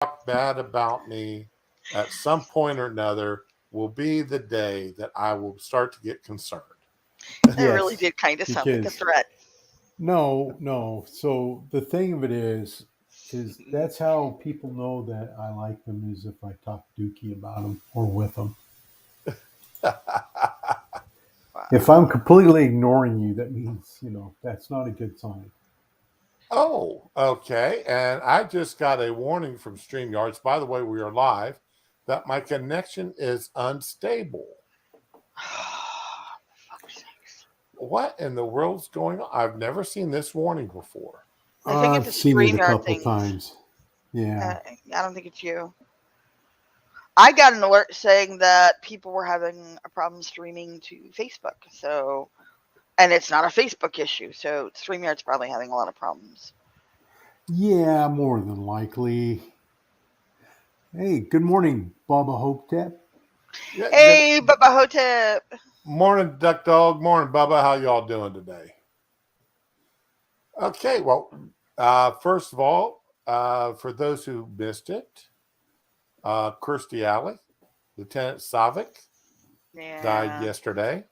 talk bad about me at some point or another will be the day that I will start to get concerned. That really Yes, did kind of sound like a because threat. no, no. So the thing of it is that's how people know that I like them is if I talk dookie about them or with them. If I'm Wow. completely ignoring you, that means that's not a good sign. Oh, okay. And I just got a warning from StreamYards. By the way, we are live, that my connection is unstable. Fuck's sakes. What in the world's going on? I've never seen this warning before. I think it's I've a seen it a StreamYard couple thing. times. Yeah. I don't think it's you. I got an alert saying that people were having a problem streaming to Facebook. So, and it's not a Facebook issue. So StreamYard's probably having a lot of problems. Yeah, more than likely. Hey, good morning, Baba Hopetep. Yeah, good Hey, Bubba Hotep. morning, Duck Dog. Morning, Bubba. How y'all doing today? Okay, well, first of all, for those who missed it, Kirstie Alley, Lieutenant Savick, died Yeah. yesterday.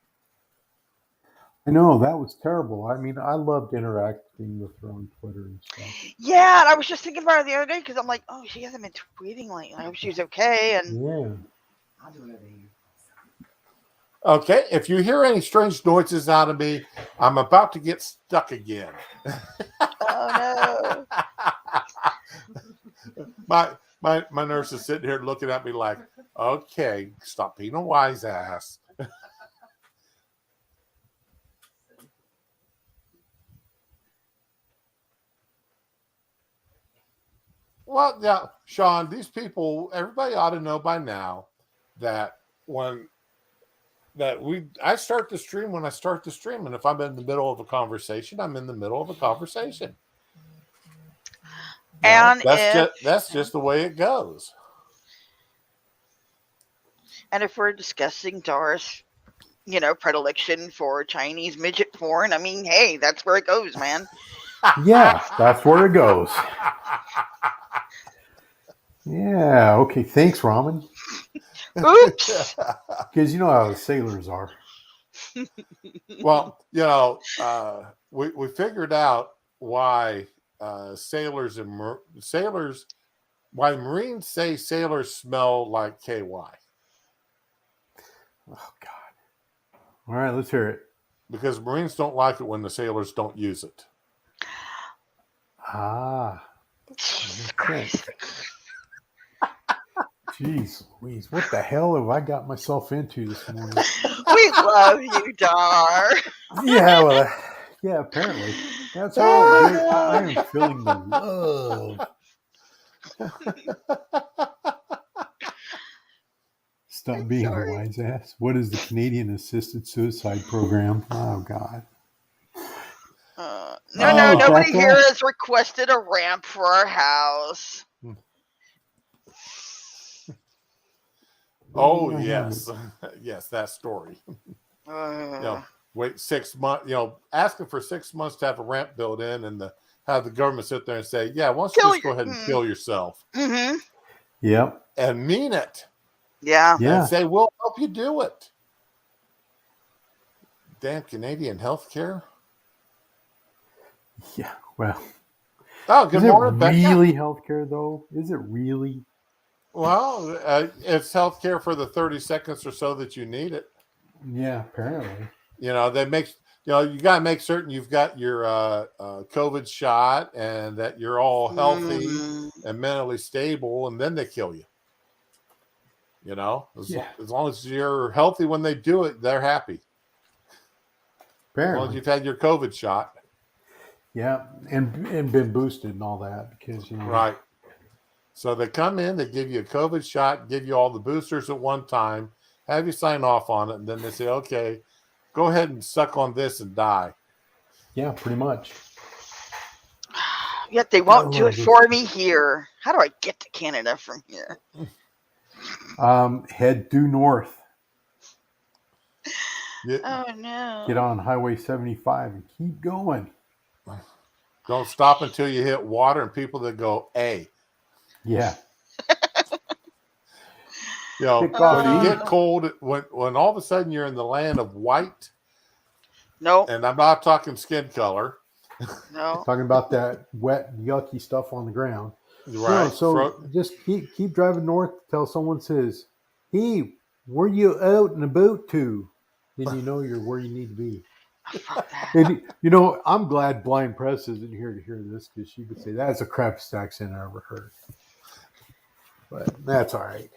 I know that was terrible. I mean, I loved interacting with her on Twitter and stuff. Yeah, and I was just thinking about it the other day because I'm like, oh, she hasn't been tweeting lately. I hope she's okay. And Yeah. Okay, if you hear any strange noises out of me, I'm about to get stuck again. oh no. my nurse is sitting here looking at me like, okay, stop being a wise ass. Well, yeah, Sean, these people, everybody ought to know by now that when I start the stream when I start the stream, and if I'm in the middle of a conversation, I'm in the middle of a conversation. And if That's just the way it goes. we're discussing Doris, predilection for Chinese midget porn, I mean, hey, that's where it goes, man. Yeah, that's where it goes. Yeah, okay. Thanks, Ramen. Oops. Because you know how the sailors are. Well, we figured out why sailors and sailors why Marines say sailors smell like KY. Oh, God. All right, let's hear it. Because Marines don't like it when the sailors don't use it. Ah. Jesus Okay. Christ. Jeez Louise, what the hell have I got myself into this morning? We love you, Dar. Yeah, well, yeah, apparently. That's how I am feeling the love. Stop I'm being a sorry. wise ass. What is the Canadian Assisted Suicide Program? Oh, God. No, Oh, nobody here Becca? has requested a ramp for our house. Oh I haven't. yes, yes, that story. Uh, Wait 6 months. Asking for 6 months to have a ramp built in, and have the government sit there and say, "Yeah, why don't you kill just your. go ahead and kill yourself Mm-hmm. Yep. and mean it, Yeah. and Yeah. say we'll help you do it." Damn Canadian healthcare. Yeah. Well, Oh, good is it morning, Becca. really healthcare, though? Is it really? Well, it's healthcare for the 30 seconds or so that you need it. Yeah, apparently. They make you got to make certain you've got your COVID shot and that you're all healthy Mm, and mentally stable, and then they kill you. Yeah, As long as you're healthy when they do it, they're happy. As long as apparently. you've had your COVID shot, Yeah, and been boosted and all that because right? So they come in, they give you a COVID shot, give you all the boosters at one time, have you sign off on it, and then they say, "Okay, go ahead and suck on this and die." yeah, pretty much. yet they I won't do it love this. for me here. How do I get to Canada from here? Head due north. You, Oh Get no. on Highway 75 and keep going. don't stop until you hit water and people that go, "A." Yeah. You know, Get coffee. when you get cold, when all of a sudden you're in the land of white, Nope. and I'm not talking skin color, No. Talking about that wet, yucky stuff on the ground. right? No, so just keep driving north till someone says, "Hey, where you out and about to?" Then you know you're where you need to be. Fuck that. And you know, I'm glad Blind Press isn't here to hear this because she would say that's the crappiest accent I ever heard. But that's all right.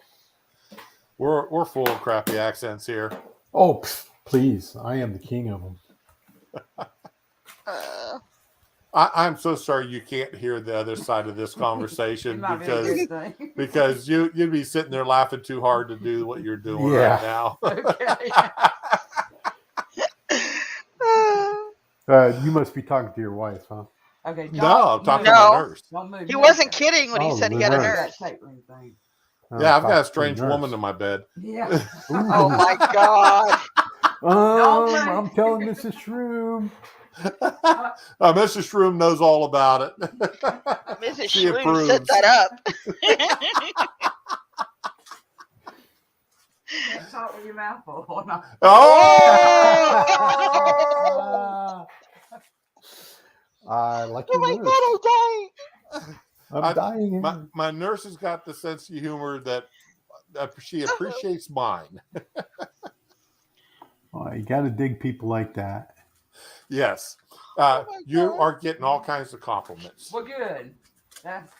We're full of crappy accents here. Oh, please, I am the king of them. I'm so sorry you can't hear the other side of this conversation because you'd be sitting there laughing too hard to do what you're doing right now. You must be talking to your wife, huh? Okay. No, I'm talking to No. my nurse. He wasn't kidding when he said he had a nurse. nurse. Yeah, I've got a strange woman in my bed. Yeah. Oh my God. I'm telling Mrs. Shroom. Mrs. Shroom knows all about it. Mrs. She Shrew approves. set that up. Can't talk with your mouth full. No. Oh! I like Oh your my nurse. God, I'm dying. I'm dying. My nurse has got the sense of humor that she appreciates mine. Oh, you got to dig people like that. Yes. my You God. are getting all kinds of compliments. Well, good. That's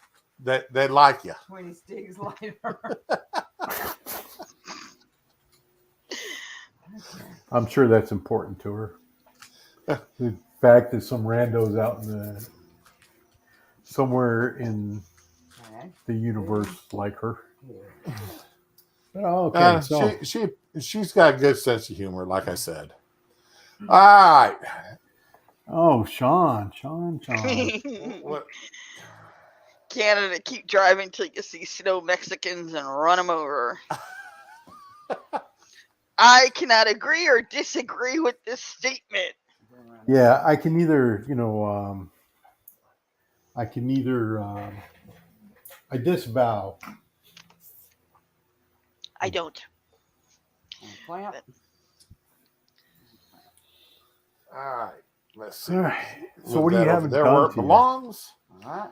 They like you. 20 sticks later. I'm sure that's important to her. The fact that some randos out in somewhere in the universe like her. Oh, okay, so she's got a good sense of humor, like I said. All right. Sean. What? Canada, keep driving till you see snow Mexicans and run them over. I cannot agree or disagree with this statement. Yeah, I can either, I disavow. I don't. Plant. All right. Let's see. All right. So Move what do you that have over there done where it to you? belongs? All right.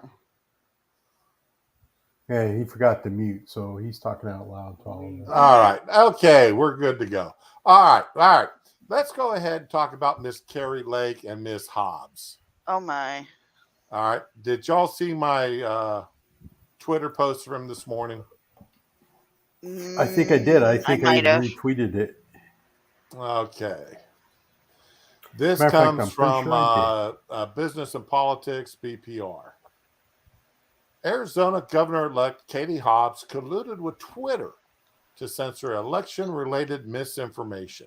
Yeah, he forgot to mute, so he's talking out loud to all of us. All right. Okay, we're good to go. All right. Let's go ahead and talk about Miss Carrie Lake and Miss Hobbs. Oh my. All right. Did y'all see my Twitter post from this morning? I think I did. I think I might have. retweeted it. Okay. This Matter of fact, comes I'm pretty from sure I Business and Politics, BPR. Arizona Governor-elect Katie Hobbs colluded with Twitter to censor election-related misinformation.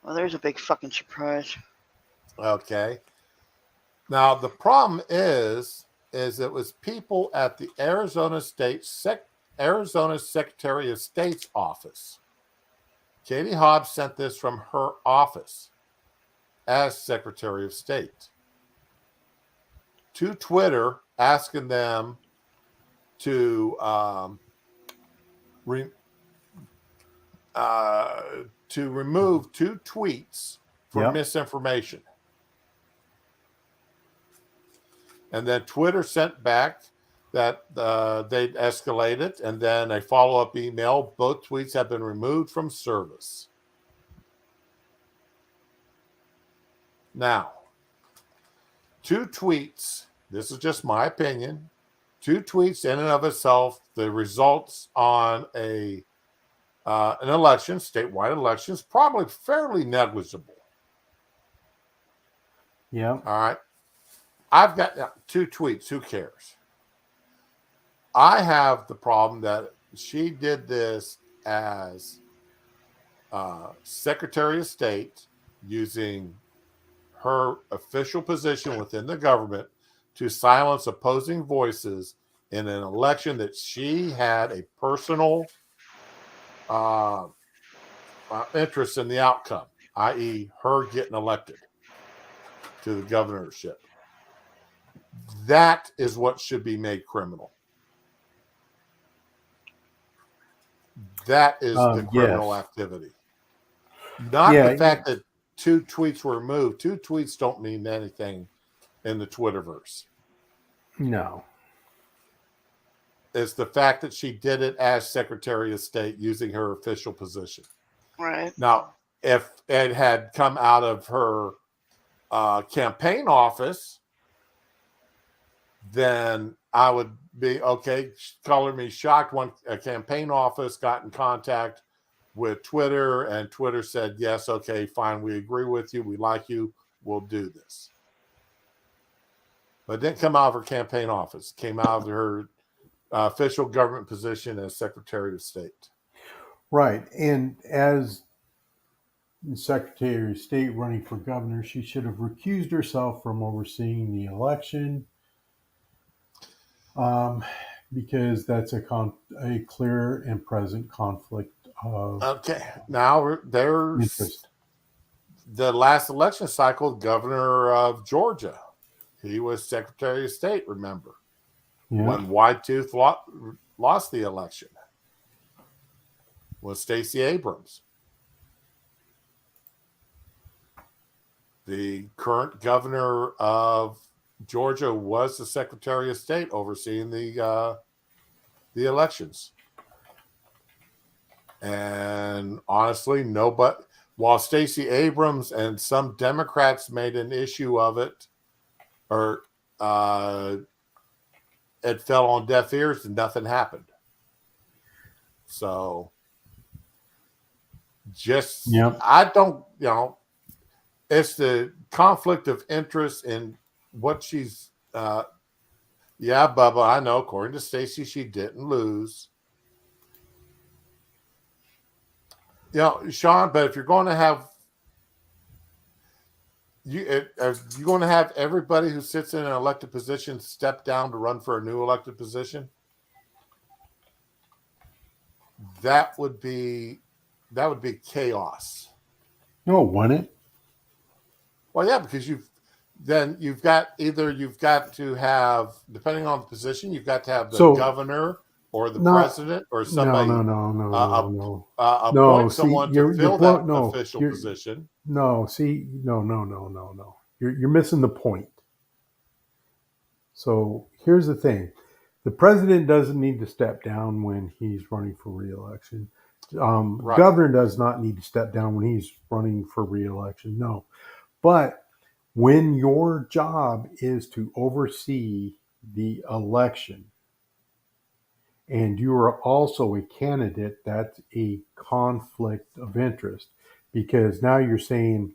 Well, there's a big fucking surprise. Okay. Now, the problem is it was people at the Arizona Secretary of State's office. Katie Hobbs sent this from her office as Secretary of State to Twitter, asking them to remove 2 tweets for misinformation. And then Twitter sent back that they'd escalate it, and then a follow-up email. Both tweets have been removed from service. Now, 2 tweets, this is just my opinion, 2 tweets in and of itself, the results on an election, statewide election, is probably fairly negligible. Yeah. All right. I've got 2 tweets. Who cares? I have the problem that she did this as Secretary of State, using her official position within the government to silence opposing voices in an election that she had a personal interest in the outcome, i.e., her getting elected to the governorship. That is what should be made criminal. That is the criminal Yes. activity. Not Yeah. the fact that 2 tweets were removed. 2 tweets don't mean anything in the Twitterverse. No. It's the fact that she did it as Secretary of State using her official position. Right. Now, if it had come out of her campaign office, then I would be okay. Color me shocked when a campaign office got in contact with Twitter and Twitter said, yes, okay, fine, we agree with you, we like you, we'll do this. But it didn't come out of her campaign office. It came out of her official government position as Secretary of State. Right. And as Secretary of State running for governor, she should have recused herself from overseeing the election, because that's a clear and present conflict of Okay, now there's interest. the last election cycle, governor of Georgia. He was Secretary of State, remember, Yeah. when White Tooth lost the election. Was Stacey Abrams. The current governor of Georgia was the Secretary of State overseeing the elections. And honestly, nobody, while Stacey Abrams and some Democrats made an issue of it, or it fell on deaf ears and nothing happened. So just, Yep. I don't, it's the conflict of interest in what she's, yeah, Bubba, I know, according to Stacey, she didn't lose. Sean, but if you're going to have, you're going to have everybody who sits in an elected position step down to run for a new elected position, that would be chaos. No, it wouldn't. Well, yeah, because you've got to have, depending on the position, you've got to have the governor or the president or somebody. No. Appoint someone to fill that official position. No. You're missing the point. So here's the thing: the president doesn't need to step down when he's running for re-election. Right. Governor does not need to step down when he's running for re-election. No, but when your job is to oversee the election and you are also a candidate, that's a conflict of interest, because now you're saying,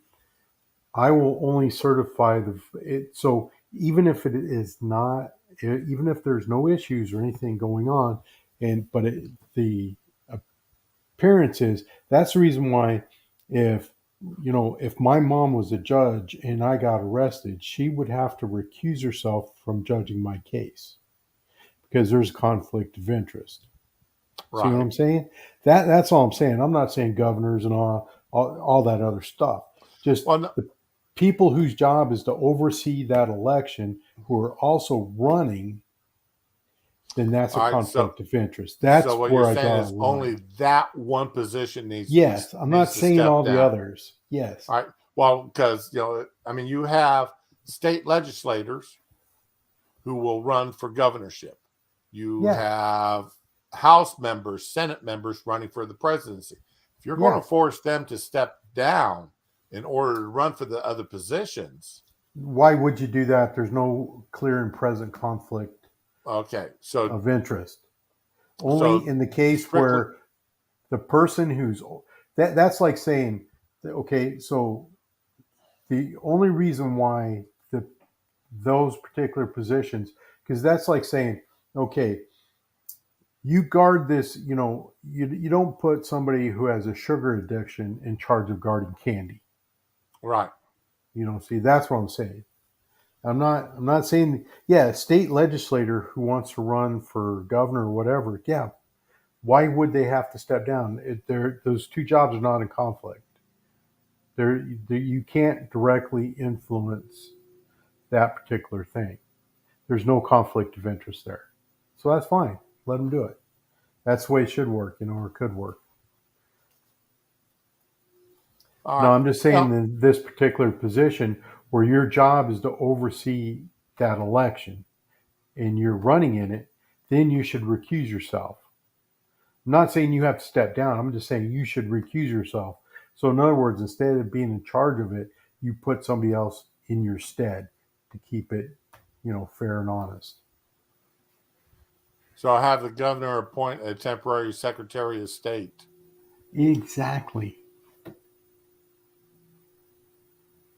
I will only certify it. So even if it is not, even if there's no issues or anything going on, but the appearance is, that's the reason why if my mom was a judge and I got arrested, she would have to recuse herself from judging my case because there's conflict of interest. Right. See what I'm saying? That's all I'm saying. I'm not saying governors and all that other stuff. Just the people whose job is to oversee that election who are also running, then that's a conflict of interest. That's so what where you're I saying draw is a line. only that one position needs. Yes, I'm not saying all down. the others. Yes. All right. Well, because you have state legislators who will run for governorship. You have House members, Senate members running for the presidency. If you're going to force them to step down in order to run for the other positions, why would you do that? There's no clear and present conflict of interest. Only in the case where the person who's that's like saying, okay, so the only reason why those particular positions, because that's like saying, okay, you guard this, you don't put somebody who has a sugar addiction in charge of guarding candy. Right. See, that's what I'm saying. I'm not saying, state legislator who wants to run for governor or whatever, why would they have to step down? Those two jobs are not in conflict. You can't directly influence that particular thing. There's no conflict of interest there. So that's fine. Let them do it. That's the way it should work, or it could work. All No, right. I'm just saying in this particular position where your job is to oversee that election and you're running in it, then you should recuse yourself. I'm not saying you have to step down. I'm just saying you should recuse yourself. So, in other words, instead of being in charge of it, you put somebody else in your stead to keep it, fair and honest. So I have the governor appoint a temporary secretary of state. Exactly.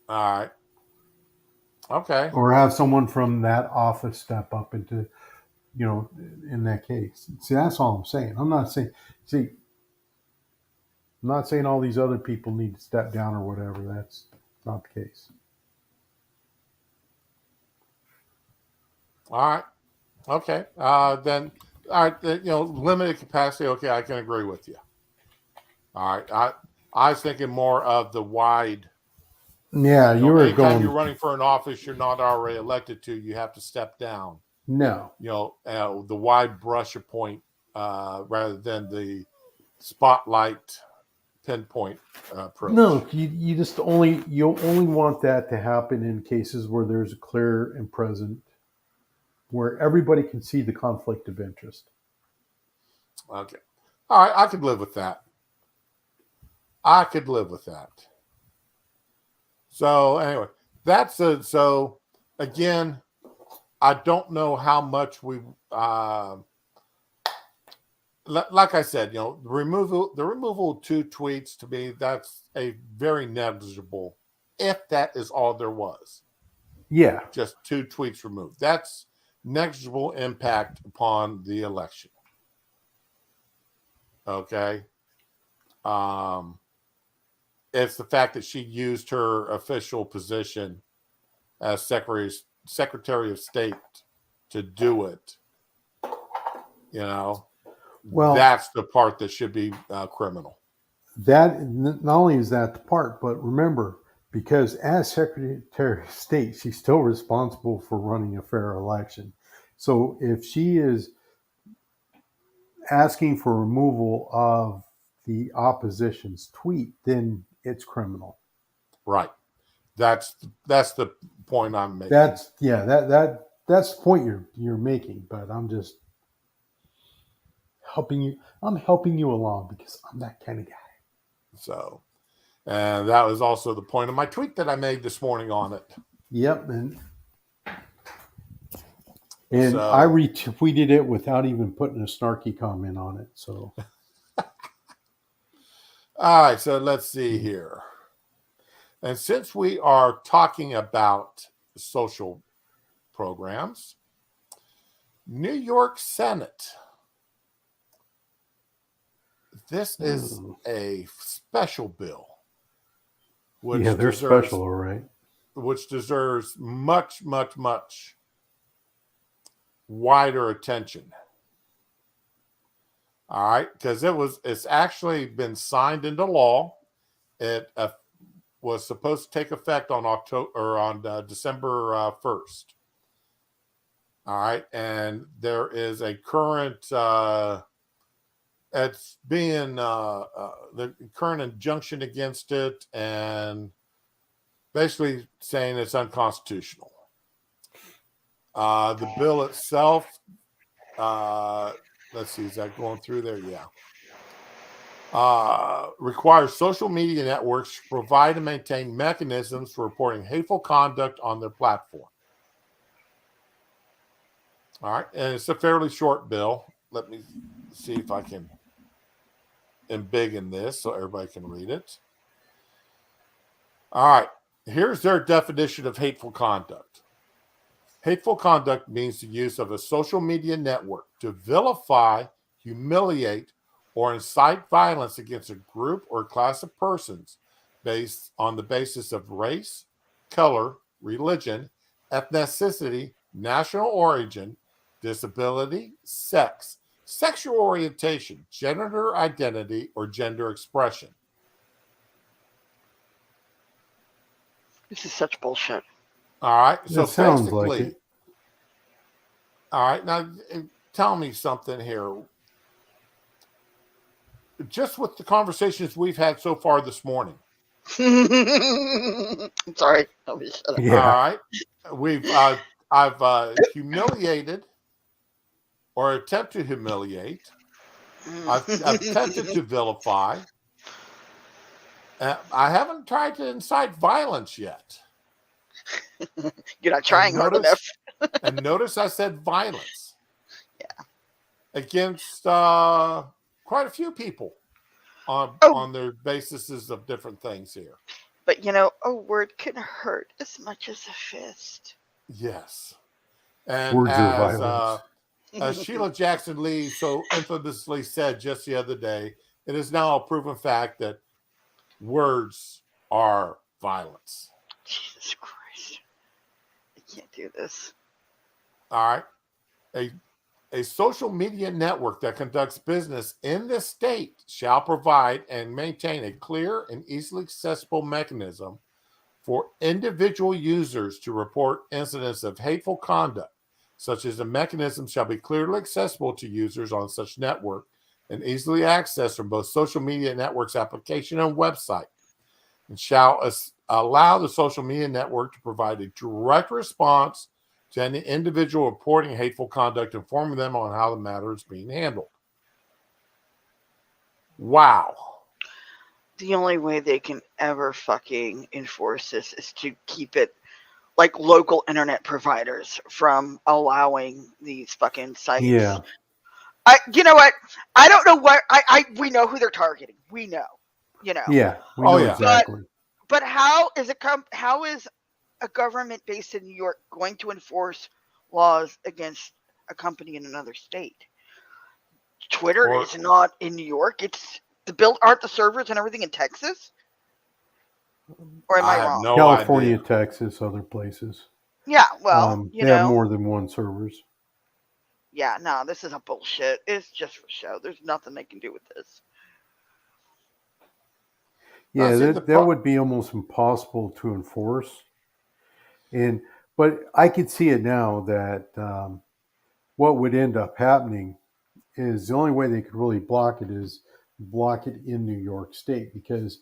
All right. Okay. Or have someone from that office step up into, in that case. See, that's all I'm saying. I'm not saying all these other people need to step down or whatever. That's not the case. All right. Okay. Then, all right. Limited capacity. Okay, I can agree with you. All right. I was thinking more of the wide. Yeah, you were anytime going. you're running for an office you're not already elected to, you have to step down. No. The wide brush point rather than the spotlight pinpoint approach. No, you only want that to happen in cases where there's a clear and present, where everybody can see the conflict of interest. Okay. All right. I could live with that. So anyway, so again, I don't know how much we, like I said, the removal of 2 tweets, to me, that's a very negligible, if that is all there was. Yeah. Just 2 tweets removed. That's negligible impact upon the election. Okay. It's the fact that she used her official position as Secretary of State to do it. Well, that's the part that should be criminal. That not only is that the part, but remember, because as Secretary of State, she's still responsible for running a fair election. So if she is asking for removal of the opposition's tweet, then it's criminal. Right. That's the point I'm making. That's the point you're making. But I'm just helping you. I'm helping you along because I'm that kind of guy. So, and that was also the point of my tweet that I made this morning on it. Yep, and so, I retweeted it without even putting a snarky comment on it. So, all right. So let's see here. And since we are talking about social programs, New York Senate. This is a special bill. Yeah, they're special, all right. Which deserves much, much, much wider attention. All right, because it's actually been signed into law. It was supposed to take effect on December 1st. All right, and there is a current. It's being the current injunction against it, and basically saying it's unconstitutional. The bill itself, let's see, is that going through there? Yeah. Requires social media networks to provide and maintain mechanisms for reporting hateful conduct on their platform. All right, and it's a fairly short bill. Let me see if I can embiggen this so everybody can read it. All right, here's their definition of hateful conduct. Hateful conduct means the use of a social media network to vilify, humiliate, or incite violence against a group or class of persons based on the basis of race, color, religion, ethnicity, national origin, disability, sex, sexual orientation, gender identity, or gender expression. This is such bullshit. All right. So sounds basically, like it. All right. Now, tell me something here. just with the conversations we've had so far this morning. I'm sorry. I'll be shut up. All Yeah. right, I've humiliated or attempt to humiliate. I've attempted to vilify. I haven't tried to incite violence yet. You're not trying hard enough. Notice I said violence. Yeah. Against quite a few people on their bases of different things here. But a word can hurt as much as a fist. Yes. And Words are violence. as Sheila Jackson Lee so infamously said just the other day, it is now a proven fact that words are violence. Jesus Christ. I can't do this. All right. A social media network that conducts business in this state shall provide and maintain a clear and easily accessible mechanism for individual users to report incidents of hateful conduct, such as the mechanism shall be clearly accessible to users on such network and easily accessed from both social media networks application and website, and shall allow the social media network to provide a direct response to any individual reporting hateful conduct, informing them on how the matter is being handled. Wow. The only way they can ever fucking enforce this is to keep it like local internet providers from allowing these fucking sites. Yeah. You know what? I don't know what we know who they're targeting. We know. Yeah. We know exactly. But how is a government based in New York going to enforce laws against a company in another state? Twitter is not in New York. Aren't the servers and everything in Texas? Or am I wrong? No California, idea. Texas, other places. Yeah, well, they have more than one servers. Yeah, no, this is a bullshit. It's just for show. There's nothing they can do with this. Yeah, that would be almost impossible to enforce. But I could see it now that what would end up happening is the only way they could really block it is block it in New York State, because,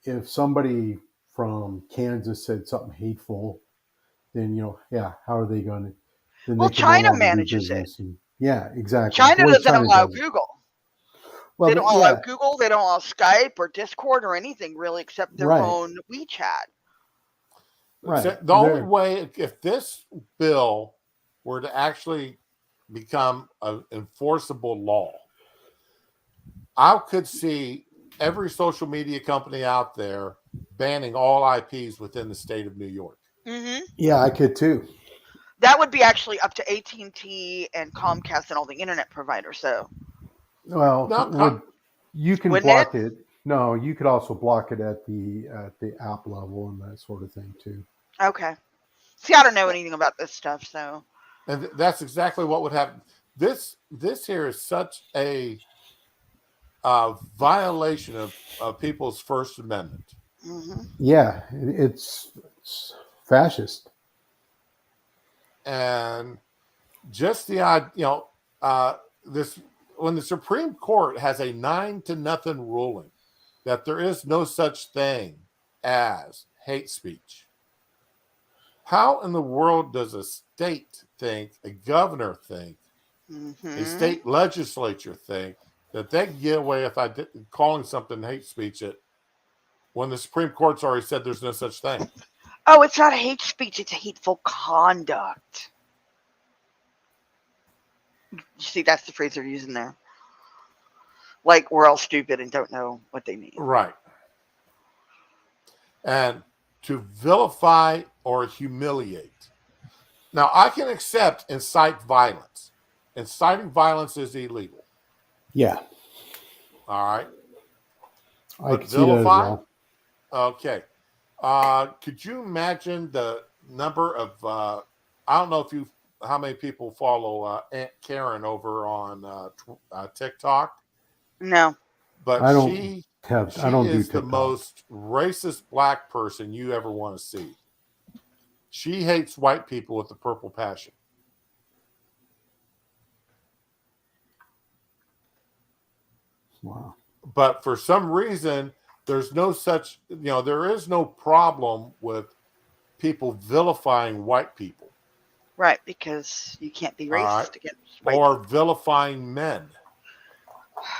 if somebody from Kansas said something hateful, then, how are they going to? Then well, they can no China longer manages do business. it. Yeah, exactly. China doesn't allow Google. Well, they don't allow Google. They don't allow Skype or Discord or anything really, except their own WeChat. Right. So the only way, if this bill were to actually become an enforceable law, I could see every social media company out there banning all IPs within the state of New York. Mm-hmm. Yeah, I could too. That would be actually up to AT&T and Comcast and all the internet providers. So, well, you can block it. No, you could also block it at the app level and that sort of thing too. Okay. See, I don't know anything about this stuff, so. And that's exactly what would happen. This here is such a violation of people's First Amendment. Mm-hmm. Yeah, it's fascist. And just the idea, when the Supreme Court has a 9-0 ruling that there is no such thing as hate speech, how in the world does a state think, a governor think, a state legislature think that they can get away with calling something hate speech when the Supreme Court's already said there's no such thing? Oh, it's not hate speech, it's hateful conduct. You see, that's the phrase they're using there. Like, we're all stupid and don't know what they mean. Right. And to vilify or humiliate. Now, I can accept incite violence. Inciting violence is illegal. Yeah. All right. I can see that as well. Okay. Could you imagine the number of, I don't know how many people follow Aunt Karen over on TikTok? No. But I don't she do is the TikTok. most racist black person you ever want to see. She hates white people with the purple passion. Wow. But for some reason, there's no such, there is no problem with people vilifying white people. Right, because you can't be All right. racist against white Or people. vilifying men.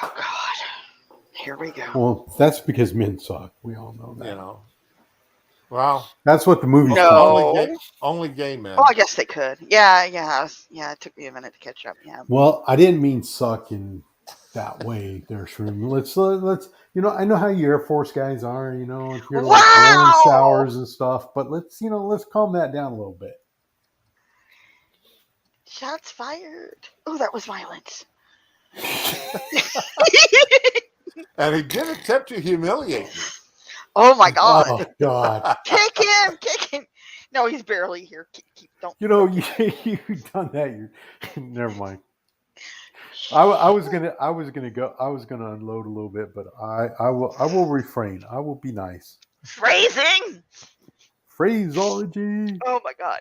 Oh God, here we go. Well, that's because men suck. We all know that. Well, That's what the movies teach. No. only gay men. Well, I guess they could. Yeah. It took me a minute to catch up. Yeah. Well, I didn't mean suck in that way there, Shroom. Let's I know how you Air Force guys are, if you're like blowing Wow! showers and stuff, but let's calm that down a little bit. Shots fired. Oh, that was violence. And he did attempt to humiliate me. Oh my God. Oh God. Kick him. No, he's barely here. Don't. You've done that. Never mind. I was gonna unload a little bit, but I will refrain. I will be nice. Phrasing. Phraseology. Oh my God.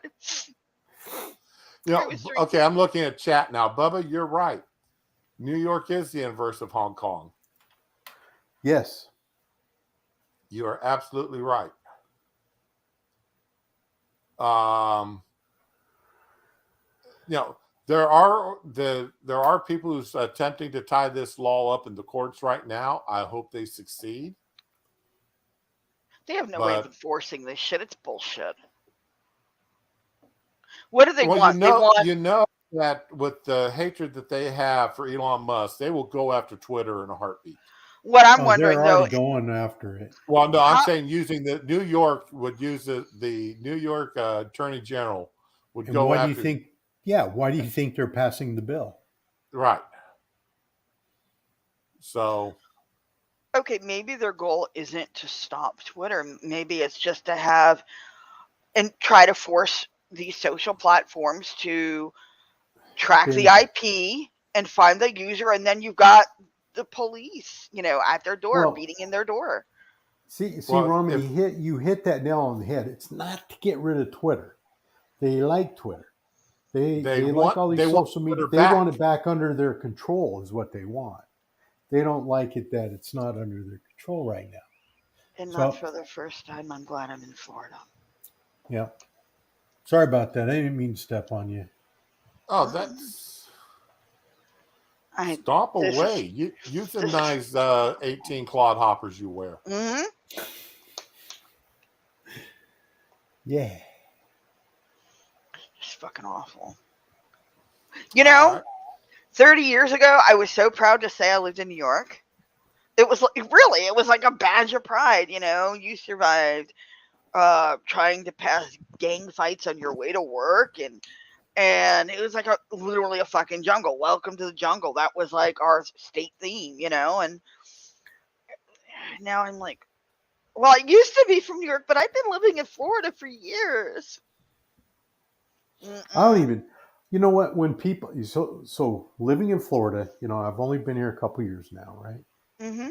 Okay, I'm looking at chat now. Bubba, you're right. New York is the inverse of Hong Kong. Yes. You are absolutely right. There are people who's attempting to tie this law up in the courts right now. I hope they succeed. They have no way of enforcing this shit. It's bullshit. What do they want? You know that with the hatred that they have for Elon Musk, they will go after Twitter in a heartbeat. What I'm wondering, they're already going after it. Well, no, I'm saying using the New York would use the New York Attorney General would and go why after. Do you think? Yeah, why do you think they're passing the bill? Right. So. Okay, maybe their goal isn't to stop Twitter. Maybe it's just to have and try to force these social platforms to track the IP and find the user, and then you've got the police, at their door, beating in their door. See, Roman, you hit that nail on the head. It's not to get rid of Twitter. They like Twitter. They like all these social media. They want it back under their control is what they want. They don't like it that it's not under their control right now. And not for the first time. I'm glad I'm in Florida. Yeah. Sorry about that. I didn't mean to step on you. Oh, that's... Stomp away. Euthanize 18 clodhoppers you wear. Mm-hmm. Yeah. It's fucking awful. 30 years ago, I was so proud to say I lived in New York. It was like a badge of pride, You survived trying to pass gang fights on your way to work, and it was like literally a fucking jungle. Welcome to the jungle. That was like our state theme, and now I'm like, well, I used to be from New York, but I've been living in Florida for years. I don't even, you know what, when people, so living in Florida, I've only been here a couple years now, right? Mm-hmm.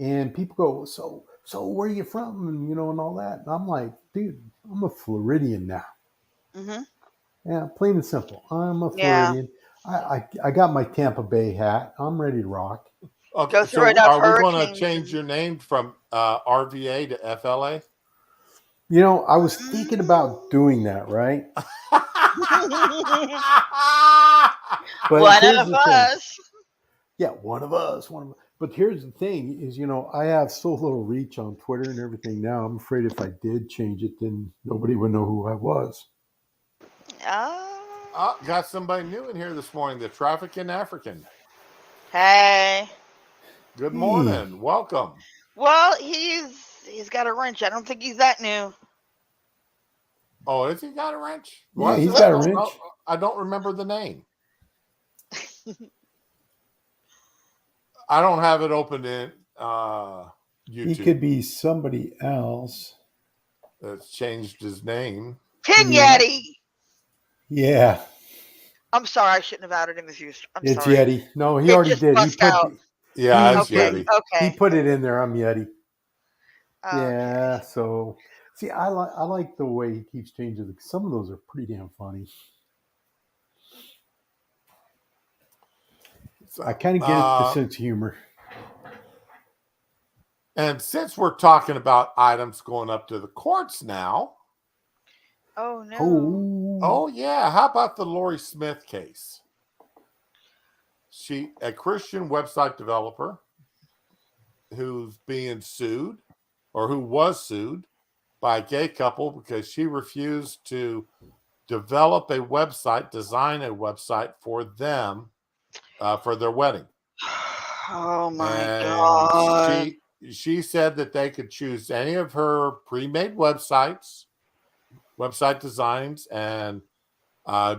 And people go, so where are you from? And, and all that. And I'm like, dude, I'm a Floridian now. Mm-hmm. Yeah, plain and simple. I'm a Floridian. Yeah. I got my Tampa Bay hat. I'm ready to rock. Okay, so are we going to change your name from RVA to FLA? I was thinking about doing that, right? But one of us. Yeah, one of us. But here's the thing is, I have so little reach on Twitter and everything now. I'm afraid if I did change it, then nobody would know who I was. Got somebody new in here this morning, the Trafficking African. Hey. Good morning. Welcome. Well, he's got a wrench. I don't think he's that new. Oh, has he got a wrench? Yeah, he's got a wrench. I don't remember the name. I don't have it open in YouTube. He could be somebody else. That's changed his name. Yeti. Yeah. I'm sorry, I shouldn't have outed him as you. It's sorry. Yeti. No, he already did. He put out. Yeah, it's Yeti. Okay. He put it in there. I'm Yeti. Yeah. Okay. So, see, I like the way he keeps changing. Some of those are pretty damn funny. I kind of get the sense of humor. And since we're talking about items going up to the courts now, Oh no. oh yeah, how about the Lori Smith case? She, a Christian website developer who's being sued, or who was sued by a gay couple because she refused to develop a website, design a website for them for their wedding. Oh my And god. she said that they could choose any of her pre-made websites, website designs, and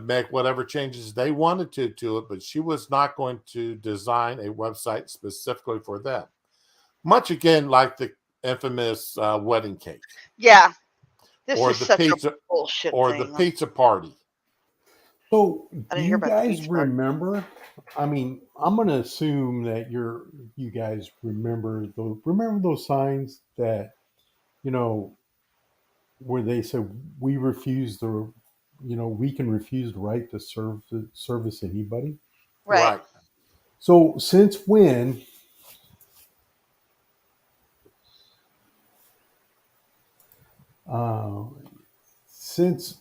make whatever changes they wanted to it, but she was not going to design a website specifically for them. Much again like the infamous wedding cake Yeah. This or is the such a pizza bullshit or the thing. pizza party. So, I do didn't hear you about the guys pizza party. remember? I mean, I'm going to assume that you guys remember those signs that, you know, where they said we refuse the, we can refuse the right to service anybody. Right. Right. So, since when? Uh, since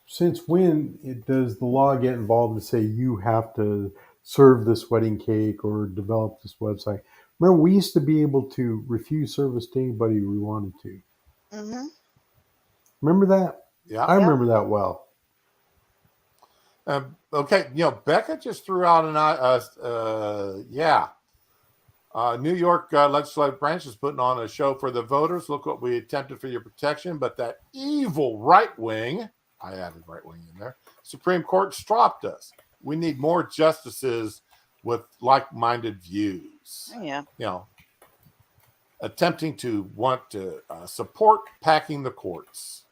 since when does the law get involved and say you have to serve this wedding cake or develop this website? Remember, we used to be able to refuse service to anybody we wanted to. Mm-hmm. Remember that? Yeah. I Yep. remember that well. Okay. Becca just threw out New York legislative branch is putting on a show for the voters. Look what we attempted for your protection, but that evil right wing, I added right wing in there, Supreme Court stopped us. We need more justices with like-minded views. Yeah. Attempting to want to support packing the courts.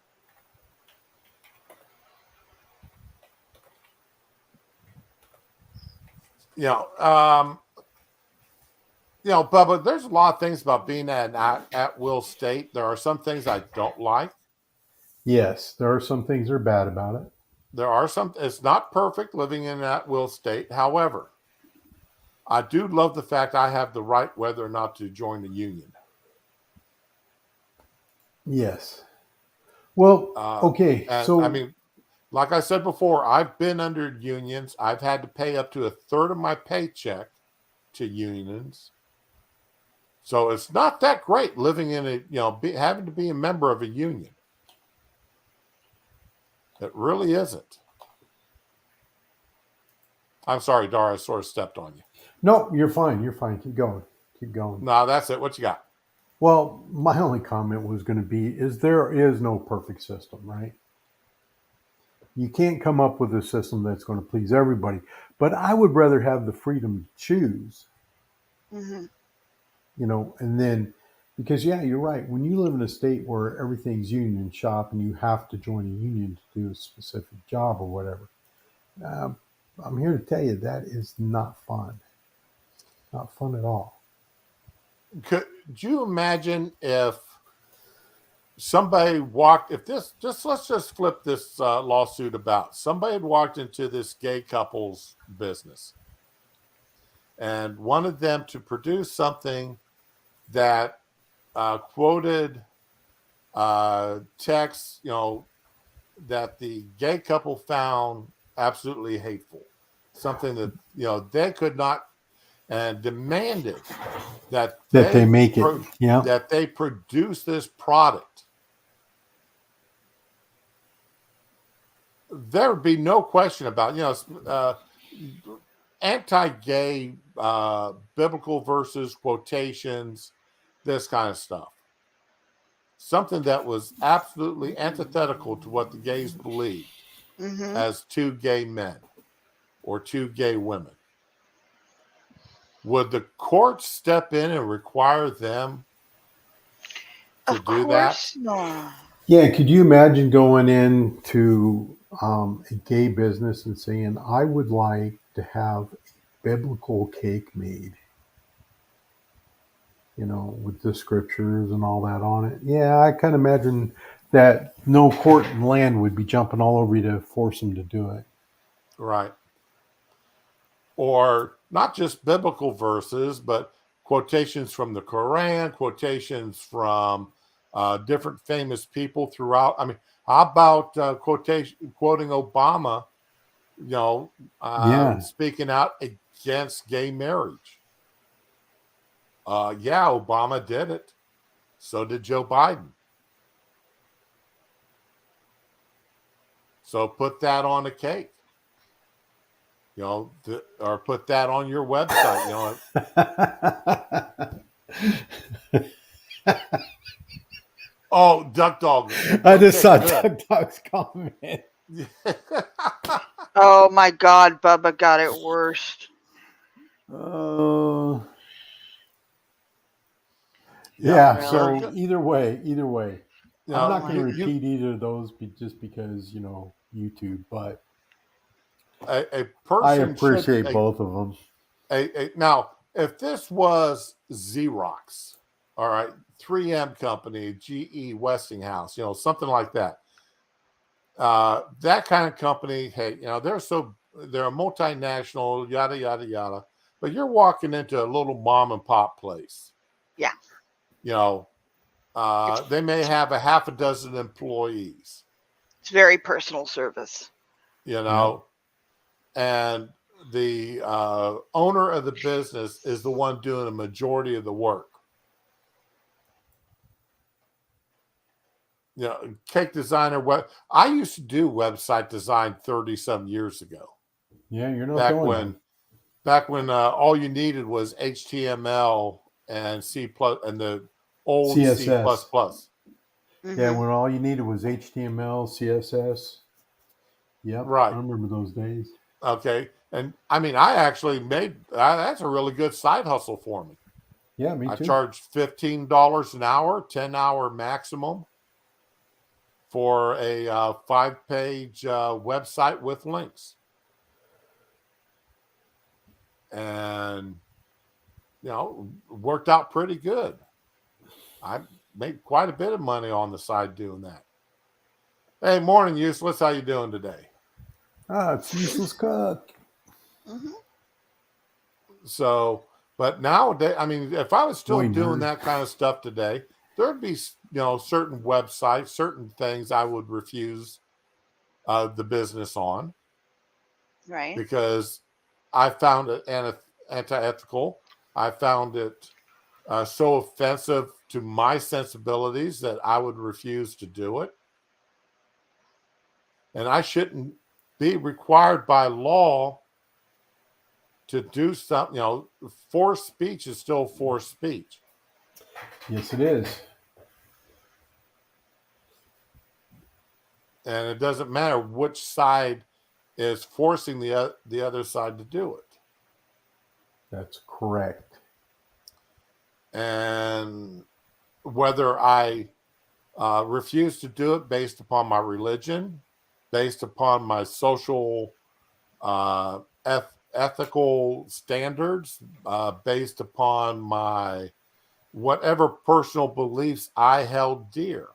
Bubba, there's a lot of things about being at will state. There are some things I don't like. Yes, there are some things that are bad about it. There are some, it's not perfect living in an at will state. However, I do love the fact I have the right whether or not to join the union. Yes. Well, okay. And So, I mean, like I said before, I've been under unions. I've had to pay up to a third of my paycheck to unions. So it's not that great living in having to be a member of a union. It really isn't. I'm sorry, Dara, I sort of stepped on you. no, you're fine. You're fine. Keep going. Keep going. No, that's it. What you got? Well, my only comment was going to be is there is no perfect system, right? You can't come up with a system that's going to please everybody. But I would rather have the freedom to choose, Mm-hmm. and then because, yeah, you're right. When you live in a state where everything's union shop and you have to join a union to do a specific job or whatever, uh, I'm here to tell you that is not fun. Not fun at all. Could you imagine if somebody walked, if this, let's just flip this lawsuit about. Somebody had walked into this gay couple's business and wanted them to produce something that quoted texts, that the gay couple found absolutely hateful, something that they could not, and demanded that They make it. Yeah. that they produce this product. There would be no question about anti-gay biblical verses, quotations, this kind of stuff. Something that was absolutely antithetical to what the gays believed Mm-hmm. as two gay men or two gay women. Would the courts step in and require them to do that? Of course not. Yeah, could you imagine going into a gay business and saying, I would like to have a biblical cake made, with the scriptures and all that on it? Yeah, I can imagine that no court in land would be jumping all over you to force them to do it. Right. Or not just biblical verses, but quotations from the Quran, quotations from different famous people throughout. I mean, how about quoting Obama, Yeah. speaking out against gay marriage? Yeah, Obama did it. So did Joe Biden. So put that on a cake, or put that on your website. Oh, Duck Dog. I just Okay, saw good. Doug Dog's comment. Oh my God, Bubba got it worst. Oh. Yeah, Yeah. Really? very So good. either way, I'm Oh not my. going to repeat either of those just because YouTube, but A I person should appreciate both of them. now if this was Xerox, all right, 3M company, GE, Westinghouse, something like that. That kind of company, hey, they're a multinational, yada yada yada. But you're walking into a little mom and pop place. Yeah. They may have a half a dozen employees. It's very personal service. Yep. And the owner of the business is the one doing a majority of the work. Cake designer. I used to do website design 30-some years ago. Yeah, you're not the only one. Back when all you needed was HTML and C plus and the old C++. CSS. Yeah, Mm-hmm. when all you needed was HTML, CSS. Yep, I Right. remember those days. Okay. And I mean, I actually made that's a really good side hustle for me. Yeah, me I too. charged $15 an hour, 10-hour maximum for a 5-page website with links. And, worked out pretty good. I made quite a bit of money on the side doing that. Hey, morning, Useless. How you doing today? It's Useless Cook. Mm-hmm. So, but nowadays, I mean, if I was still Boy, doing nerd. that kind of stuff today, there'd be, certain websites, certain things I would refuse the business on Right. because I found it anti-ethical. I found it so offensive to my sensibilities that I would refuse to do it. And I shouldn't be required by law to do something. Forced speech is still forced speech. Yes, it is. And it doesn't matter which side is forcing the other side to do it. That's correct. And whether I refuse to do it based upon my religion, based upon my social ethical standards, based upon my whatever personal beliefs I held dear.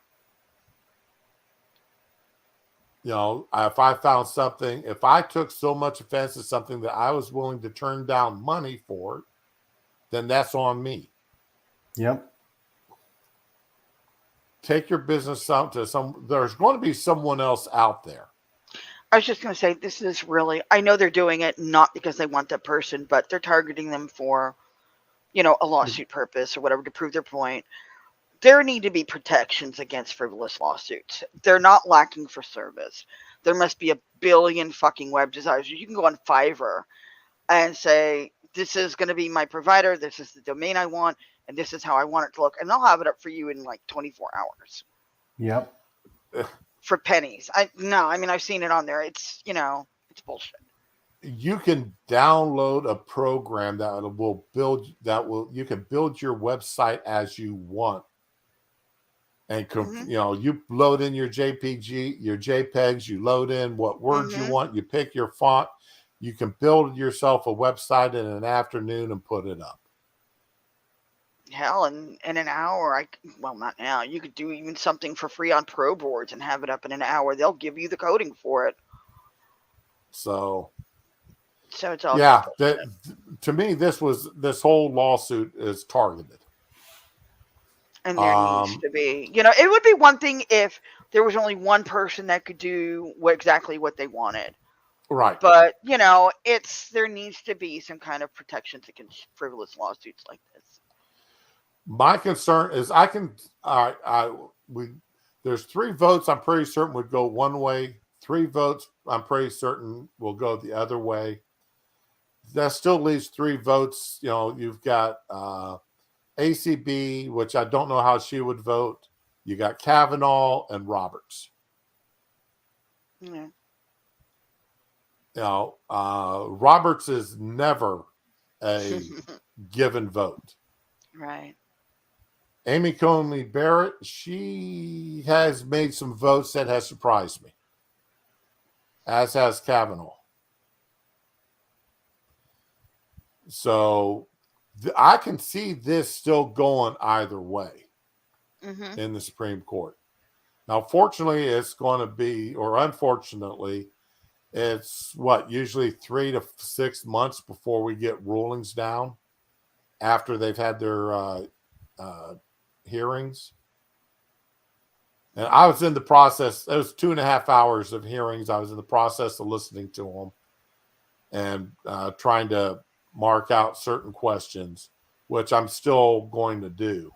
If I found something, if I took so much offense to something that I was willing to turn down money for, then that's on me. Yep. Take your business out to there's going to be someone else out there. I was just going to say, this is really, I know they're doing it not because they want that person, but they're targeting them for, a lawsuit purpose or whatever to prove their point. There need to be protections against frivolous lawsuits. They're not lacking for service. There must be a billion fucking web designers. You can go on Fiverr and say, this is going to be my provider, this is the domain I want, and this is how I want it to look. And they'll have it up for you in like 24 hours. Yep. For pennies. I've seen it on there. It's, it's bullshit. You can download a program you can build your website as you want. And you load in your JPEGs, you load in what words you want, you pick your font, you can build yourself a website in an afternoon and put it up. Hell, in an hour, not now. You could do even something for free on Pro Boards and have it up in an hour. They'll give you the coding for it. So, So it's all Yeah, just that to me, this whole lawsuit is targeted. and there needs to be, it would be one thing if there was only one person that could do exactly what they wanted. Right. But, there needs to be some kind of protections against frivolous lawsuits like this. My concern is there's 3 votes I'm pretty certain would go one way. 3 votes I'm pretty certain will go the other way. That still leaves 3 votes. You've got ACB, which I don't know how she would vote. You got Kavanaugh and Roberts. Yeah. Roberts is never a given vote. Right. Amy Coney Barrett, she has made some votes that has surprised me, as has Kavanaugh. So I can see this still going either way in the Supreme Court. Now, fortunately, it's going to be, or unfortunately, it's usually 3 to 6 months before we get rulings down after they've had their hearings. And I was in the process. It was 2.5 hours of hearings. I was in the process of listening to them and trying to mark out certain questions, which I'm still going to do.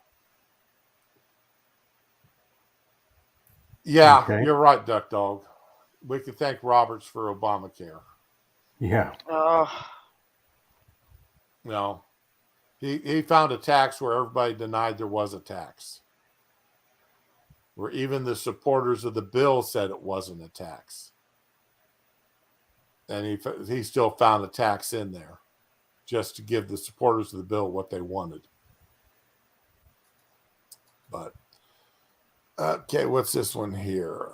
Yeah, Okay. You're right, Duck Dog. We could thank Roberts for Obamacare. Yeah. Oh. He found a tax where everybody denied there was a tax, where even the supporters of the bill said it wasn't a tax. And he still found a tax in there just to give the supporters of the bill what they wanted. But, okay, what's this one here?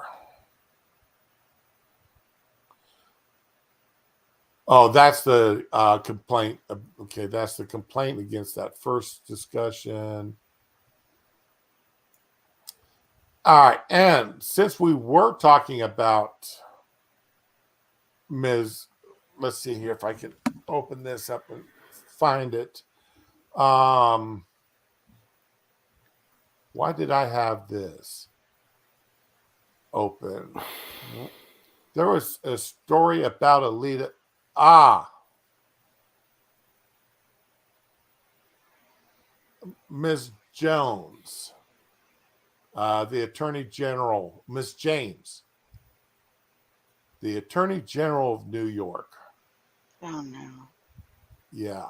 Oh, that's the complaint. Okay, that's the complaint against that first discussion. All right, and since we were talking about Ms. Let's see here if I can open this up and find it. Why did I have this open? There was a story about Alita. Ms. Jones, the Attorney General, Ms. James, the Attorney General of New York. Oh, no. Yeah.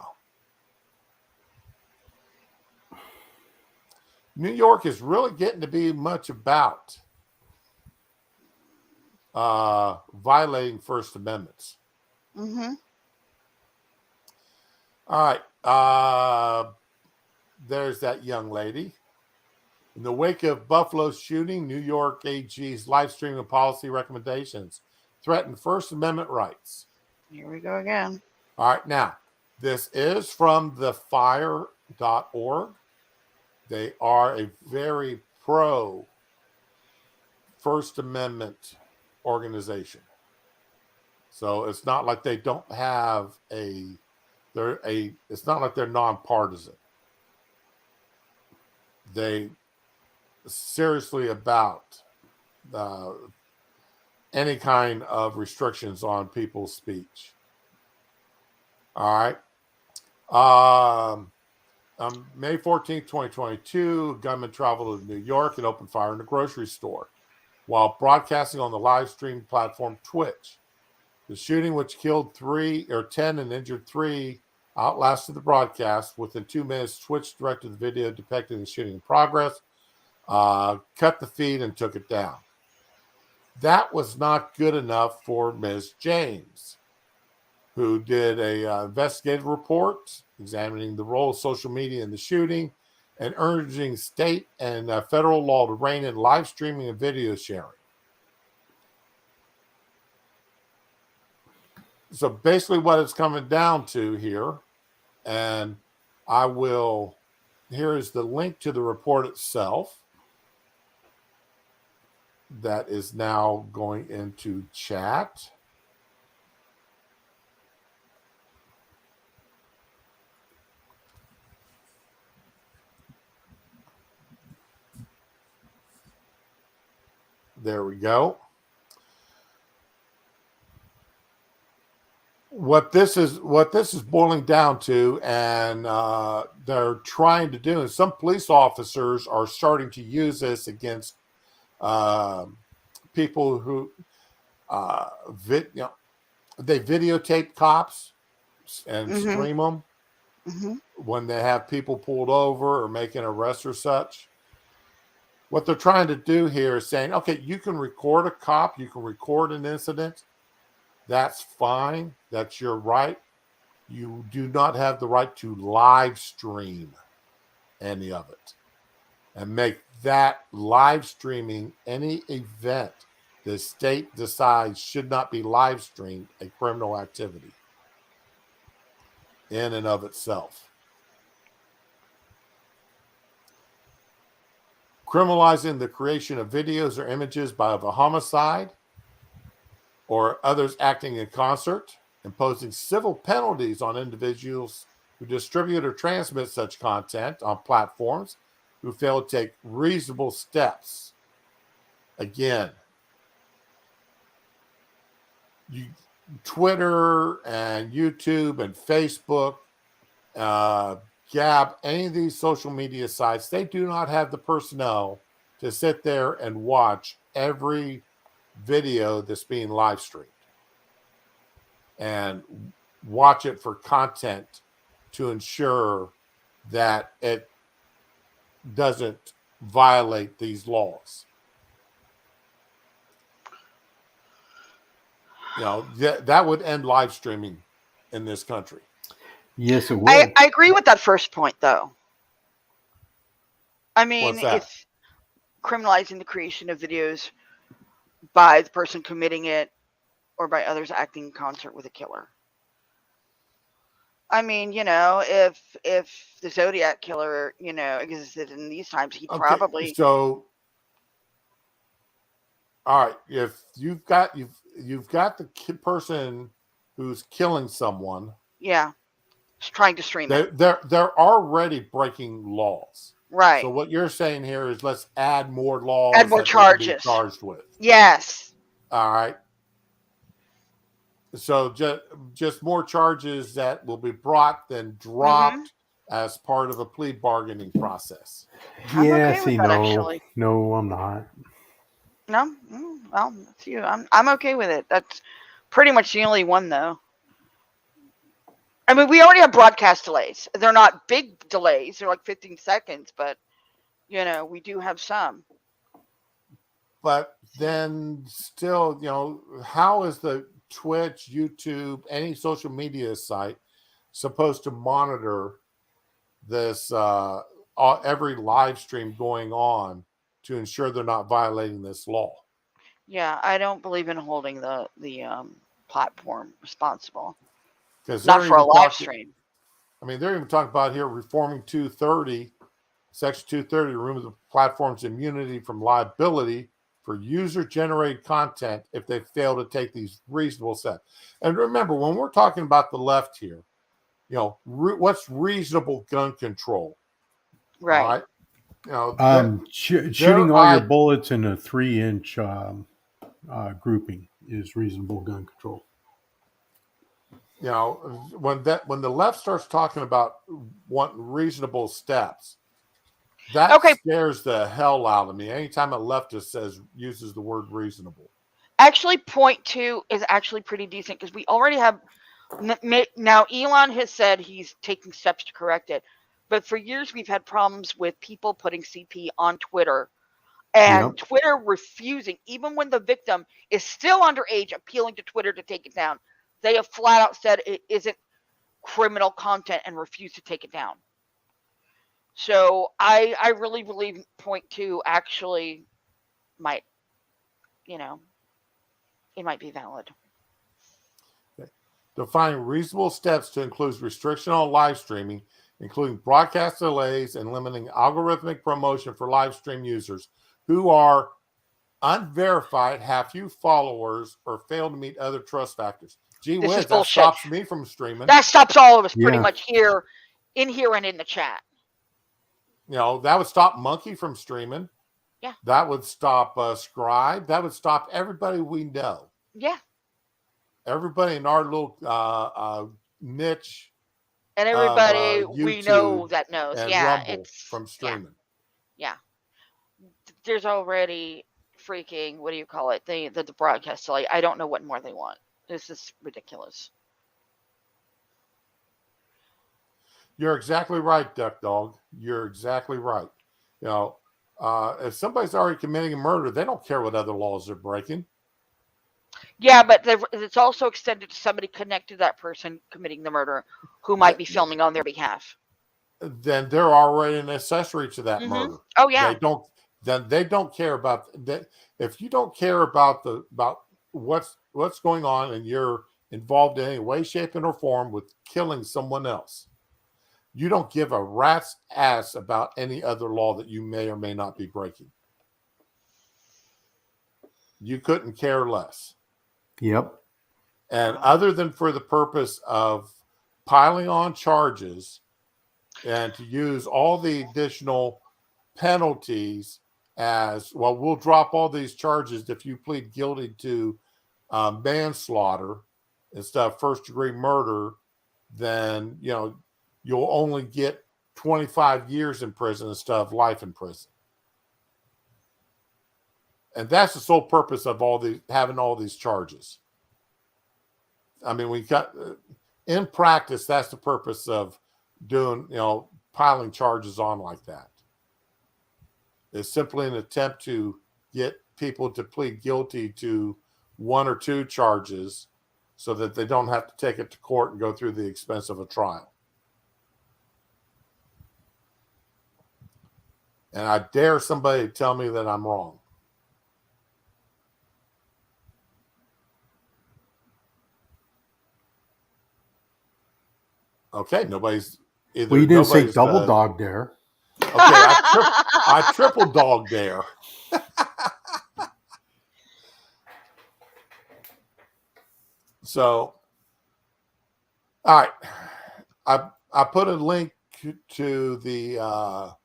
New York is really getting to be much about violating First Amendments. Mm-hmm. All right. There's that young lady. In the wake of Buffalo's shooting, New York AG's live streaming policy recommendations threaten First Amendment rights. Here we go again. All right. Now, this is from thefire.org. They are a very pro First Amendment organization. So it's not like they don't have it's not like they're nonpartisan. They seriously about any kind of restrictions on people's speech. All right. On May 14th, 2022, a gunman traveled to New York and opened fire in a grocery store while broadcasting on the live stream platform Twitch. The shooting, which killed 10 and injured 3, outlasted the broadcast. Within 2 minutes, Twitch directed the video depicting the shooting in progress, cut the feed, and took it down. That was not good enough for Ms. James, who did a investigative report examining the role of social media in the shooting and urging state and federal law to rein in live streaming and video sharing. So basically what it's coming down to here, and here is the link to the report itself that is now going into chat. There we go. What this is boiling down to, and they're trying to do, and some police officers are starting to use this against people who they videotape cops and Mm-hmm. stream them Mm-hmm. when they have people pulled over or making arrests or such. What they're trying to do here is saying, okay, you can record a cop, you can record an incident. That's fine. That's your right. You do not have the right to live stream any of it and make that live streaming any event the state decides should not be live streamed a criminal activity in and of itself. Criminalizing the creation of videos or images by a homicide or others acting in concert, imposing civil penalties on individuals who distribute or transmit such content on platforms who fail to take reasonable steps. Again, Twitter and YouTube and Facebook, Gab, any of these social media sites, they do not have the personnel to sit there and watch every video that's being live streamed and watch it for content to ensure that it doesn't violate these laws. You know, that would end live streaming in this country. Yes, it would. I agree with that first point, though. I mean, What's that? if criminalizing the creation of videos by the person committing it or by others acting in concert with a killer. I mean, if the Zodiac killer, existed in these times, he'd probably. So, all right, if you've got the person who's killing someone, yeah, trying to stream it. They're already breaking laws. Right. So what you're saying here is let's add more laws. Add more charges. Be charged with. Yes. All right. So just more charges that will be brought then dropped as part of a plea bargaining process. I'm Yeah, okay see, with that, no, actually. no, I'm not. No, well, that's you. I'm okay with it. That's pretty much the only one, though. I mean, we already have broadcast delays. They're not big delays. They're like 15 seconds, but we do have some. But then still, how is the Twitch, YouTube, any social media site supposed to monitor this every live stream going on to ensure they're not violating this law? Yeah, I don't believe in holding the platform responsible. Not for a live stream. I mean, they're even talking about here reforming 230, Section 230, remove the platform's immunity from liability for user-generated content if they fail to take these reasonable steps. And remember, when we're talking about the left here, what's reasonable gun control? Right. All right? Shooting all your bullets in a 3-inch grouping is reasonable gun control. When the left starts talking about wanting reasonable steps, that scares the hell out of me. Anytime a leftist uses the word reasonable. Actually, point 2 is actually pretty decent because we already have. Now, Elon has said he's taking steps to correct it, but for years we've had problems with people putting CP on Twitter and Twitter refusing, even when the victim is still underage, appealing to Twitter to take it down. They have flat out said it isn't criminal content and refuse to take it down. So I really believe point 2 actually might, it might be valid. Okay. Define reasonable steps to include restriction on live streaming, including broadcast delays and limiting algorithmic promotion for live stream users who are unverified, have few followers, or fail to meet other trust factors. Gee whiz, that stops me from streaming. That stops all of us pretty much in here and in the chat. That would stop Monkey from streaming. Yeah. That would stop Scribe. That would stop everybody we know. Yeah. Everybody in our little niche And of everybody we know YouTube that knows. and Yeah. Rumble from Yeah. streaming. Yeah. There's already freaking, what do you call it? The broadcast. So I don't know what more they want. This is ridiculous. You're exactly right, Duck Dog. You're exactly right. You know, if somebody's already committing a murder, they don't care what other laws they're breaking. Yeah, but it's also extended to somebody connected to that person committing the murder who might be filming on their behalf. Then they're already an accessory to that murder. Oh yeah. They don't care about that. If you don't care about what's going on and you're involved in any way, shape, or form with killing someone else, you don't give a rat's ass about any other law that you may or may not be breaking. You couldn't care less. Yep. And other than for the purpose of piling on charges and to use all the additional penalties as well, we'll drop all these charges if you plead guilty to manslaughter instead of first degree murder, then you'll only get 25 years in prison instead of life in prison. And that's the sole purpose of having all these charges. I mean, we got in practice, that's the purpose of doing, piling charges on like that. It's simply an attempt to get people to plead guilty to one or two charges so that they don't have to take it to court and go through the expense of a trial. And I dare somebody to tell me that I'm wrong. Okay, nobody's either. Well, you didn't say double dog dare. Okay, I triple dog dare. So, all right, I put a link to the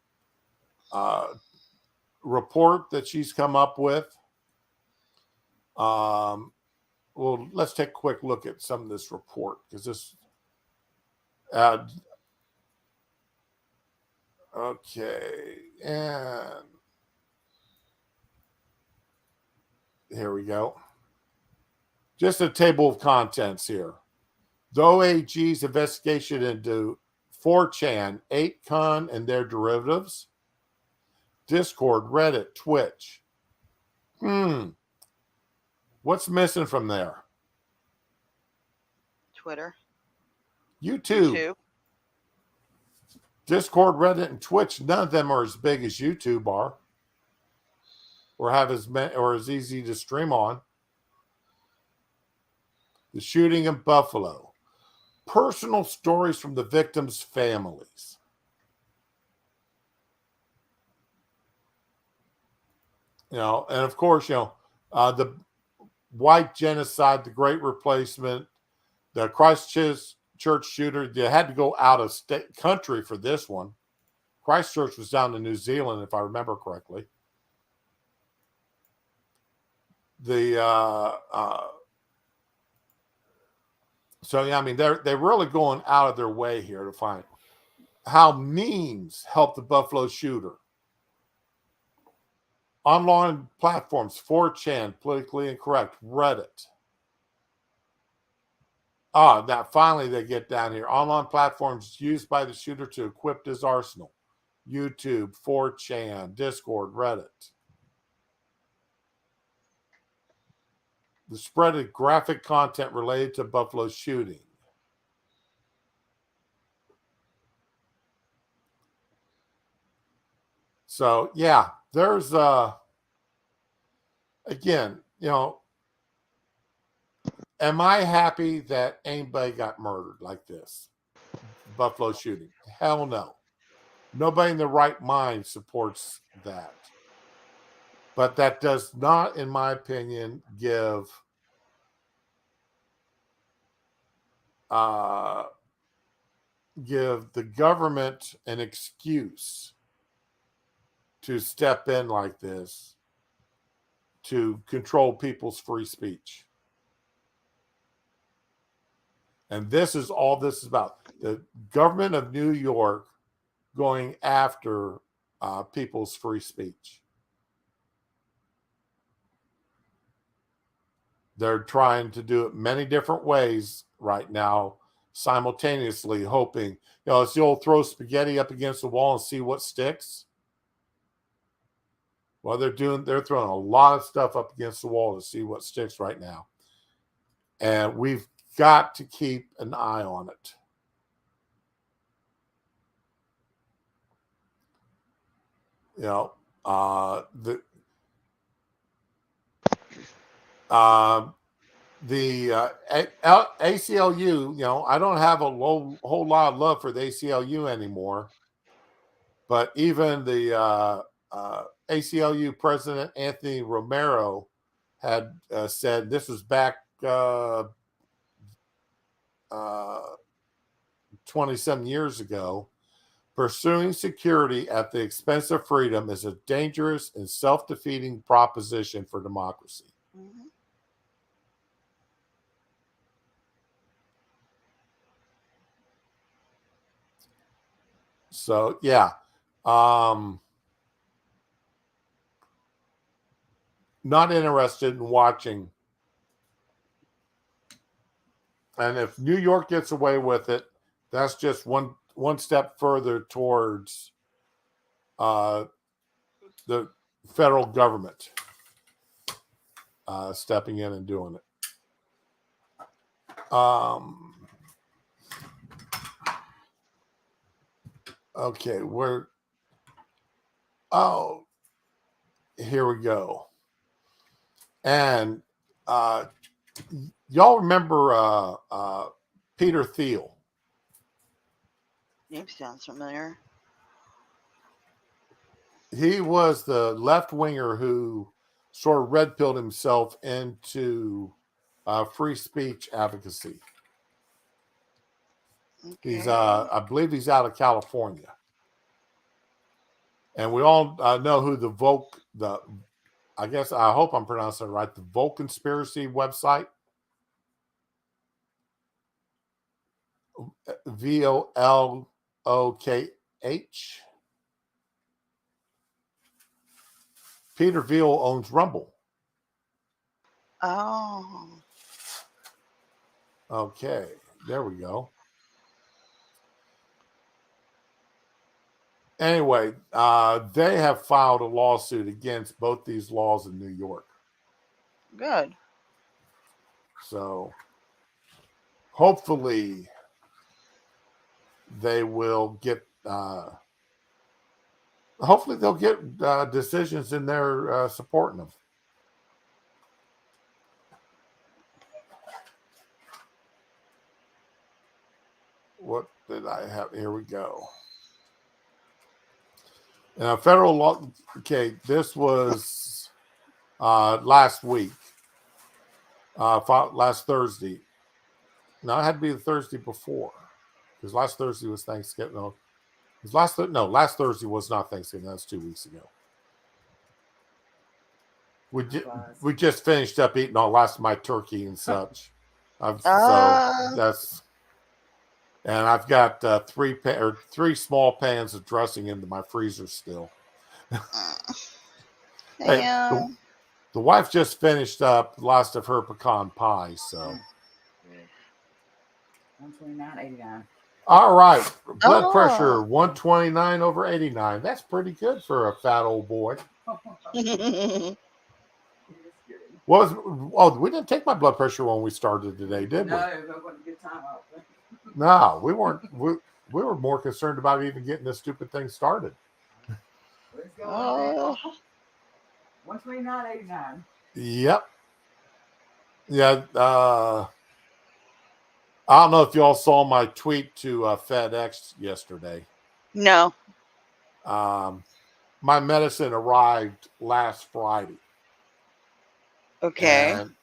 report that she's come up with. Well, let's take a quick look at some of this report because this. Okay, and here we go. Just a table of contents here. The OAG's investigation into 4chan, 8con, and their derivatives, Discord, Reddit, Twitch. What's missing from there? Twitter. YouTube. Discord, Reddit, and Twitch, none of them are as big as YouTube are, or have as easy to stream on. The shooting in Buffalo. Personal stories from the victims' families. And of course, the white genocide, the Great Replacement, the Christchurch shooter. You had to go out of country for this one. Christchurch was down in New Zealand, if I remember correctly. They're really going out of their way here to find how memes help the Buffalo shooter. Online platforms, 4chan, politically incorrect, Reddit. Now finally they get down here. Online platforms used by the shooter to equip his arsenal. YouTube, 4chan, Discord, Reddit. The spread of graphic content related to Buffalo shooting. So, yeah, there's, again, am I happy that anybody got murdered like this? Buffalo shooting? Hell no. Nobody in their right mind supports that. But that does not, in my opinion, give the government an excuse to step in like this to control people's free speech. And this is all this is about. The government of New York going after people's free speech. They're trying to do it many different ways right now, simultaneously, hoping, it's the old throw spaghetti up against the wall and see what sticks. Well, they're throwing a lot of stuff up against the wall to see what sticks right now. And we've got to keep an eye on it. The ACLU, I don't have a whole lot of love for the ACLU anymore, but even the ACLU president, Anthony Romero, had said, this was back 20-some years ago, pursuing security at the expense of freedom is a dangerous and self-defeating proposition for democracy. Mhm. So, yeah. Not interested in watching. And if New York gets away with it, that's just one step further towards the federal government stepping in and doing it. Okay, here we go. And y'all remember Peter Thiel? Name sounds familiar. He was the left-winger who sort of red-pilled himself into free speech advocacy. Okay. I believe he's out of California. And we all know who I hope I'm pronouncing it right, the Volk Conspiracy website. VOLOKH. Peter Thiel owns Rumble. Oh. Okay, there we go. Anyway, they have filed a lawsuit against both these laws in New York. Good. So hopefully they will get they'll get decisions in there supporting them. What did I have? Here we go. Federal law. Okay, this was last week, last Thursday. No, it had to be the Thursday before, because last Thursday was Thanksgiving. No, last Thursday was not Thanksgiving. That was 2 weeks ago. We just finished up eating all last of my turkey and such. And I've got three small pans of dressing into my freezer still. Hey, the wife just finished up the last of her pecan pie, so. 129.89. All right, blood pressure 129/89. That's pretty good for a fat old boy. We didn't take my blood pressure when we started today, did we? No, that wasn't a good time out there. No, we weren't. We were more concerned about even getting this stupid thing started. Let's go. 129.89. Yep. Yeah. I don't know if y'all saw my tweet to FedEx yesterday. No. My medicine arrived last Friday. Okay. And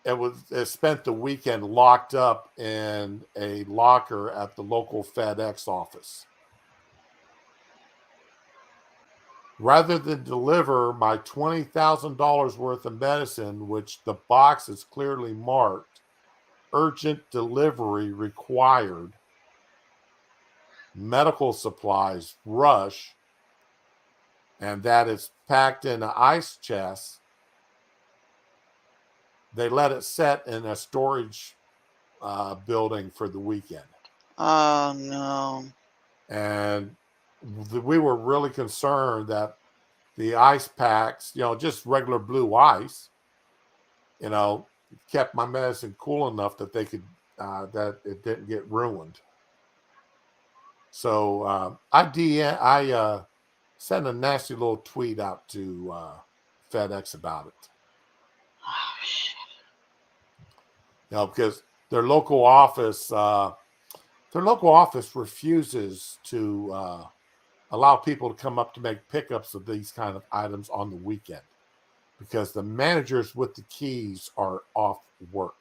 it spent the weekend locked up in a locker at the local FedEx office. rather than deliver my $20,000 worth of medicine, which the box is clearly marked urgent delivery required, medical supplies rush, and that it's packed in an ice chest, they let it set in a storage building for the weekend. Oh no. And we were really concerned that the ice packs, just regular blue ice, kept my medicine cool enough that they could, that it didn't get ruined. So I sent a nasty little tweet out to FedEx about it. Oh, shit. Because their local office refuses to allow people to come up to make pickups of these kind of items on the weekend because the managers with the keys are off work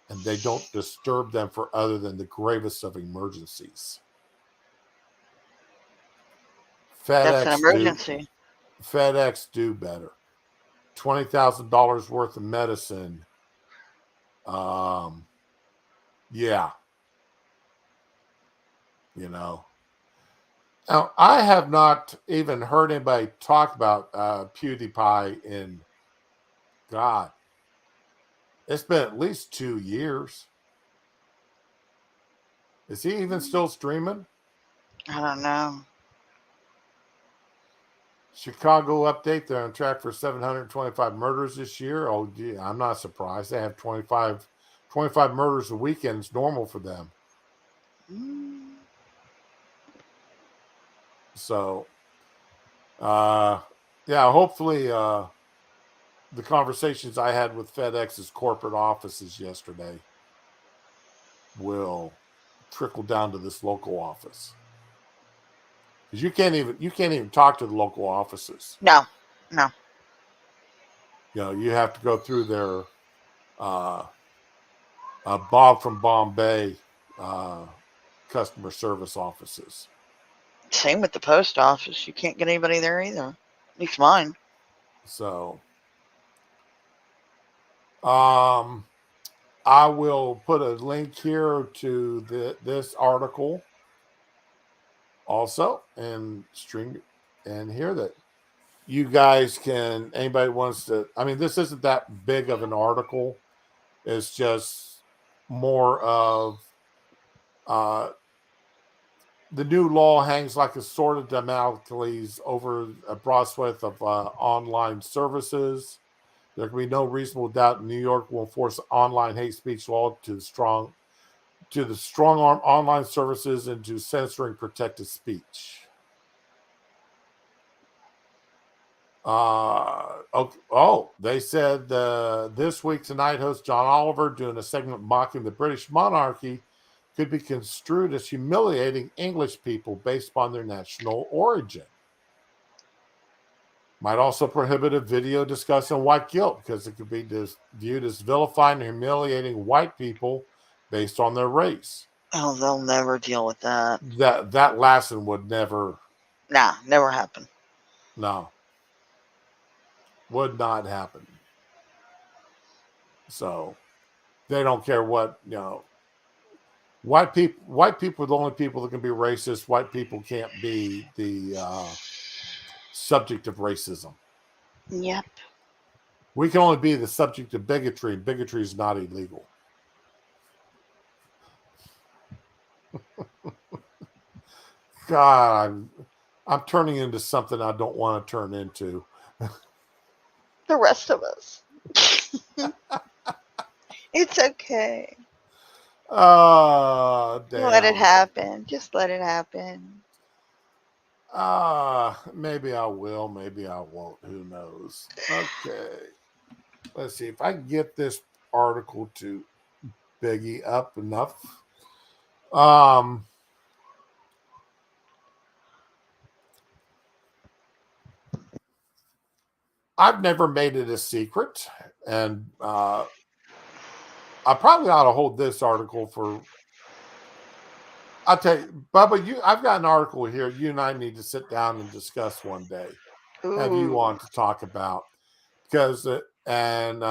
and they don't disturb them for other than the gravest of emergencies. That's an emergency. FedEx do better. $20,000 worth of medicine. Yeah. Now, I have not even heard anybody talk about PewDiePie in, God, it's been at least 2 years. Is he even still streaming? I don't know. Chicago update, they're on track for 725 murders this year. Oh, gee, I'm not surprised. They have 25 murders a weekend is normal for them. So, yeah, hopefully the conversations I had with FedEx's corporate offices yesterday will trickle down to this local office. Because you can't even talk to the local offices. No. You have to go through their Bob from Bombay customer service offices. Same with the post office. You can't get anybody there either. At least mine. So, I will put a link here to this article also and stream and hear that you guys can, anybody wants to, this isn't that big of an article. It's just more of the new law hangs like a sword of Damocles over a broad swath of online services. There can be no reasonable doubt New York will enforce online hate speech law to the strong arm online services and to censoring protected speech. They said This Week Tonight host John Oliver doing a segment mocking the British monarchy could be construed as humiliating English people based upon their national origin. Might also prohibit a video discussing white guilt because it could be viewed as vilifying and humiliating white people based on their race. Oh, they'll never deal with that. That last one would never. Nah, never happen. No. Would not happen. So they don't care what, white people are the only people that can be racist. White people can't be the subject of racism. Yep. We can only be the subject of bigotry, and bigotry is not illegal. God, I'm turning into something I don't want to turn into. The rest of us. It's okay. Damn. Let it happen. Just let it happen. Maybe I will, maybe I won't. Who knows? Okay. Let's see if I can get this article to Biggie up enough. I've never made it a secret, and I probably ought to hold this article for I'll tell you, Bubba. I've got an article here. You and I need to sit down and discuss one day. Have you Ooh. on to talk about because and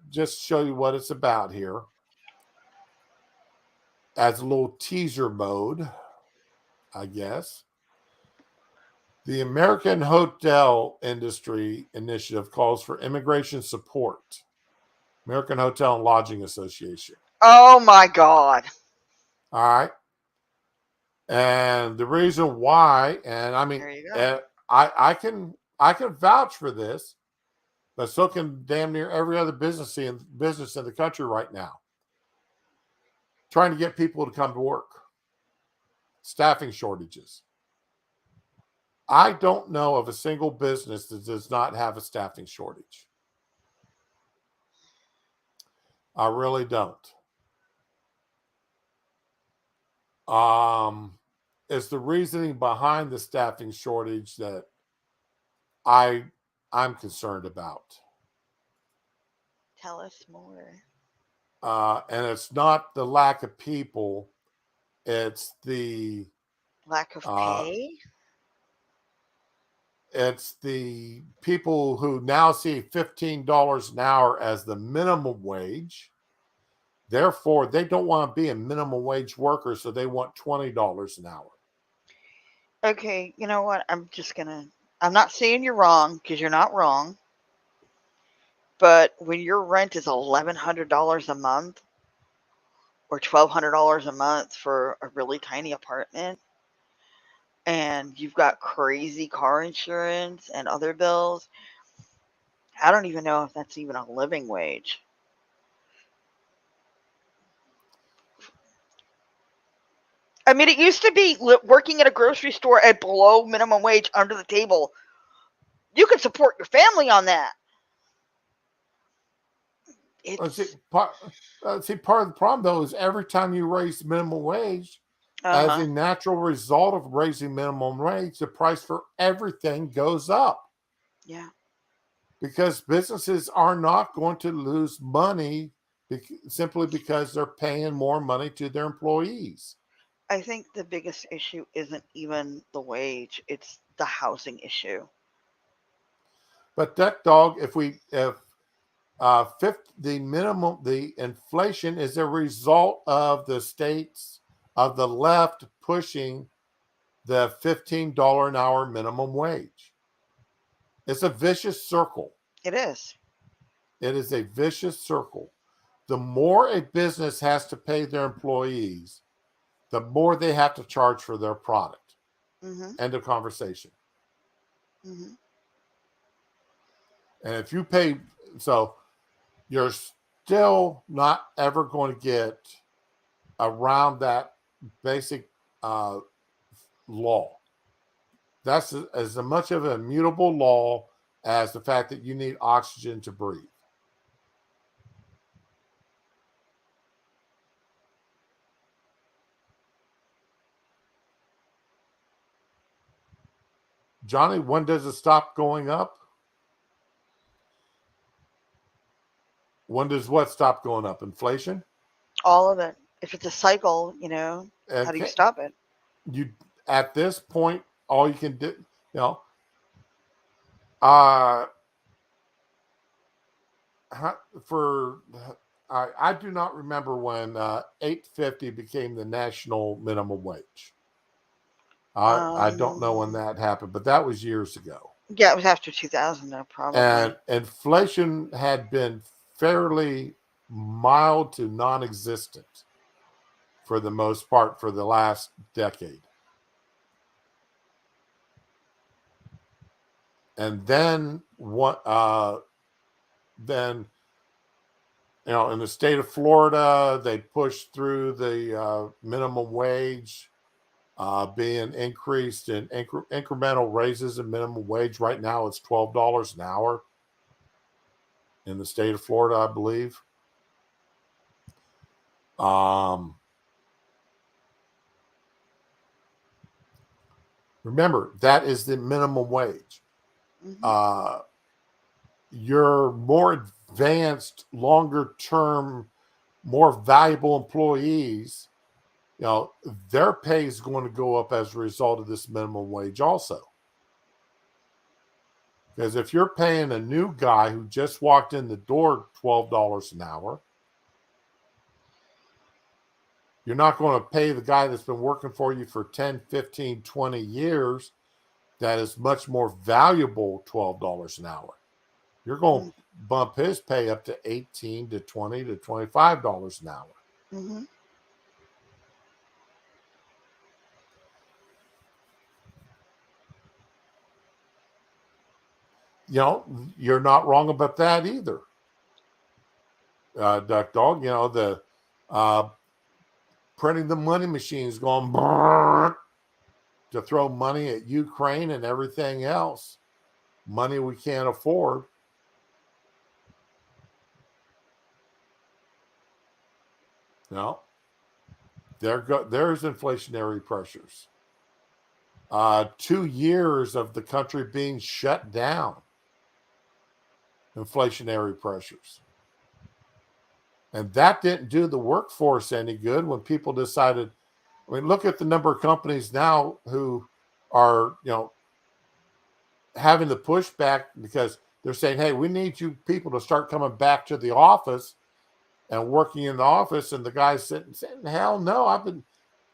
just show you what it's about here as a little teaser mode, I guess. The American Hotel Industry Initiative calls for immigration support. American Hotel and Lodging Association. Oh my God. All right. And the reason why, and I mean, There you go. I can vouch for this, but so can damn near every other business in the country right now. Trying to get people to come to work. Staffing shortages. I don't know of a single business that does not have a staffing shortage. I really don't. It's the reasoning behind the staffing shortage that I'm concerned about. Tell us more. And it's not the lack of people; it's the Lack of uh, pay? it's the people who now see $15 an hour as the minimum wage. Therefore, they don't want to be a minimum wage worker, so they want $20 an hour. Okay, you know what? I'm not saying you're wrong because you're not wrong. But when your rent is $1,100 a month or $1,200 a month for a really tiny apartment, and you've got crazy car insurance and other bills, I don't even know if that's even a living wage. I mean, it used to be working at a grocery store at below minimum wage under the table. You could support your family on that. See, It's part of the problem though is every time you raise the minimum wage, uh as huh. a natural result of raising minimum wage, the price for everything goes up Yeah, because businesses are not going to lose money simply because they're paying more money to their employees. I think the biggest issue isn't even the wage; it's the housing issue. But that dog, if the inflation is a result of the states of the left pushing the $15 an hour minimum wage. It's a vicious circle. It is. It is a vicious circle. The more a business has to pay their employees, the more they have to charge for their product. Mhm. End of conversation. Mhm. And if you pay, so you're still not ever going to get around that basic law. That's as much of an immutable law as the fact that you need oxygen to breathe. Johnny, when does it stop going up? When does what stop going up? Inflation? All of it. If it's a cycle, how do you Okay. stop it? You at this point, all you can do, know, uh, for I do not remember when 8.50 became the national minimum wage. I don't know when Um, that happened, but that was years ago. yeah, it was after 2000, though, And probably. inflation had been fairly mild to non-existent for the most part for the last decade. And then then in the state of Florida, they pushed through the minimum wage being increased in incremental raises in minimum wage. Right now, it's $12 an hour in the state of Florida, I believe. Remember, that is the minimum wage. Hmm. Uh, your more advanced, longer term, more valuable employees their pay is going to go up as a result of this minimum wage also. Because if you're paying a new guy who just walked in the door $12 an hour, you're not going to pay the guy that's been working for you for 10, 15, 20 years that is much more valuable $12 an hour. You're going to bump his pay up to $18 to $20 to $25 an hour. Mm-hmm. You're not wrong about that either. Duck Dog, the printing the money machines going to throw money at Ukraine and everything else. Money we can't afford. There's inflationary pressures. 2 years of the country being shut down. Inflationary pressures. And that didn't do the workforce any good when people decided. I mean, look at the number of companies now who are, having the pushback because they're saying, hey, we need you people to start coming back to the office and working in the office. And the guy's saying, hell no, I've been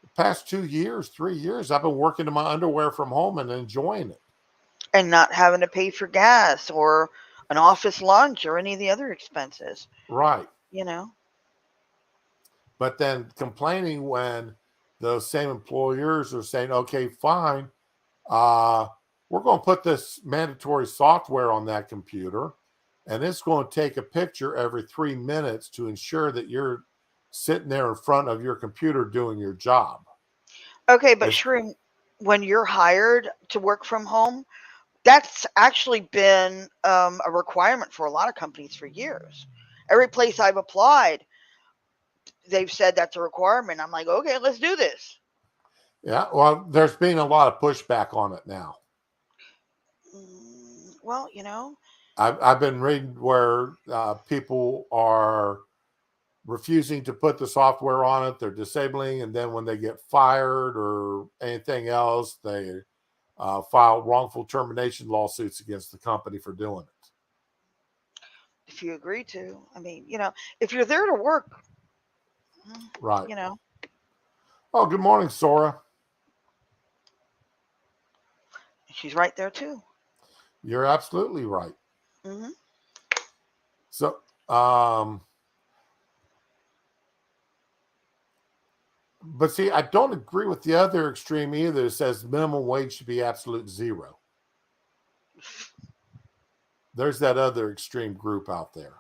the past 2 years, 3 years, I've been working in my underwear from home and enjoying it. And not having to pay for gas or an office lunch or any of the other expenses. Right. But then complaining when those same employers are saying, okay, fine, we're going to put this mandatory software on that computer, and it's going to take a picture every 3 minutes to ensure that you're sitting there in front of your computer doing your job. Okay, but Shroom, when you're hired to work from home, that's actually been a requirement for a lot of companies for years. Every place I've applied, they've said that's a requirement. I'm like, okay, let's do this. Yeah, well, there's been a lot of pushback on it now. Well, I've been reading where people are refusing to put the software on it. They're disabling, and then when they get fired or anything else, they file wrongful termination lawsuits against the company for doing it. If you agree to, I mean, if you're there to work, right? Oh, good morning, Sora. She's right there too. You're absolutely right. Mm-hmm. So, but see, I don't agree with the other extreme either. It says minimum wage should be absolute zero. There's that other extreme group out there.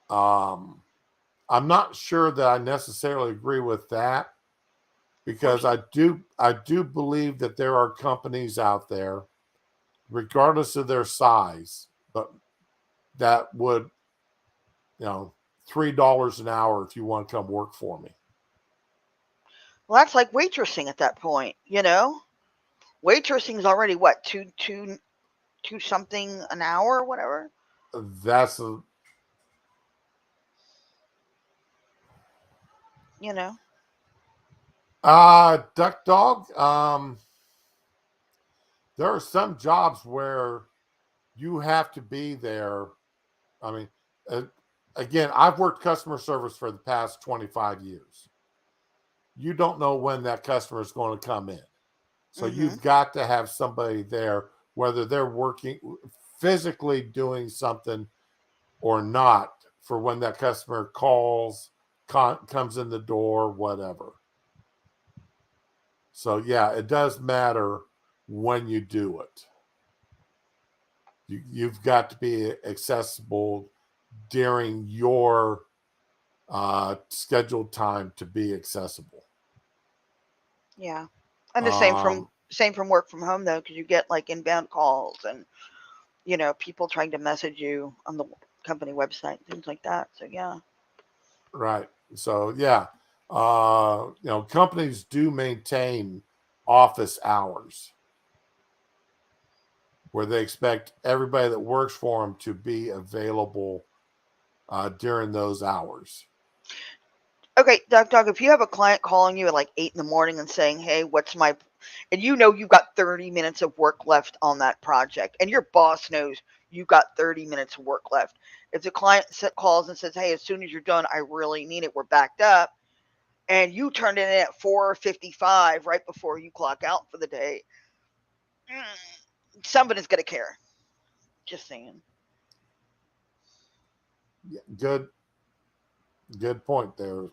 I'm not sure that I necessarily agree with that, because I do believe that there are companies out there, regardless of their size, but that would, $3 an hour if you want to come work for me. Well, that's like waitressing at that point, Waitressing is already what, two something an hour or whatever. That's Duck Dog. There are some jobs where you have to be there. I mean, again, I've worked customer service for the past 25 years. You don't know when that customer is going to come in. So you've got to have somebody there, whether they're working physically doing something or not, for when that customer calls, comes in the door, whatever. So yeah, it does matter when you do it. You've got to be accessible during your scheduled time to be accessible. Yeah, and the same from work from home though, because you get like inbound calls and people trying to message you on the company website, things like that. So yeah. Right. So yeah, companies do maintain office hours where they expect everybody that works for them to be available during those hours. Okay, Dog, if you have a client calling you at like 8 in the morning and saying, hey, and you know you've got 30 minutes of work left on that project, and your boss knows you've got 30 minutes of work left. If the client calls and says, hey, as soon as you're done, I really need it, we're backed up, and you turned it in at 4:55 right before you clock out for the day, somebody's going to care. Just saying. Yeah, good point there,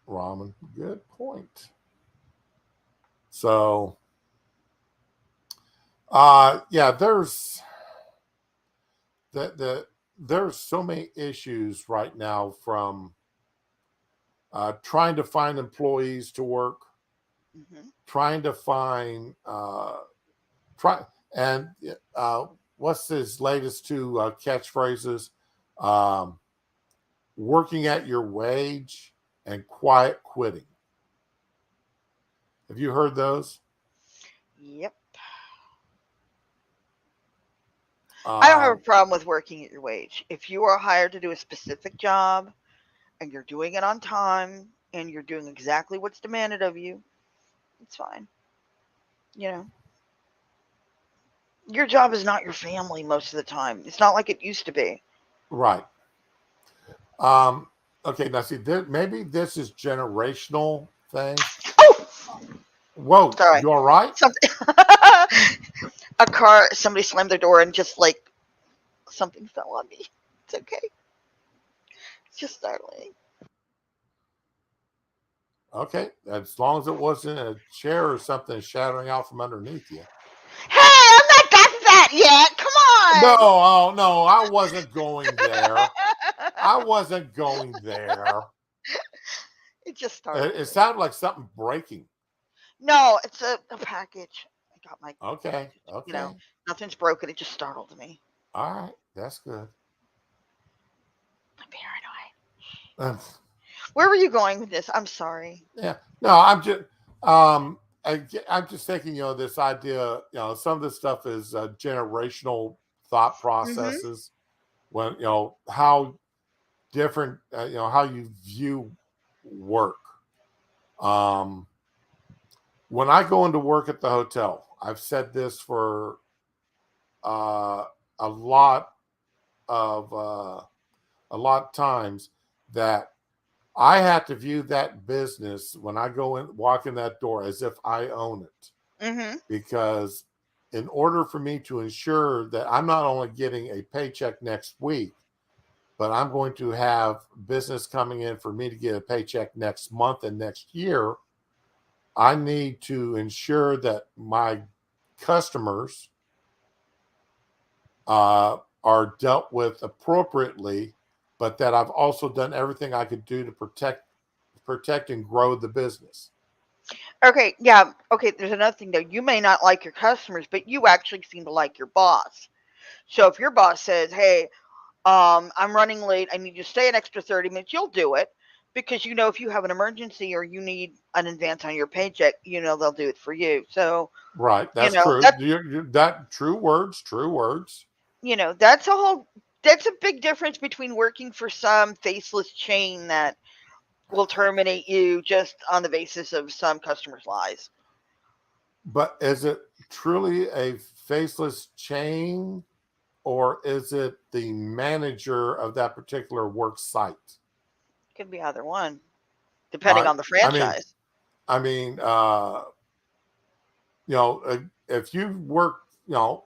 Ramen. Good point. So, yeah, there's so many issues right now from trying to find employees to work, Hmm. trying to find try and uh, what's his latest two catchphrases? Um, Working at your wage and quiet quitting. Have you heard those? Yep. I don't have a Um, problem with working at your wage. If you are hired to do a specific job and you're doing it on time and you're doing exactly what's demanded of you, it's fine. You know, your job is not your family most of the time. It's not like it used to be. right. Um, okay, now see, maybe this is generational things. Oh, Whoa, sorry. you all right? Something. Somebody slammed their door and just like something fell on me. It's okay. It's just startling. Okay, as long as it wasn't a chair or something shattering out from underneath you. Hey, I'm not got that yet. No, Come oh no, I wasn't going there. I on. wasn't going there. It just startled It me. sounded like something breaking. No, it's a package. I got my Okay, package. okay, Nothing's broken. It just startled me. all right, that's good. I'm paranoid. Uh, Where were you going with this? I'm sorry. yeah, no, I'm just, um, I'm just thinking, this idea, some of this stuff is generational thought Mm-hmm. processes. When how different, how you view work. Um, when I go into work at the hotel, I've said this for uh, a lot of a lot of times that I have to view that business when I go in, walk in that door as if I own it, Mm-hmm. because in order for me to ensure that I'm not only getting a paycheck next week, but I'm going to have business coming in for me to get a paycheck next month and next year, I need to ensure that my customers are dealt with appropriately, but that I've also done everything I could do to protect and grow the business. Okay, yeah. Okay, there's another thing though. You may not like your customers, but you actually seem to like your boss. So if your boss says, "Hey, I'm running late. I need you to stay an extra 30 minutes," you'll do it because you know if you have an emergency or you need an advance on your paycheck, you know they'll do it for you. So Right, you that's know true. that That true words, true words. that's a big difference between working for some faceless chain that will terminate you just on the basis of some customer's lies. But is it truly a faceless chain, or is it the manager of that particular work site? Could be either one, All depending right. on the I mean, franchise. I mean, if you work,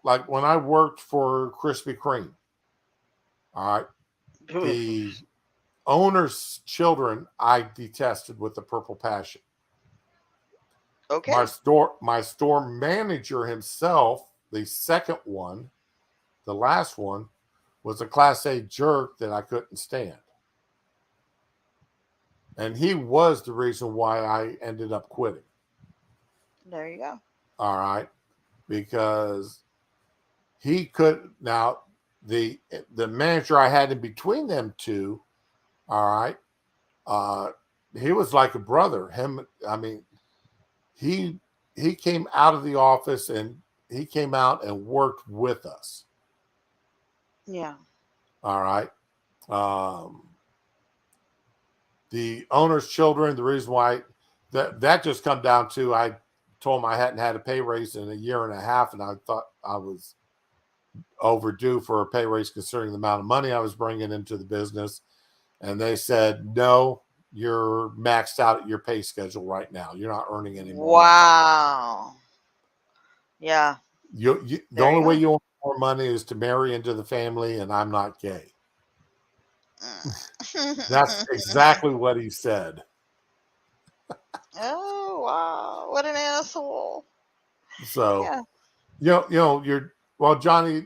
like when I worked for Krispy Kreme, all right, the owner's children I detested with the purple passion. Okay. My store manager himself, the second one, the last one, was a class A jerk that I couldn't stand. And he was the reason why I ended up quitting. There you go. All right. Because he could now the manager I had in between them two, all right, uh, he was like a brother. I mean, he he came out of the office and he came out and worked with us. Yeah. All right. Um, the owner's children. The reason why that just come down to, I told them I hadn't had a pay raise in a year and a half, and I thought I was overdue for a pay raise considering the amount of money I was bringing into the business. And they said, no, you're maxed out at your pay schedule right now. You're not earning any more money. Wow. Yeah. The There only you way go. you earn more money is to marry into the family, and I'm not gay. That's exactly what he said. Oh wow! What an asshole. So, Yeah. Johnny,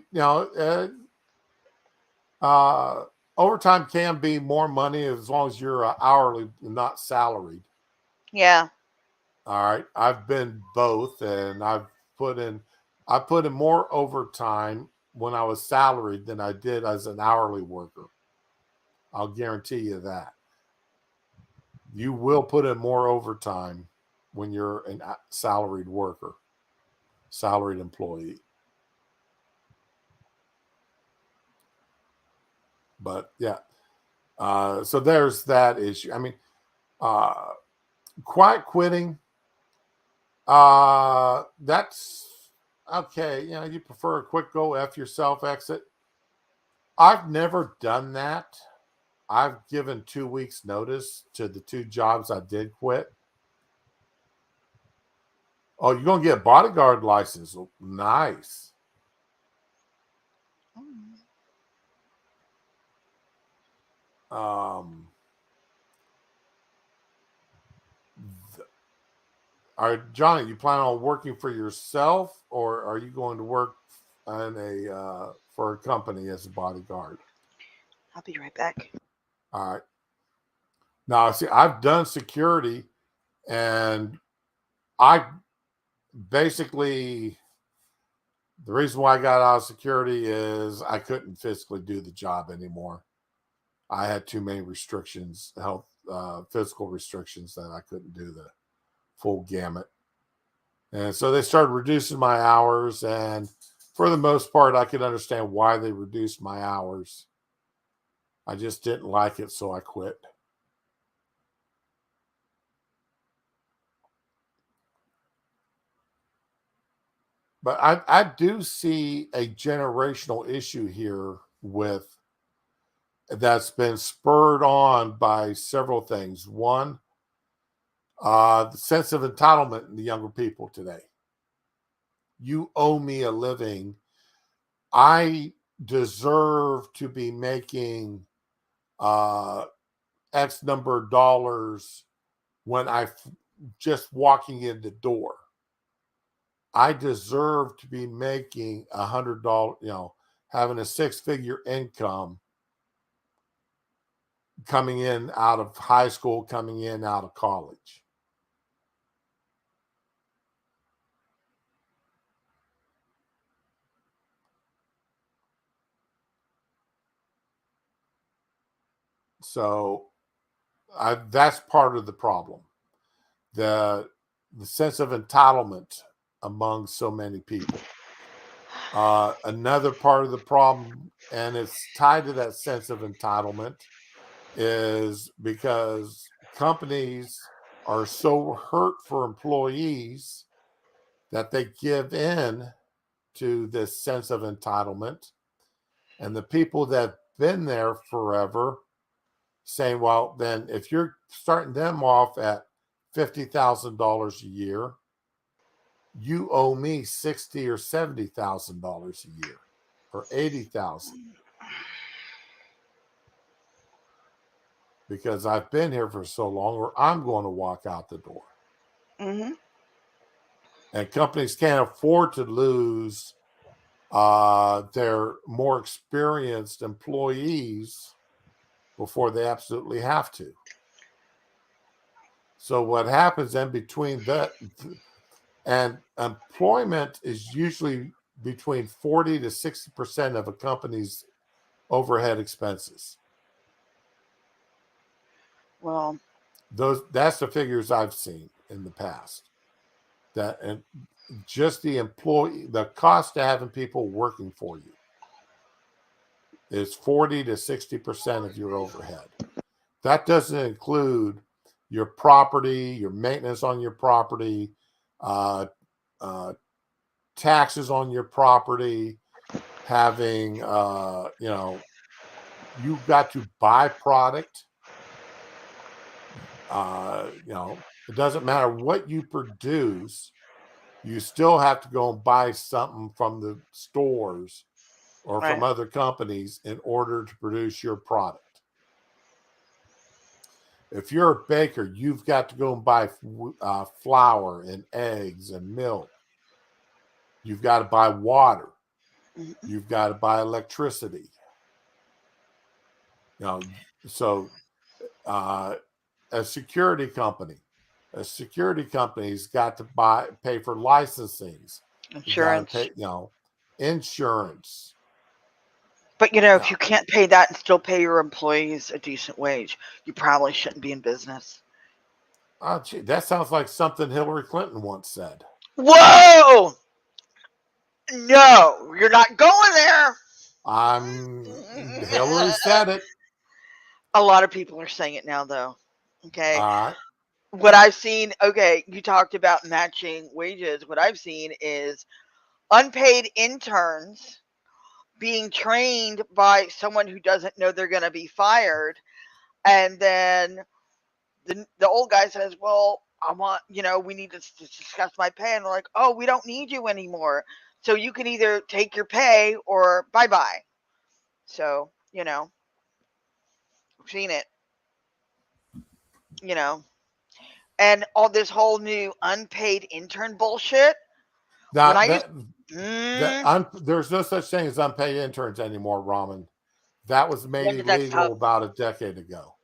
overtime can be more money as long as you're hourly, not salaried. Yeah. All right. I've been both, and I put in more overtime when I was salaried than I did as an hourly worker. I'll guarantee you that. You will put in more overtime when you're a salaried worker, salaried employee. But yeah, so there's that issue. I mean, quiet quitting. That's okay. You prefer a quick go F yourself exit. I've never done that. I've given 2 weeks notice to the 2 jobs I did quit. Oh, you're going to get a bodyguard license. Nice. All right, Johnny, you plan on working for yourself, or are you going to work for a company as a bodyguard? I'll be right back. All right. Now, see, I've done security, and I basically, the reason why I got out of security is I couldn't physically do the job anymore. I had too many restrictions, health, physical restrictions, that I couldn't do the full gamut. And so they started reducing my hours. And for the most part, I could understand why they reduced my hours. I just didn't like it, so I quit. But I do see a generational issue here with that's been spurred on by several things. One, the sense of entitlement in the younger people today. You owe me a living. I deserve to be making X number of dollars when just walking in the door. I deserve to be making $100, having a 6-figure income coming in out of high school, coming in out of college. So that's part of the problem. The sense of entitlement among so many people. Another part of the problem, and it's tied to that sense of entitlement, is because companies are so hurt for employees that they give in to this sense of entitlement. And the people that have been there forever saying, well, then if you're starting them off at $50,000 a year, you owe me $60,000 or $70,000 a year, or $80,000, because I've been here for so long, or I'm going to walk out the door. Mm-hmm. And companies can't afford to lose their more experienced employees before they absolutely have to. So what happens in between that, and employment is usually between 40 to 60% of a company's overhead expenses. Well, That's the figures I've seen in the past. That, and just the cost of having people working for you is 40 to 60% of your overhead. That doesn't include your property, your maintenance on your property, uh, uh, taxes on your property, having, you've got to buy product. It doesn't matter what you produce, you still have to go and buy something from the stores or from Right. other companies in order to produce your product. If you're a baker, you've got to go and buy flour and eggs and milk. You've got to buy water. Mhm. You've got to buy electricity. So uh, a security company, has got to pay for licensings. You got to Insurance. pay, insurance. But if Yeah. you can't pay that and still pay your employees a decent wage, you probably shouldn't be in business. Oh, gee, that sounds like something Hillary Clinton once said. Whoa! No, you're not going there. Hillary said it. A lot of people are saying it now, though. Okay. All right. What I've seen, okay, you talked about matching wages. What I've seen is unpaid interns being trained by someone who doesn't know they're going to be fired. And then the old guy says, well, I want, we need to discuss my pay. And they're like, oh, we don't need you anymore. So you can either take your pay or bye-bye. So, I've seen it, and all this whole new unpaid intern bullshit. When Now I used, there's no such thing as unpaid interns anymore, Ramen. That was made yeah, but that's illegal tough. about a decade ago.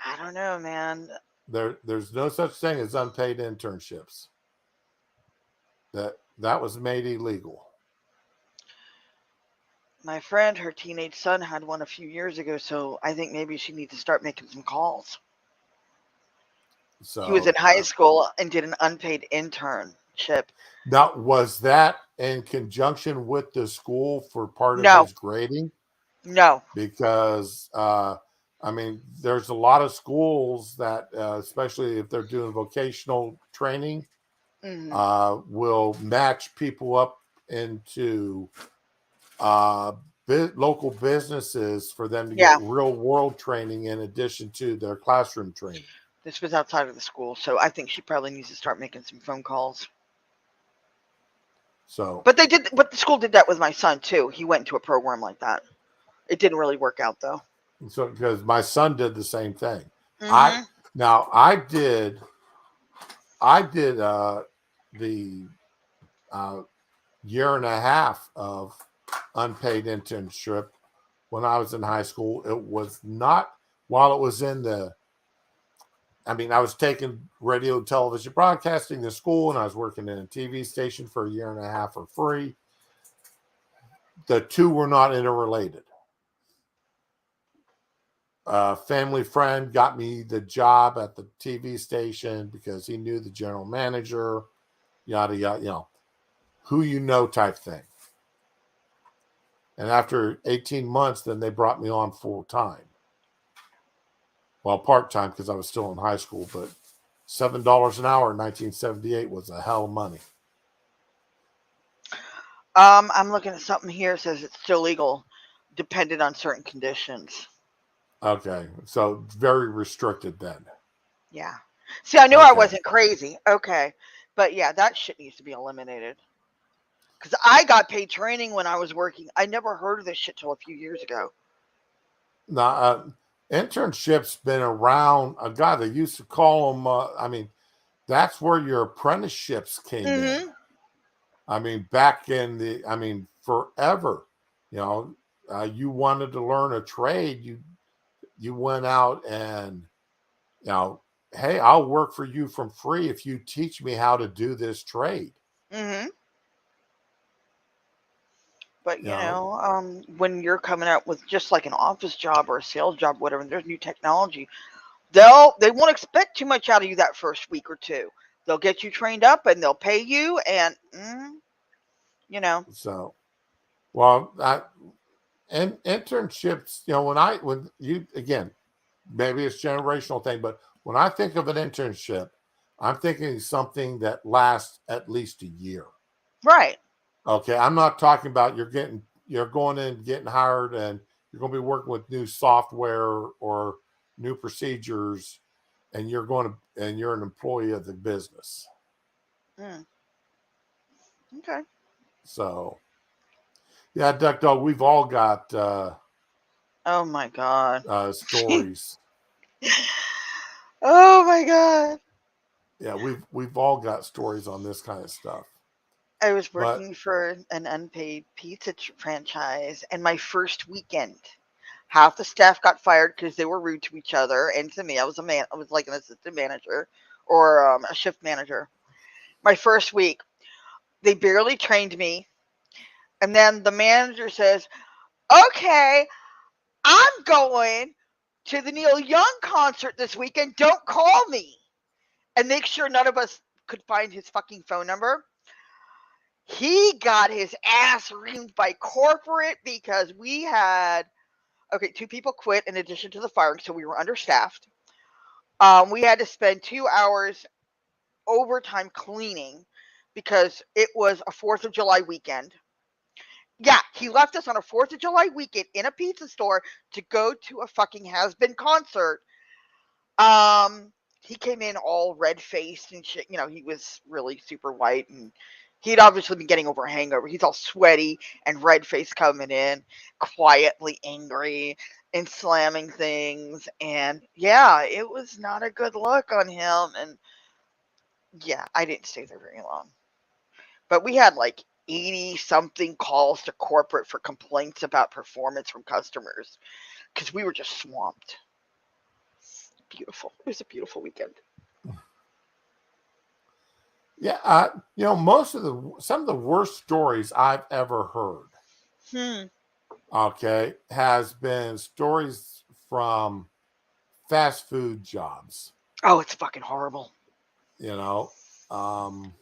I don't know, man. There's no such thing as unpaid internships. That was made illegal. My friend, her teenage son had one a few years ago, so I think maybe she needs to start making some calls. So He was in high school and did an unpaid internship. now, was that in conjunction with the school for part of No, his grading? no. Because there's a lot of schools that, especially if they're doing vocational training, Hmm. will match people up into local businesses for them to get Yeah, real world training in addition to their classroom training. this was outside of the school, so I think she probably needs to start making some phone calls. So, But the school did that with my son too. He went into a program like that. It didn't really work out though. because my son did the same thing. Hmm. I did the year and a half of unpaid internship when I was in high school. It was not while it was in I was taking radio and television broadcasting to school, and I was working in a TV station for a year and a half for free. The two were not interrelated. A family friend got me the job at the TV station because he knew the general manager, yada, yada, who type thing. And after 18 months, then they brought me on full time. Well, part time because I was still in high school, but $7 an hour in 1978 was a hell of money. I'm looking at something here. It says it's still legal, dependent on certain conditions. Okay, so very restricted then. Yeah. See, I knew I Okay. wasn't crazy. Okay. But yeah, that shit needs to be eliminated. Because I got paid training when I was working. I never heard of this shit till a few years ago. Now, internships been around. A guy they used to call them. That's where your apprenticeships came in. Back in forever. You wanted to learn a trade, you went out and, hey, I'll work for you for free if you teach me how to do this trade. Mm-hmm. But You know, when you're coming out with just like an office job or a sales job, whatever, and there's new technology, they won't expect too much out of you that first week or two. They'll get you trained up and they'll pay you, and you know. So, well, and internships, when you again, maybe it's a generational thing, but when I think of an internship, I'm thinking something that lasts at least a year. Right. Okay, I'm not talking about you're going in getting hired and you're going to be working with new software or new procedures, and you're an employee of the business. Mm. Okay. So yeah, Duck Dog, we've all got Oh my god. stories. Oh my god. Yeah, we've all got stories on this kind of stuff. I was But working for an unpaid pizza franchise, and my first weekend, half the staff got fired because they were rude to each other and to me. I was I was like an assistant manager or a shift manager. My first week, they barely trained me, and then the manager says, "Okay, I'm going to the Neil Young concert this weekend. Don't call me," and make sure none of us could find his fucking phone number. He got his ass reamed by corporate because we had, okay, 2 people quit in addition to the firing, so we were understaffed. We had to spend 2 hours overtime cleaning because it was a 4th of July weekend. Yeah, he left us on a 4th of July weekend in a pizza store to go to a fucking has-been concert. He came in all red-faced and shit. He was really super white, and he'd obviously been getting over a hangover. He's all sweaty and red-faced coming in, quietly angry and slamming things. And yeah, it was not a good look on him. And yeah, I didn't stay there very long. But we had like 80 something calls to corporate for complaints about performance from customers because we were just swamped. Beautiful. It was a beautiful weekend. yeah, some of the worst stories I've ever heard, okay, has been stories from fast food jobs. Oh, it's fucking horrible. You know, um,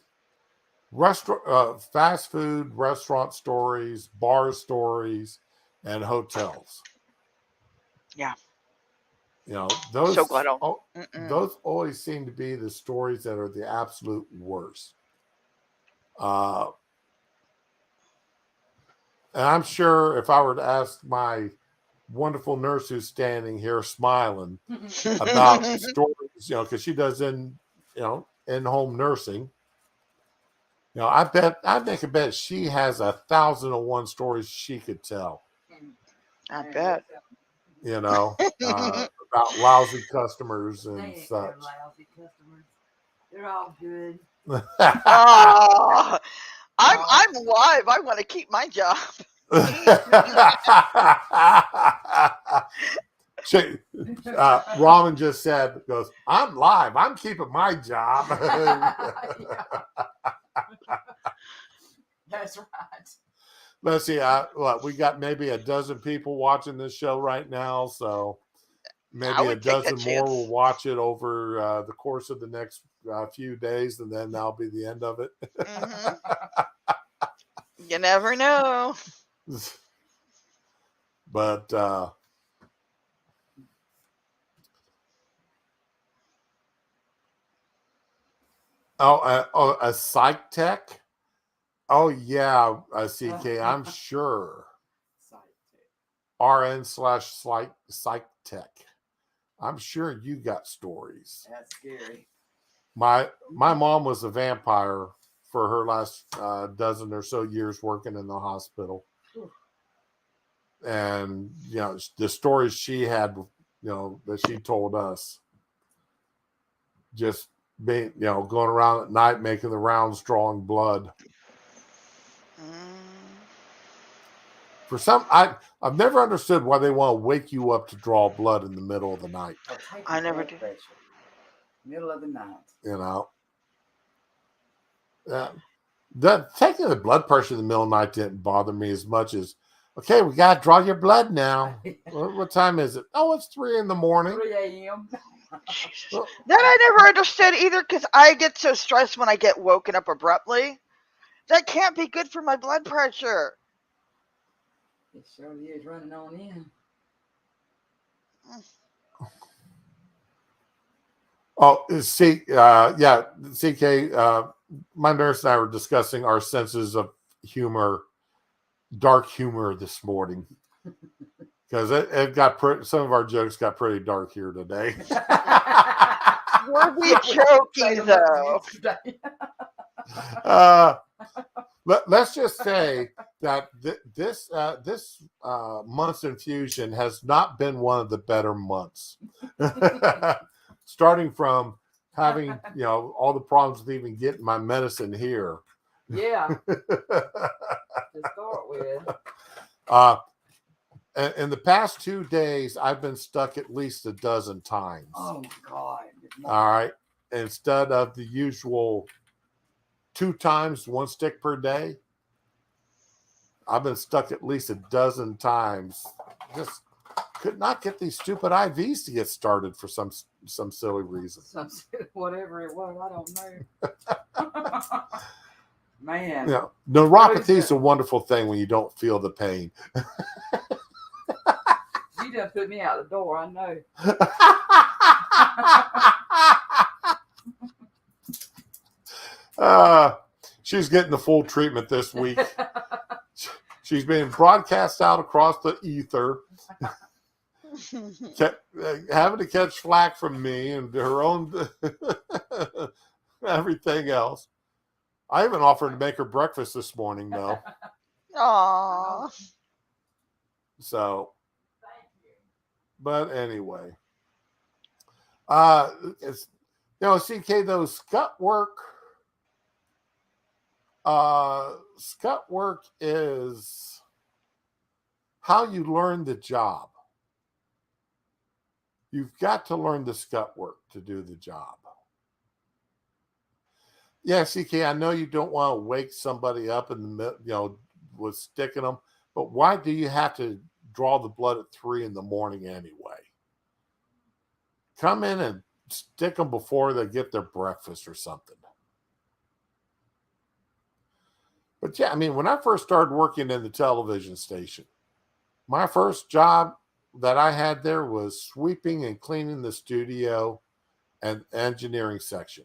fast food restaurant stories, bar stories, and hotels. Yeah. Those So glad those always seem to be the stories that are the absolute worst. Uh, and I'm sure if I were to ask my wonderful nurse who's standing here smiling about stories, because she does in-home nursing. I make a bet she has 1,001 stories she could tell. I bet. About lousy customers and They ain't such. no lousy customers. They're all good. Oh, I'm live. I want to keep my job. Ramen just said, goes, "I'm live. I'm keeping my job." That's right. Let's see. We got maybe a dozen people watching this show right now, so maybe a would take that dozen more chance. will watch it over the course of the next few days, and then that'll be the end of it. You never know. But a psych tech. Oh yeah, CK. I'm sure. RN/psych tech. I'm sure you got stories. That's scary. My mom was a vampire for her last dozen or so years working in the hospital. And the stories she had, that she told us, just being, going around at night making the rounds, drawing blood. For some, I've never understood why they want to wake you up to draw blood in the middle of the night. I never did. Middle of the night. Taking the blood pressure in the middle of the night didn't bother me as much as, okay, we got to draw your blood now. What time is it? Oh, it's 3 a.m. 3 a.m. That I never understood either because I get so stressed when I get woken up abruptly. That can't be good for my blood pressure. It surely is running on in. Oh, yeah, CK. My nurse and I were discussing our senses of humor, dark humor this morning, because it got some of our jokes got pretty dark here today. Were we Say joking them up to though? yesterday. Let's just say that this month's infusion has not been one of the better months. Starting from having all the problems with even getting my medicine here. Yeah, to start with. In the past 2 days, I've been stuck at least a dozen times. Oh God. All right. Instead of the usual 2 times, 1 stick per day, I've been stuck at least a dozen times. Just could not get these stupid IVs to get started for some silly reason. Whatever it was, I don't know. Man. Neuropathy is a wonderful thing when you don't feel the pain. She done put me out the door, I know. She's getting the full treatment this week. She's being broadcast out across the ether, having to catch flack from me and her own everything else. I even offered to make her breakfast this morning, though. Aww. So, but anyway, it's CK, those scut work is how you learn the job. You've got to learn the scut work to do the job. Yeah, CK, I know you don't want to wake somebody up in the middle, with sticking them, but why do you have to draw the blood at 3 a.m. anyway? Come in and stick them before they get their breakfast or something. But yeah, I mean, when I first started working in the television station, my first job that I had there was sweeping and cleaning the studio and engineering section,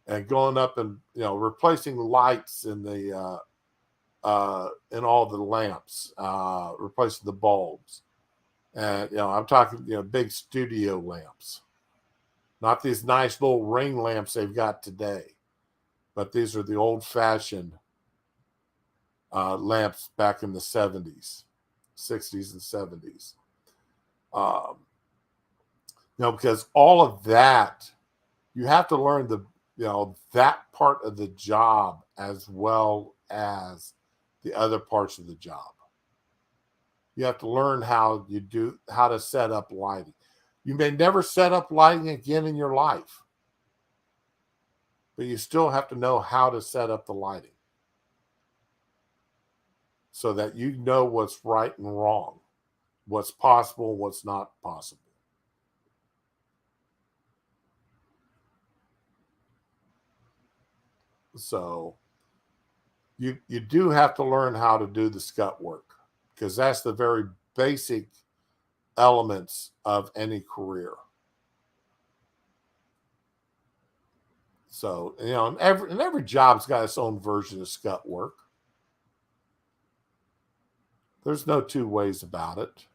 and going up and replacing lights in the in all the lamps, replacing the bulbs, and I'm talking big studio lamps, not these nice little ring lamps they've got today, but these are the old-fashioned lamps back in the 70s, 60s, and 70s. Because all of that, you have to learn that part of the job as well as the other parts of the job. You have to learn how to set up lighting. You may never set up lighting again in your life, but you still have to know how to set up the lighting so that you know what's right and wrong, what's possible and what's not possible. So you do have to learn how to do the scut work, because that's the very basic elements of any career. So, and every job's got its own version of scut work. There's no two ways about it.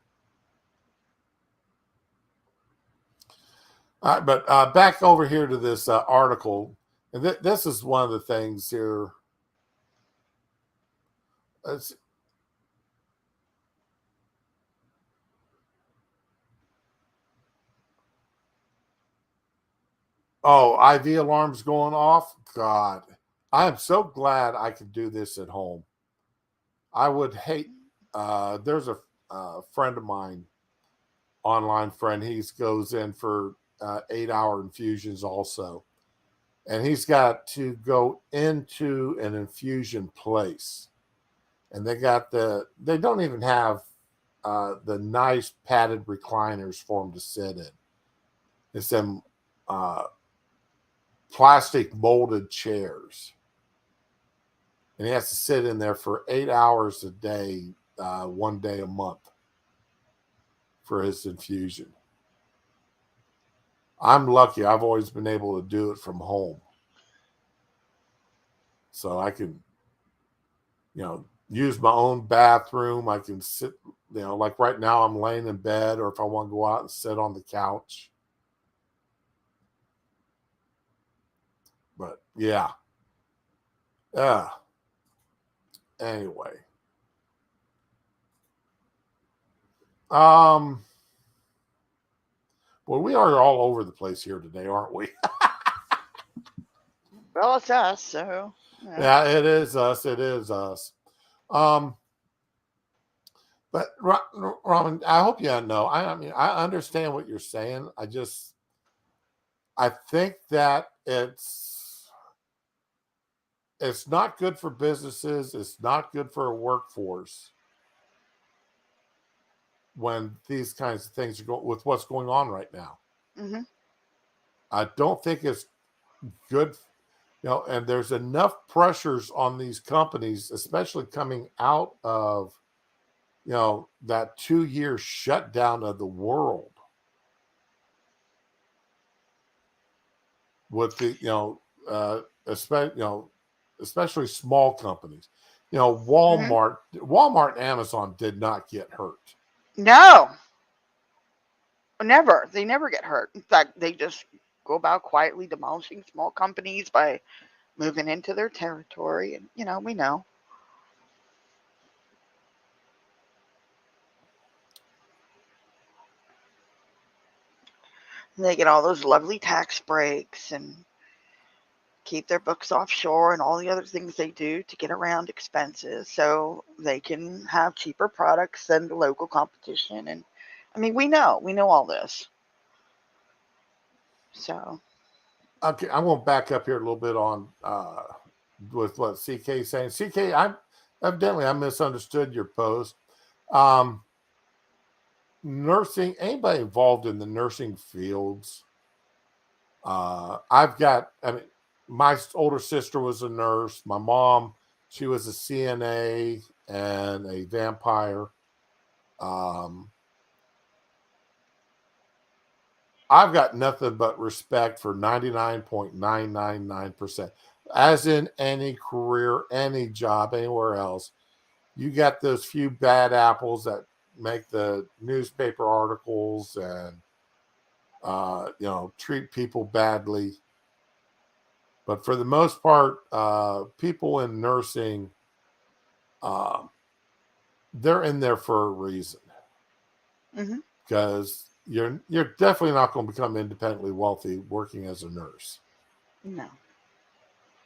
All right, but back over here to this article, and this is one of the things here. IV alarms going off. God, I am so glad I could do this at home. I would hate. There's a friend of mine, online friend. He goes in for 8-hour infusions also, and he's got to go into an infusion place, and they don't even have the nice padded recliners for him to sit in. It's them plastic molded chairs, and he has to sit in there for 8 hours a day one day a month for his infusion. I'm lucky. I've always been able to do it from home. So I can, use my own bathroom. I can sit, like right now I'm laying in bed, or if I want to go out and sit on the couch. But yeah. Anyway. Well, we are all over the place here today, aren't we? Well, it's us, so. Yeah, it is us. It is us. Um, but Raman, I hope you know. I mean, I understand what you're saying. I think that it's not good for businesses. It's not good for a workforce when these kinds of things are going with what's going on right now. Mm-hmm. I don't think it's good, and there's enough pressures on these companies, especially coming out of, that 2-year shutdown of the world with the, especially small companies. Mm-hmm. Walmart and Amazon did not get hurt. No, never. They never get hurt. In fact, they just go about quietly demolishing small companies by moving into their territory. And, we know. They get all those lovely tax breaks and keep their books offshore and all the other things they do to get around expenses so they can have cheaper products than the local competition. And I mean, we know all this. So, Okay, I'm going to back up here a little bit on with what CK is saying. CK, I misunderstood your post. Nursing, anybody involved in the nursing fields, my older sister was a nurse. My mom, she was a CNA and a vampire. I've got nothing but respect for 99.999%. As in any career, any job, anywhere else, you got those few bad apples that make the newspaper articles and treat people badly. But for the most part, people in nursing, uh, they're in there for a reason, mm-hmm. because you're definitely not going to become independently wealthy working as a nurse. No.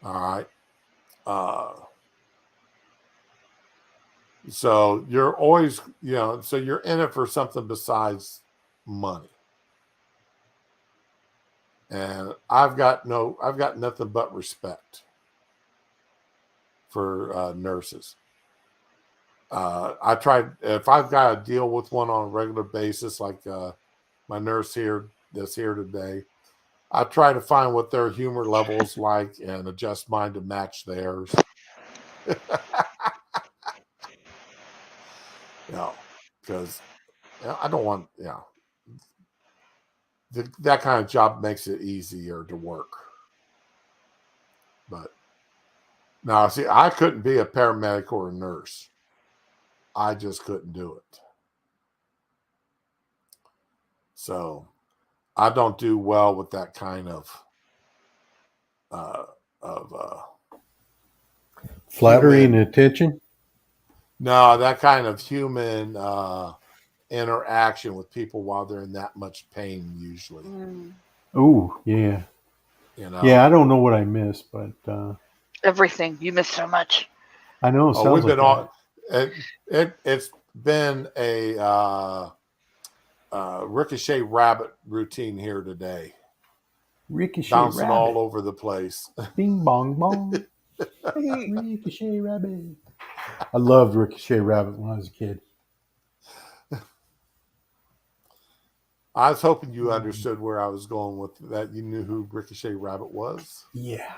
All right. So you're always, so you're in it for something besides money. And I've got nothing but respect for nurses. I tried, if I've got to deal with one on a regular basis, like my nurse that's here today, I try to find what their humor level is like and adjust mine to match theirs. Because I don't want, that kind of job makes it easier to work. But now, see, I couldn't be a paramedic or a nurse. I just couldn't do it. So I don't do well with that kind of of Flattery and human. attention. No, that kind of human interaction with people while they're in that much pain. Usually, Oh, yeah. you know. Yeah, I don't know what I missed, but Everything. You miss so much. I know it Oh, sounds we've like been all. It's been a ricochet rabbit routine here today, Ricochet bouncing rabbit. all over the place. Bing bong bong. Ricochet rabbit. I loved Ricochet Rabbit when I was a kid. I was hoping you understood where I was going with that. You knew who Ricochet Rabbit was. Yeah.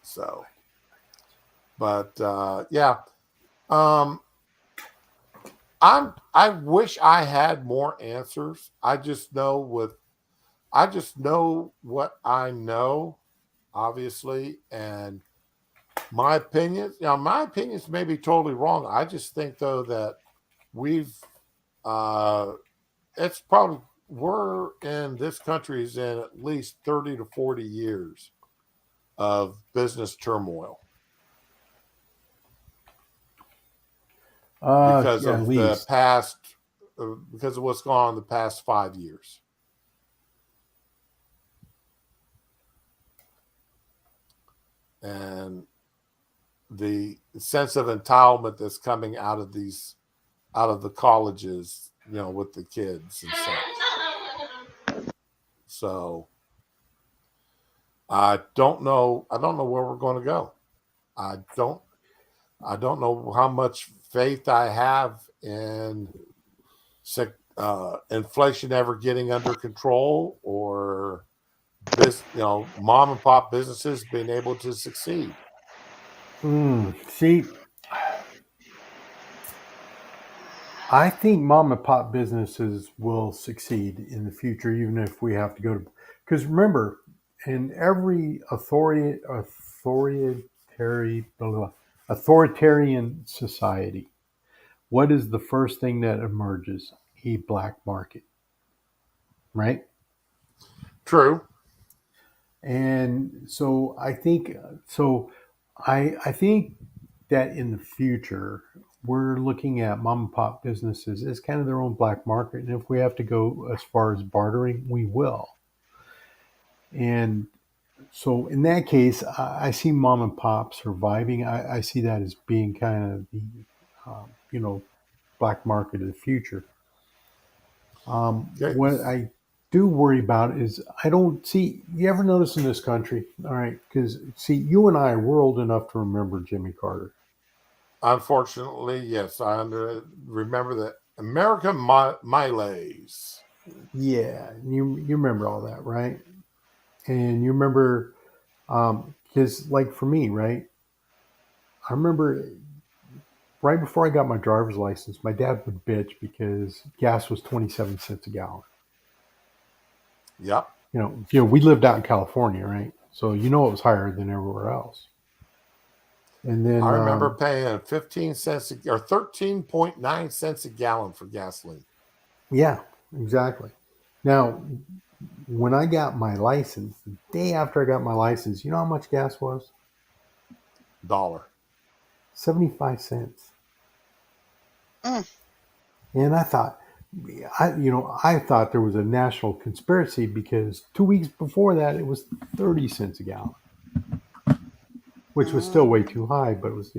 So, but yeah. Um, I wish I had more answers. I just know what I know, obviously, and my opinions may be totally wrong. I just think though that we've uh it's probably we're in this country is in at least 30 to 40 years of business turmoil because Yeah, at of the least. past because of what's gone on the past 5 years. And the sense of entitlement that's coming out of the colleges, with the kids and such. So I don't know where we're going to go. I don't I don't know how much faith I have in inflation ever getting under control, or mom and pop businesses being able to succeed. See, I think mom and pop businesses will succeed in the future, even if we have to go to. Because remember, in every authoritarian society, what is the first thing that emerges? A black market, right? True. And so I think that in the future we're looking at mom and pop businesses as kind of their own black market, and if we have to go as far as bartering, we will. And so in that case, I see mom and pop surviving. I see that as being kind of the black market of the future. Okay. What I do worry about is I don't see. You ever notice in this country? All right, because see, you and I, we're old enough to remember Jimmy Carter. Unfortunately, yes, remember the American Miles. Yeah, you remember all that, right? And you remember because like for me, right? I remember right before I got my driver's license, my dad would bitch because gas was 27 cents a gallon. Yep. We lived out in California, right? So it was higher than everywhere else. And I then remember paying 15 cents or 13.9 cents a gallon for gasoline. yeah, exactly. Now, when I got my license, the day after I got my license, you know how much gas was? Dollar. 75 cents. Mm. And I thought there was a national conspiracy because 2 weeks before that it was 30 cents a gallon, which was still way Mm. too high, but it was,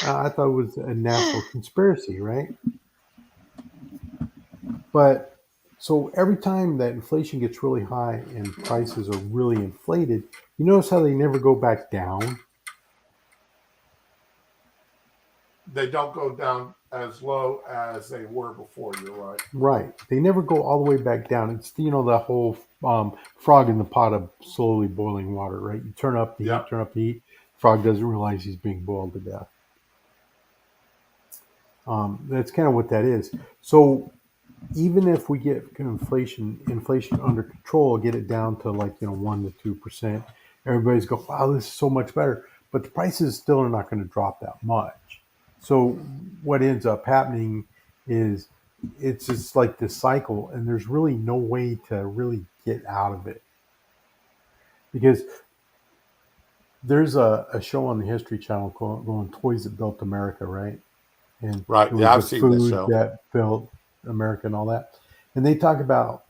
I thought it was a national conspiracy, right? But so every time that inflation gets really high and prices are really inflated, you notice how they never go back down? They don't go down as low as they were before. You're right. Right. They never go all the way back down. It's, that whole frog in the pot of slowly boiling water, right? You turn up the heat, Yep. turn up the heat. Frog doesn't realize he's being boiled to death. That's kind of what that is. So even if we get inflation under control, get it down to 1 to 2%, everybody's go, wow, this is so much better. But the prices still are not going to drop that much. So what ends up happening is it's just like this cycle, and there's really no way to really get out of it because there's a show on the History Channel called going Toys That Built America, right? And Right. it was Yeah, the I've seen this food show. that built America and all that. And they talk about,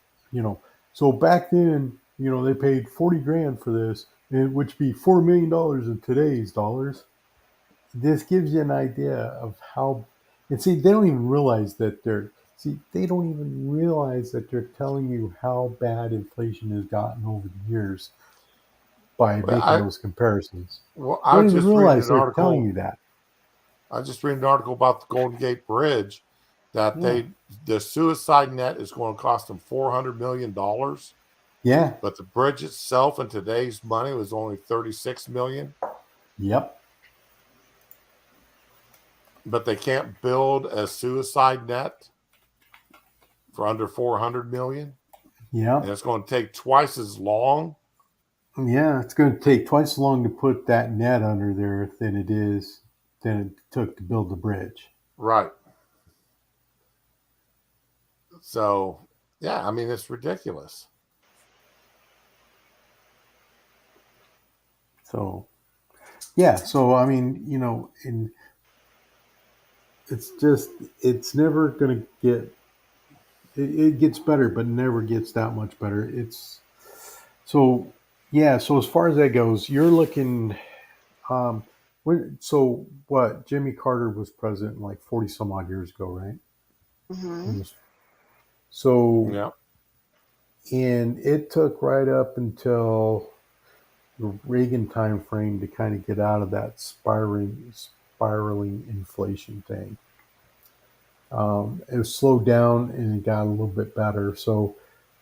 so back then, they paid 40 grand for this, which be $4 million in today's dollars. This gives you an idea of how, and see, they don't even realize that they're telling you how bad inflation has gotten over the years by Well, making those comparisons. I They don't was even just reading realize an they're telling article. you that. I just read an article about the Golden Gate Bridge that Yeah. the suicide net is going to cost them $400 million, Yeah. but the bridge itself in today's money was only 36 million. Yep. but they can't build a suicide net for under 400 million. Yeah. And it's going to take twice as long. Yeah, it's going to take twice as long to put that net under there than it took to build the bridge. Right. So, yeah, I mean, it's ridiculous. So, yeah. So, I mean, and it's never going to get, it gets better, but never gets that much better. So, yeah. So as far as that goes, you're looking, so what, Jimmy Carter was president like 40 some odd years ago, right? Mm-hmm. So, Yeah. and it took right up until the Reagan time frame to kind of get out of that spiraling inflation thing. It was slowed down and it got a little bit better. So,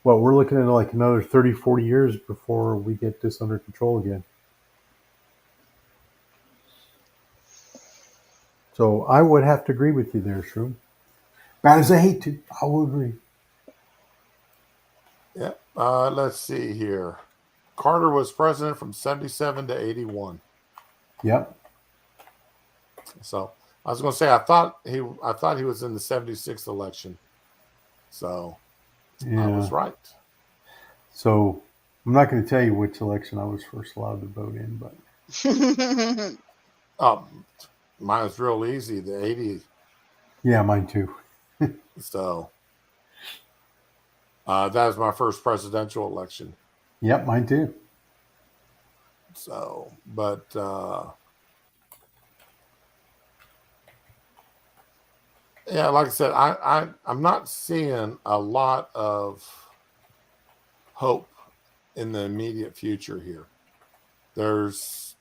we're looking at like another 30, 40 years before we get this under control again. So I would have to agree with you there, Shroom. Bad as I hate to, I will agree. Yeah. Let's see here. Carter was president from 77 to 81. Yep. So I was going to say I thought he was in the 76th election. So Yeah. I was right. So I'm not going to tell you which election I was first allowed to vote in, but Mine was real easy. The 80. yeah, mine too. So that was my first presidential election. Yep, mine too. So, but yeah, like I said, I'm not seeing a lot of hope in the immediate future here. There's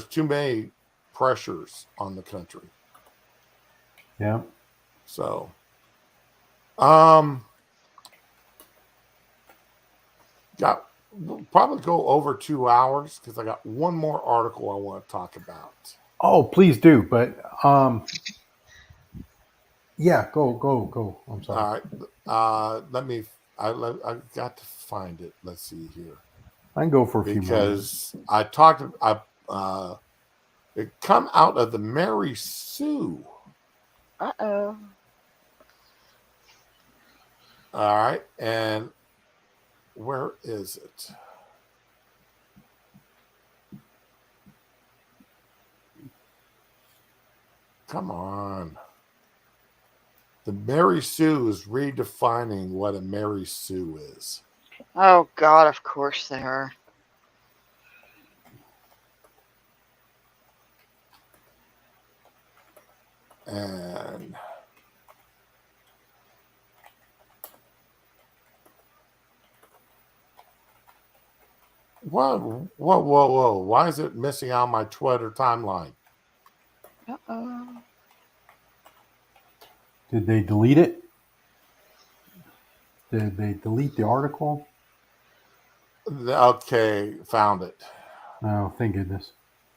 too many pressures on the country. Yeah. So, we'll probably go over 2 hours because I got one more article I want to talk about. Oh, please do. But yeah, go. I'm sorry. All right. I got to find it. Let's see here. I can go for a few more. Because it come out of the Mary Sue. Uh-oh. All right. And where is it? Come on. The Mary Sue is redefining what a Mary Sue is. Oh, God, of course they are. And whoa. Why is it missing out my Twitter timeline? Uh-oh. Did they delete it? Did they delete the article? Okay, found it. Oh, thank goodness.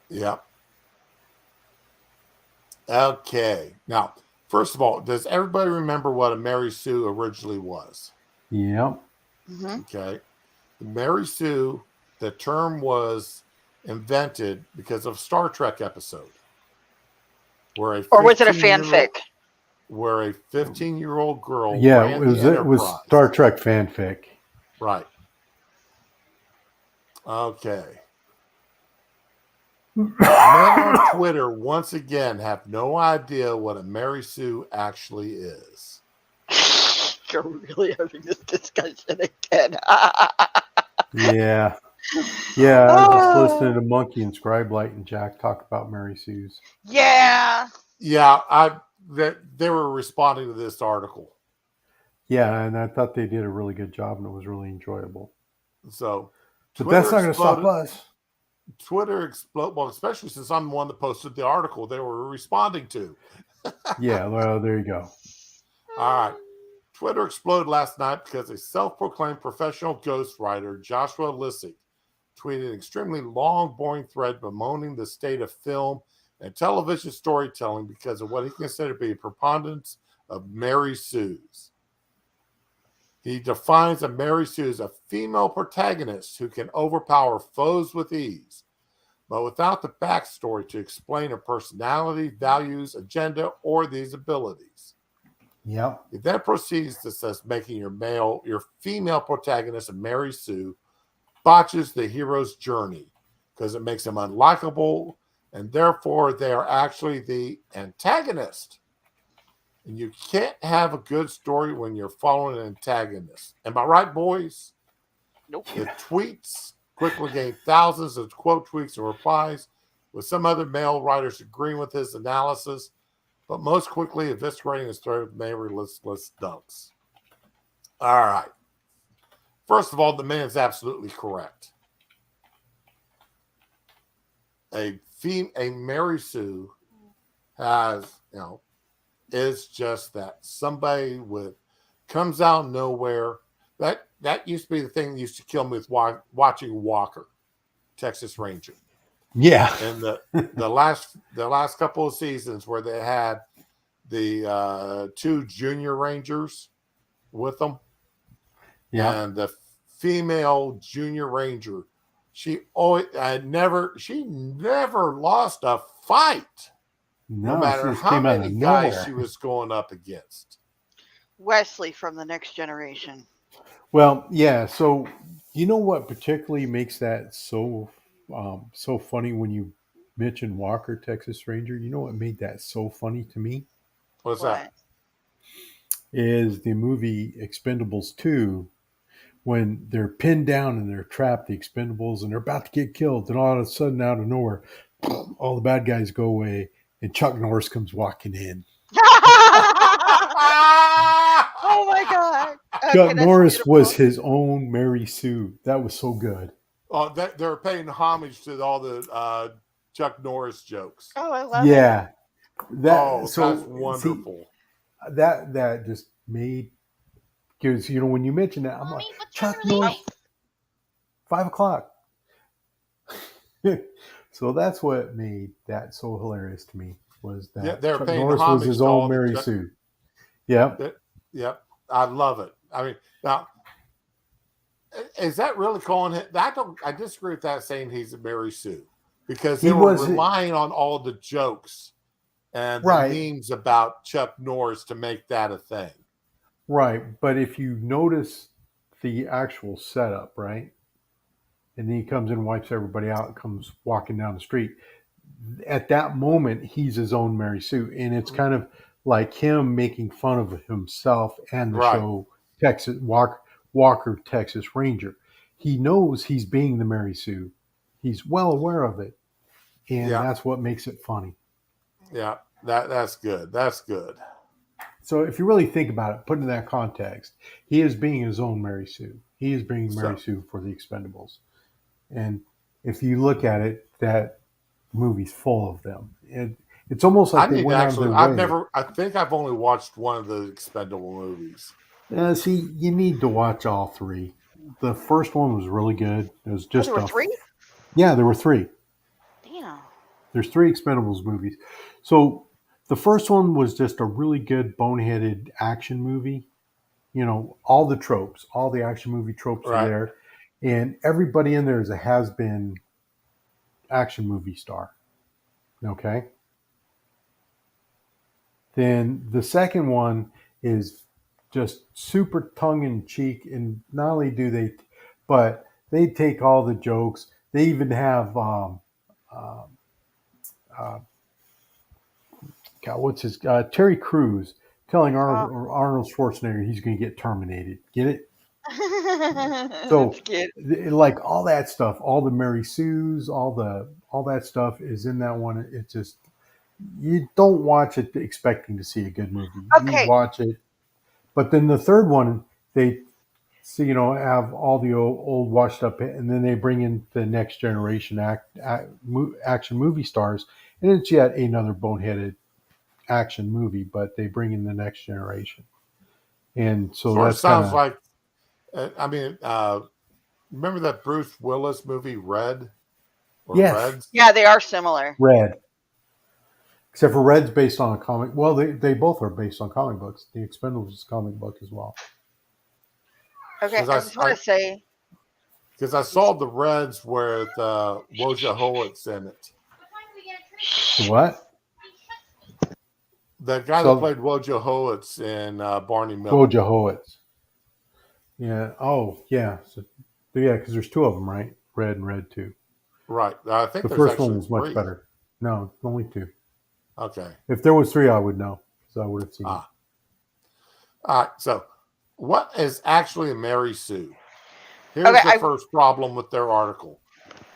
Yep. Okay. Now, first of all, does everybody remember what a Mary Sue originally was? Yep. Mm-hmm. Okay. The Mary Sue, the term was invented because of a Star Trek episode. Or was it a fanfic? Where a 15-year-old girl Yeah, ran it was Star Trek fanfic. Right. Okay. Men on Twitter once again have no idea what a Mary Sue actually is. You're really having this discussion again. Yeah. Yeah, I was just listening to Monkey and Scribelight and Jack talk about Mary Sue's. Yeah. Yeah, they were responding to this article. Yeah, and I thought they did a really good job and it was really enjoyable. So, but that's not going to stop us. Twitter exploded. Well, especially since I'm the one that posted the article they were responding to. Yeah, well, there you go. All right. Twitter exploded last night because a self-proclaimed professional ghostwriter, Joshua Lissick, tweeted an extremely long, boring thread bemoaning the state of film and television storytelling because of what he considered to be a preponderance of Mary Sue's. He defines a Mary Sue as a female protagonist who can overpower foes with ease, but without the backstory to explain her personality, values, agenda, or these abilities. Yep. He then proceeds to says making your female protagonist, Mary Sue, botches the hero's journey because it makes them unlikable, and therefore they are actually the antagonist. And you can't have a good story when you're following an antagonist. Am I right, boys? Nope. The tweets quickly gained thousands of quote tweets and replies, with some other male writers agreeing with his analysis, but most quickly eviscerating his thread with Mary listless dunks. All right. First of all, the man's absolutely correct. A Mary Sue has, is just that somebody comes out of nowhere. That used to be the thing that used to kill me with watching Walker, Texas Ranger. Yeah. And the last couple of seasons where they had the 2 junior rangers with them, and the female junior ranger, she never lost a fight, no matter how many guys she was going up against. Wesley from The Next Generation. Well, yeah. So you know what particularly makes that so funny when you mentioned Walker, Texas Ranger? You know what made that so funny to me? What's that? Is the movie Expendables 2, when they're pinned down and they're trapped, the Expendables, and they're about to get killed, and all of a sudden, out of nowhere, all the bad guys go away, and Chuck Norris comes walking in. Oh my God! Chuck Norris was his own Mary Sue. That was so good. Oh, they're paying homage to all the Chuck Norris jokes. Oh, I love it. Yeah, that's wonderful. See, that just made, because when you mention that, I'm like, Chuck Norris, 5 o'clock. So that's what made that so hilarious to me, was that they're Chuck paying Norris homage was his to all own the Mary Sue. Yep. Yep. I love it. I mean, now, is that really calling him? I disagree with that, saying he's a Mary Sue, because they were relying on all the jokes and the memes about Chuck Norris to make that a thing. Right. But if you notice the actual setup, right? And then he comes in and wipes everybody out and comes walking down the street. At that moment, he's his own Mary Sue. And it's kind of like him making fun of himself and the show Walker, Texas Ranger. He knows he's being the Mary Sue. He's well aware of it. And that's what makes it funny. Yeah, that's good. That's good. So if you really think about it, put in that context, he is being his own Mary Sue. He is being Mary Sue for the Expendables. And if you look at it, that movie's full of them. It's almost like they went out of their way. I think I've only watched one of the Expendable movies. See, you need to watch all 3. The first one was really good. It was just there were 3? Yeah, there were 3. Damn. There's 3 Expendables movies. So the first one was just a really good boneheaded action movie. All the tropes, all the action movie tropes are there. And everybody in there is a has-been action movie star. Okay? Then the second one is just super tongue-in-cheek. And not only do they, but they take all the jokes. They even have, Terry Crews telling Arnold Schwarzenegger he's going to get terminated. Get it? So, like all that stuff, all the Mary Sues, all that stuff is in that one. It just, you don't watch it expecting to see a good movie. Okay. You watch it, but then the third one, they have all the old washed up, and then they bring in the next generation action movie stars, and it's yet another boneheaded action movie, but they bring in the next generation. And so that sounds like, remember that Bruce Willis movie Red? Yes. Reds? Yeah, they are similar. Red. Except for Red's based on a comic. Well, they both are based on comic books. The Expendables is a comic book as well. Okay, Because I just want to say, I saw the Reds with Wojciech Howitz in it. What? The guy that So played Wojciech Howitz in Barney Miller. Wojciech Howitz. Yeah. Oh, yeah. So yeah, because there's two of them, right? Red and Red 2. Right. I think The there's first one actually was much 3. better. No, only 2. Okay. If there was 3, I would know because I would have seen it. All right. So, what is actually a Mary Sue? Here's Okay, the first problem with their article.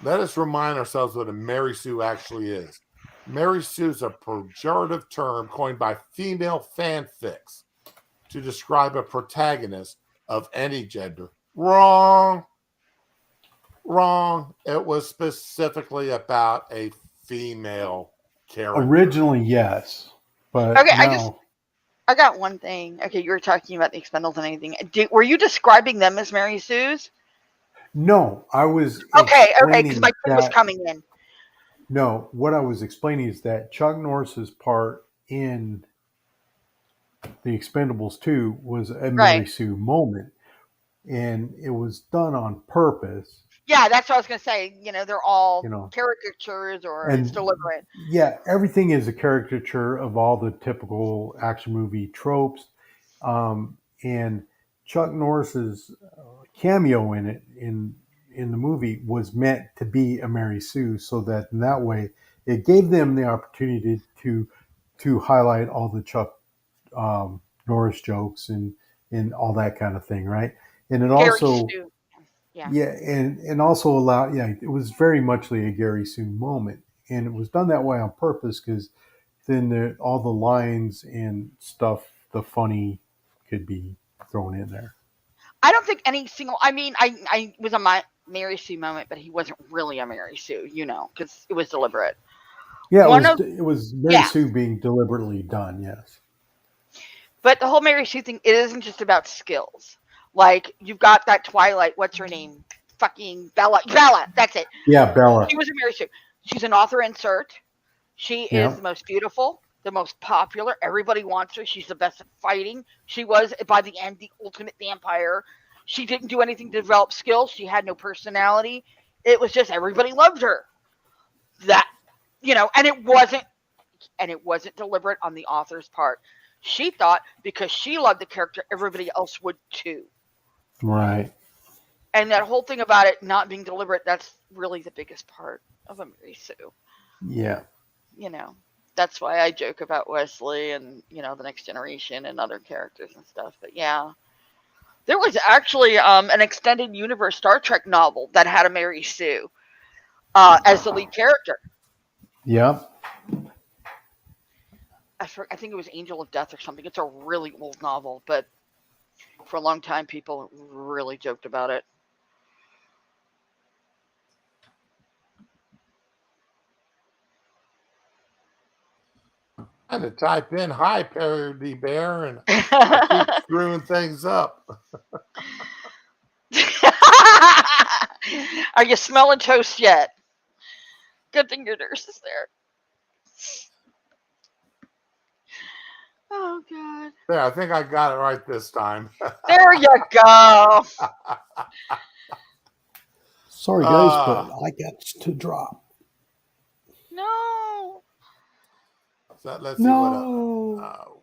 Let us remind ourselves what a Mary Sue actually is. Mary Sue is a pejorative term coined by female fanfics to describe a protagonist of any gender. Wrong. Wrong. It was specifically about a female character. Originally, yes, but okay, now I got one thing. Okay, you were talking about the Expendables and anything. Were you describing them as Mary Sue's? no. I was Okay, because explaining my point was that. coming in. No, what I was explaining is that Chuck Norris's part in The Expendables 2 was a Mary Right. Sue moment, and it was done on purpose. Yeah, that's what I was going to say. They're all You know, caricatures or it's and deliberate. yeah, everything is a caricature of all the typical action movie tropes. And Chuck Norris's cameo in it in the movie was meant to be a Mary Sue, so that in that way it gave them the opportunity to highlight all the Chuck Norris jokes and all that kind of thing, right? And it Gary also Sue. Yeah. yeah, and also allowed it was very much like a Gary Sue moment, and it was done that way on purpose because then all the lines and stuff, the funny, could be thrown in there. I don't think any single. I mean, I was a Mary Sue moment, but he wasn't really a Mary Sue, because it was deliberate. Yeah, One of it was Mary yeah, Sue being deliberately done. Yes. but the whole Mary Sue thing, it isn't just about skills. Like you've got that Twilight. What's her name? Fucking Bella. Bella. That's it. Yeah, Bella. She was a Mary Sue. She's an author insert. She is Yeah. the most beautiful, the most popular. Everybody wants her. She's the best at fighting. She was, by the end, the ultimate vampire. She didn't do anything to develop skills. She had no personality. It was just everybody loved her. That, and it wasn't deliberate on the author's part. She thought because she loved the character, everybody else would too. Right. And that whole thing about it not being deliberate, that's really the biggest part of a Mary Sue. Yeah. That's why I joke about Wesley and, the Next Generation and other characters and stuff. But yeah, there was actually an extended universe Star Trek novel that had a Mary Sue as the lead character. Yep. I think it was Angel of Death or something. It's a really old novel, but for a long time, people really joked about it. I had to type in "Hi, Parody Bear," and I keep screwing things up. Are you smelling toast yet? Good thing your nurse is there. Oh, God. There, I think I got it right this time. There you go. Sorry, guys, but I got to drop. No. So let's see No.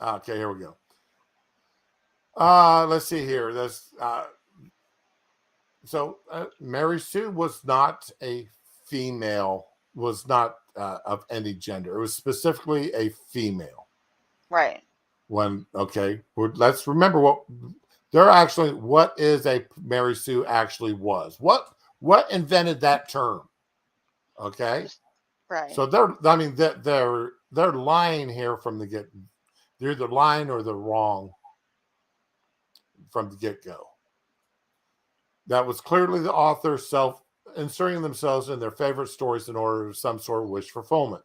okay, here we go. Let's see here. Mary Sue was not a female, was not of any gender. It was specifically a female. Right. Let's remember what is a Mary Sue actually was. What invented that term? Okay. Right. So they're lying here from the get. They're either lying or they're wrong from the get-go. That was clearly the author self-inserting themselves in their favorite stories in order of some sort of wish fulfillment.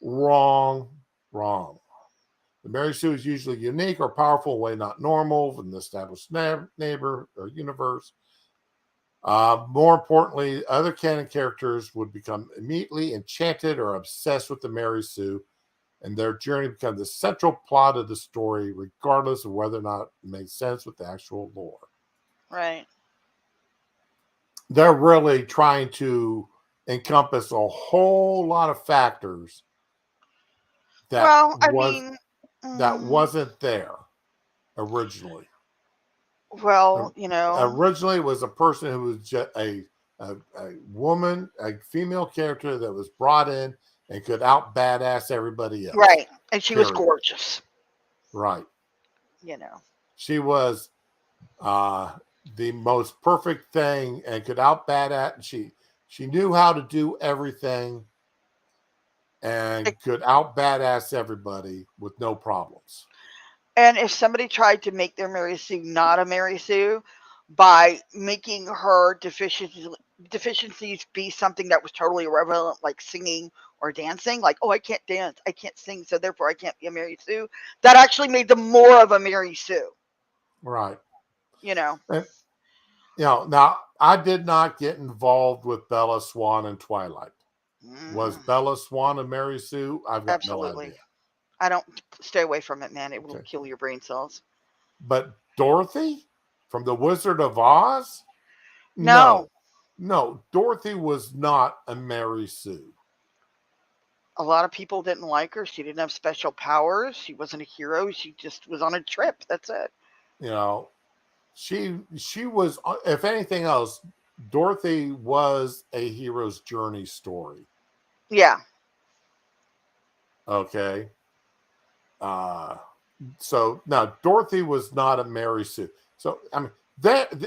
Wrong. The Mary Sue is usually unique or powerful in a way not normal in the established neighbor or universe. More importantly, other canon characters would become immediately enchanted or obsessed with the Mary Sue, and their journey becomes the central plot of the story, regardless of whether or not it makes sense with the actual lore. Right. They're really trying to encompass a whole lot of factors that Well, I mean, wasn't there originally. well, you know, Originally, it was a person who was just a woman, a female character that was brought in and could out badass everybody else. right. And she was Period. gorgeous, Right. you know. She was the most perfect thing and could out badass. She knew how to do everything and could out badass everybody with no problems. And if somebody tried to make their Mary Sue not a Mary Sue by making her deficiencies be something that was totally irrelevant, like singing or dancing, like, oh, I can't dance, I can't sing, so therefore I can't be a Mary Sue, that actually made them more of a Mary Sue. Right. You know. And, now I did not get involved with Bella Swan in Twilight. Was Bella Swan a Mary Sue? I've got Absolutely. no idea. I don't stay away from it, man. It will kill your brain cells. But Dorothy from The Wizard of Oz? No. No, Dorothy was not a Mary Sue. A lot of people didn't like her. She didn't have special powers. She wasn't a hero. She just was on a trip. That's it. She was, if anything else, Dorothy was a hero's journey story. Yeah. Okay. So now Dorothy was not a Mary Sue. So I mean,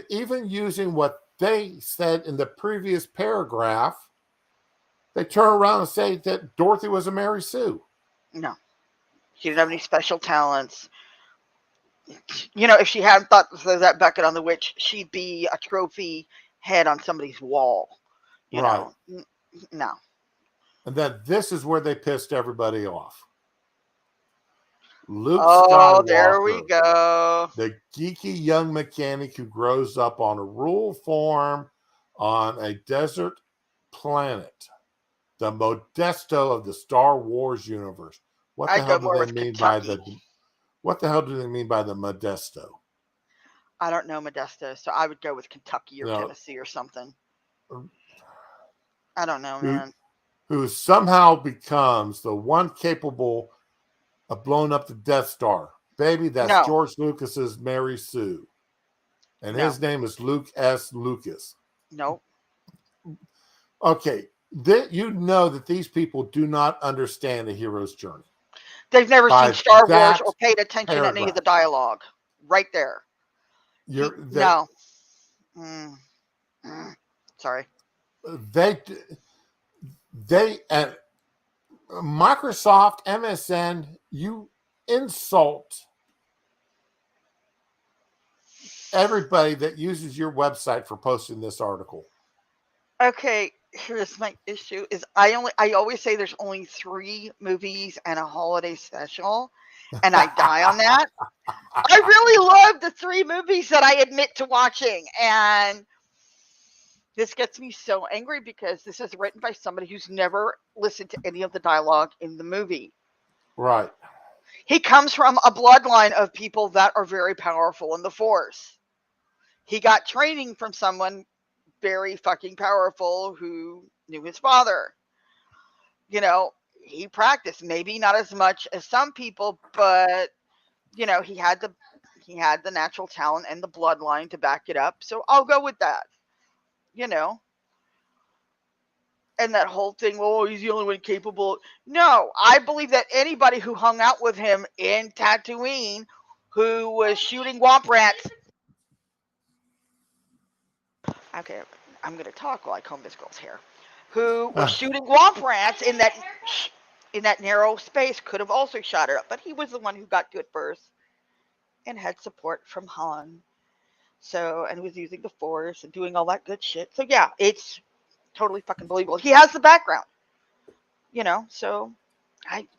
even using what they said in the previous paragraph, they turn around and say that Dorothy was a Mary Sue. No, she didn't have any special talents. If she hadn't thought that bucket on the witch, she'd be a trophy head on somebody's wall. Right. No. And then this is where they pissed everybody off. Luke Skywalker, there we Skywalker, go. the geeky young mechanic who grows up on a rural farm on a desert planet, the Modesto of the Star Wars universe. What the hell do they mean by the Modesto? I don't know Modesto, so I would go with Kentucky or Tennessee or something. I don't know, man. Who somehow becomes the one capable of blowing up the Death Star. Baby, that's George Lucas's Mary Sue. And his name is Luke S. Lucas. Nope. Okay. You know that these people do not understand a hero's journey. They've never seen Star Wars or paid attention to any of the dialogue. Right there. No. Sorry. They at Microsoft, MSN, you insult everybody that uses your website for posting this article. Okay, here's my issue: is I always say there's only 3 movies and a holiday special, and I die on that. I really love the 3 movies that I admit to watching, and this gets me so angry because this is written by somebody who's never listened to any of the dialogue in the movie. Right. He comes from a bloodline of people that are very powerful in the Force. He got training from someone very fucking powerful who knew his father. He practiced, maybe not as much as some people, but he had the natural talent and the bloodline to back it up. So I'll go with that. And that whole thing, well, he's the only one capable. No, I believe that anybody who hung out with him in Tatooine, who was shooting womp rats. Okay, I'm going to talk while I comb this girl's hair. Who was shooting womp rats in that narrow space could have also shot her up, but he was the one who got to it first and had support from Han. So, and was using the Force and doing all that good shit. So yeah, it's totally fucking believable. He has the background, so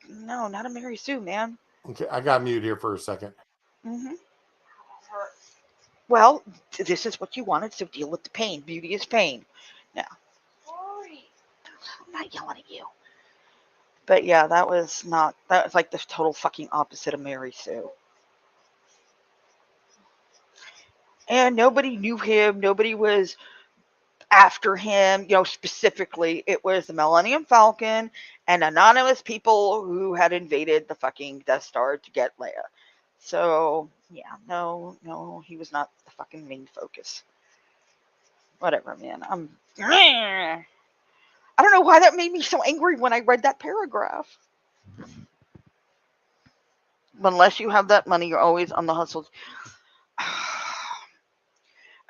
no, not a Mary Sue, man. Okay, I got mute here for a second. Mm-hmm. Well, this is what you wanted, so deal with the pain. Beauty is pain. Now, I'm not yelling at you. But yeah, that was like the total fucking opposite of Mary Sue. And nobody knew him. Nobody was after him, specifically. It was the Millennium Falcon and anonymous people who had invaded the fucking Death Star to get Leia. So, yeah, no, he was not the fucking main focus. Whatever, man. I don't know why that made me so angry when I read that paragraph. Unless you have that money, you're always on the hustle.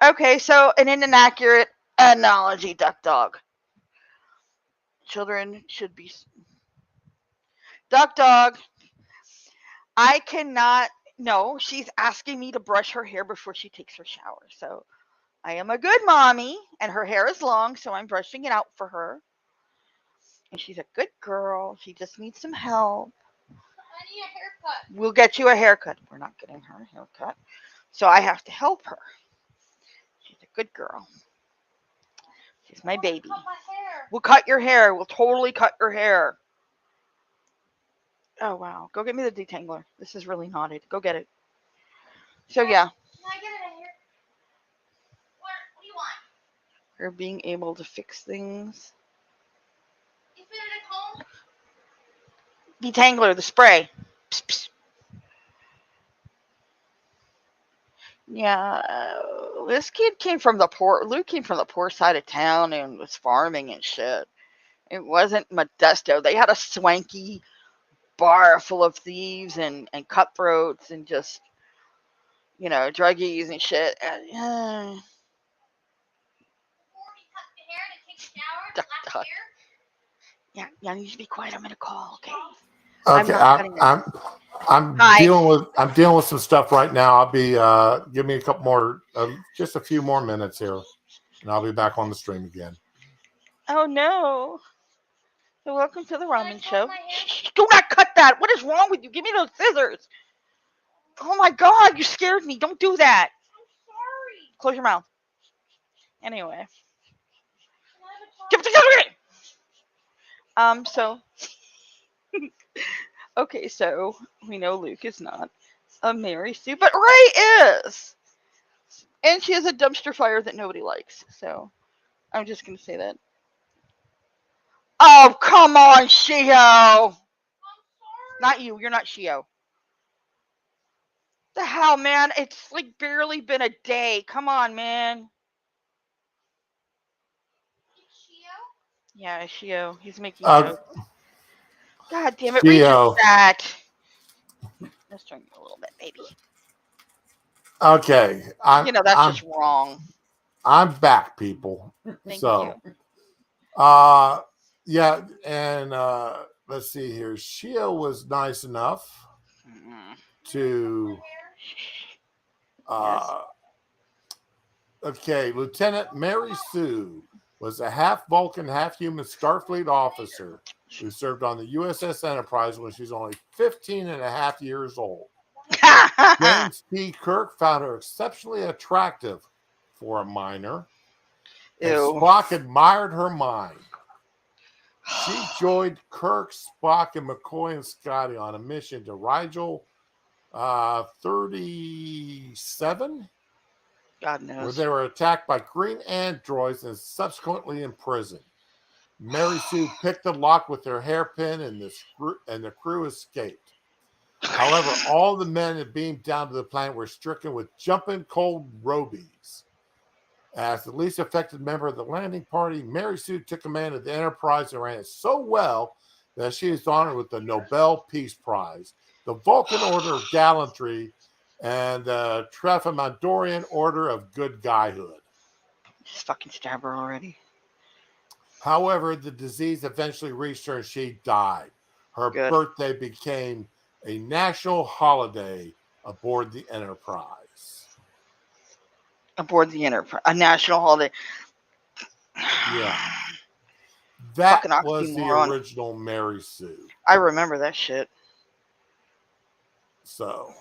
Okay, so in an inaccurate analogy, Duck Dog. Children should be. Duck Dog, I cannot. No, she's asking me to brush her hair before she takes her shower. So I am a good mommy, and her hair is long, so I'm brushing it out for her. And she's a good girl. She just needs some help. I need a haircut. We'll get you a haircut. We're not getting her a haircut. So I have to help her. She's a good girl. She's my baby. Cut my hair. We'll cut your hair. We'll totally cut your hair. Oh, wow. Go get me the detangler. This is really knotted. Go get it. So, yeah. Can I get a hair? What do you want? Her being able to fix things. You fit it at home? Detangler, the spray. Psst, psst. Yeah, this kid came from the poor. Luke came from the poor side of town and was farming and shit. It wasn't Modesto. They had a swanky bar full of thieves and cutthroats and just, druggies and shit. Before we cut the hair to take a shower, the last hair. Yeah, you need to be quiet. I'm gonna call. Okay. Okay, not cutting I'm Hi. dealing with some stuff right now. I'll be give me a couple more, just a few more minutes here, and I'll be back on the stream again. Oh no. So welcome to the ramen cut show. my hair? Shh, do not cut that. What is wrong with you? Give me those scissors. Oh my god, you scared me. Don't do that. I'm sorry. Close your mouth. Anyway. Can I have a Give it together. So okay, so we know Luke is not a Mary Sue, but Ray is. And she has a dumpster fire that nobody likes. So I'm just gonna say that. Oh, come on, Shio. I'm sorry. Not you. You're not Shio. The hell, man? It's like barely been a day. Come on, man. It's Shio? Yeah, Shio. He's making jokes. God damn it. Shio. Read your chat. Let's turn you a little bit, baby. Okay, That's just wrong. I'm back, people. Thank So, yeah, and let's see here. Shio was nice enough to okay, Lieutenant Mary Sue was a half Vulcan, half human Starfleet officer who served on the USS Enterprise when she was only 15 and a half years old. James P. Kirk found her exceptionally attractive for a minor, and Ew. Spock admired her mind. She joined Kirk, Spock, and McCoy and Scotty on a mission to Rigel 37, God where knows. they were attacked by green androids and subsequently imprisoned. Mary Sue picked the lock with her hairpin, and the crew escaped. However, all the men that beamed down to the planet were stricken with jumping cold robies. As the least affected member of the landing party, Mary Sue took command of the Enterprise and ran it so well that she is honored with the Nobel Peace Prize, the Vulcan Order of Gallantry, and the Trefamandorian Order of Good Guyhood. Just fucking stab her already. However, the disease eventually reached her and she died. Her birthday became a national holiday aboard the Enterprise. Aboard the Enterprise. A national holiday. Yeah. That Fucking was the oxymoron. original Mary Sue. I remember that shit. So,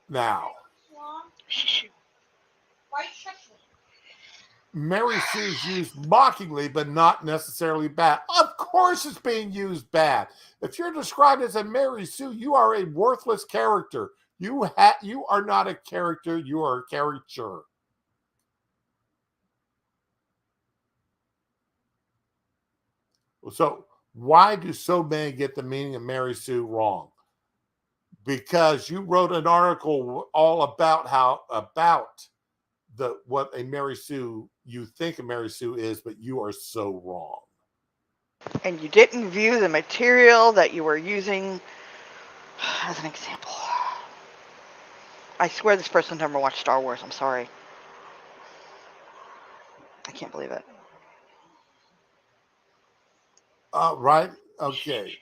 now, Mary Sue's used mockingly, but not necessarily bad. Of course, it's being used bad. If you're described as a Mary Sue, you are a worthless character. You are not a character. You are a caricature. So why do so many get the meaning of Mary Sue wrong? Because you wrote an article all about what a Mary Sue you think a Mary Sue is, but you are so wrong. And you didn't view the material that you were using as an example. I swear this person never watched Star Wars. I'm sorry. I can't believe it. Right? Okay.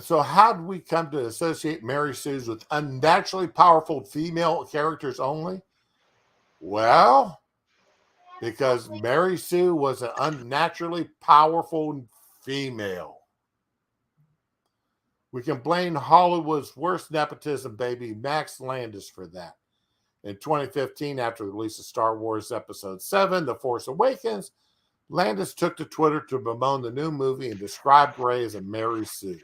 So how did we come to associate Mary Sues with unnaturally powerful female characters only? Well, because Mary Sue was an unnaturally powerful female. We can blame Hollywood's worst nepotism baby, Max Landis, for that. In 2015, after the release of Star Wars Episode 7, The Force Awakens, Landis took to Twitter to bemoan the new movie and described Rey as a Mary Sue.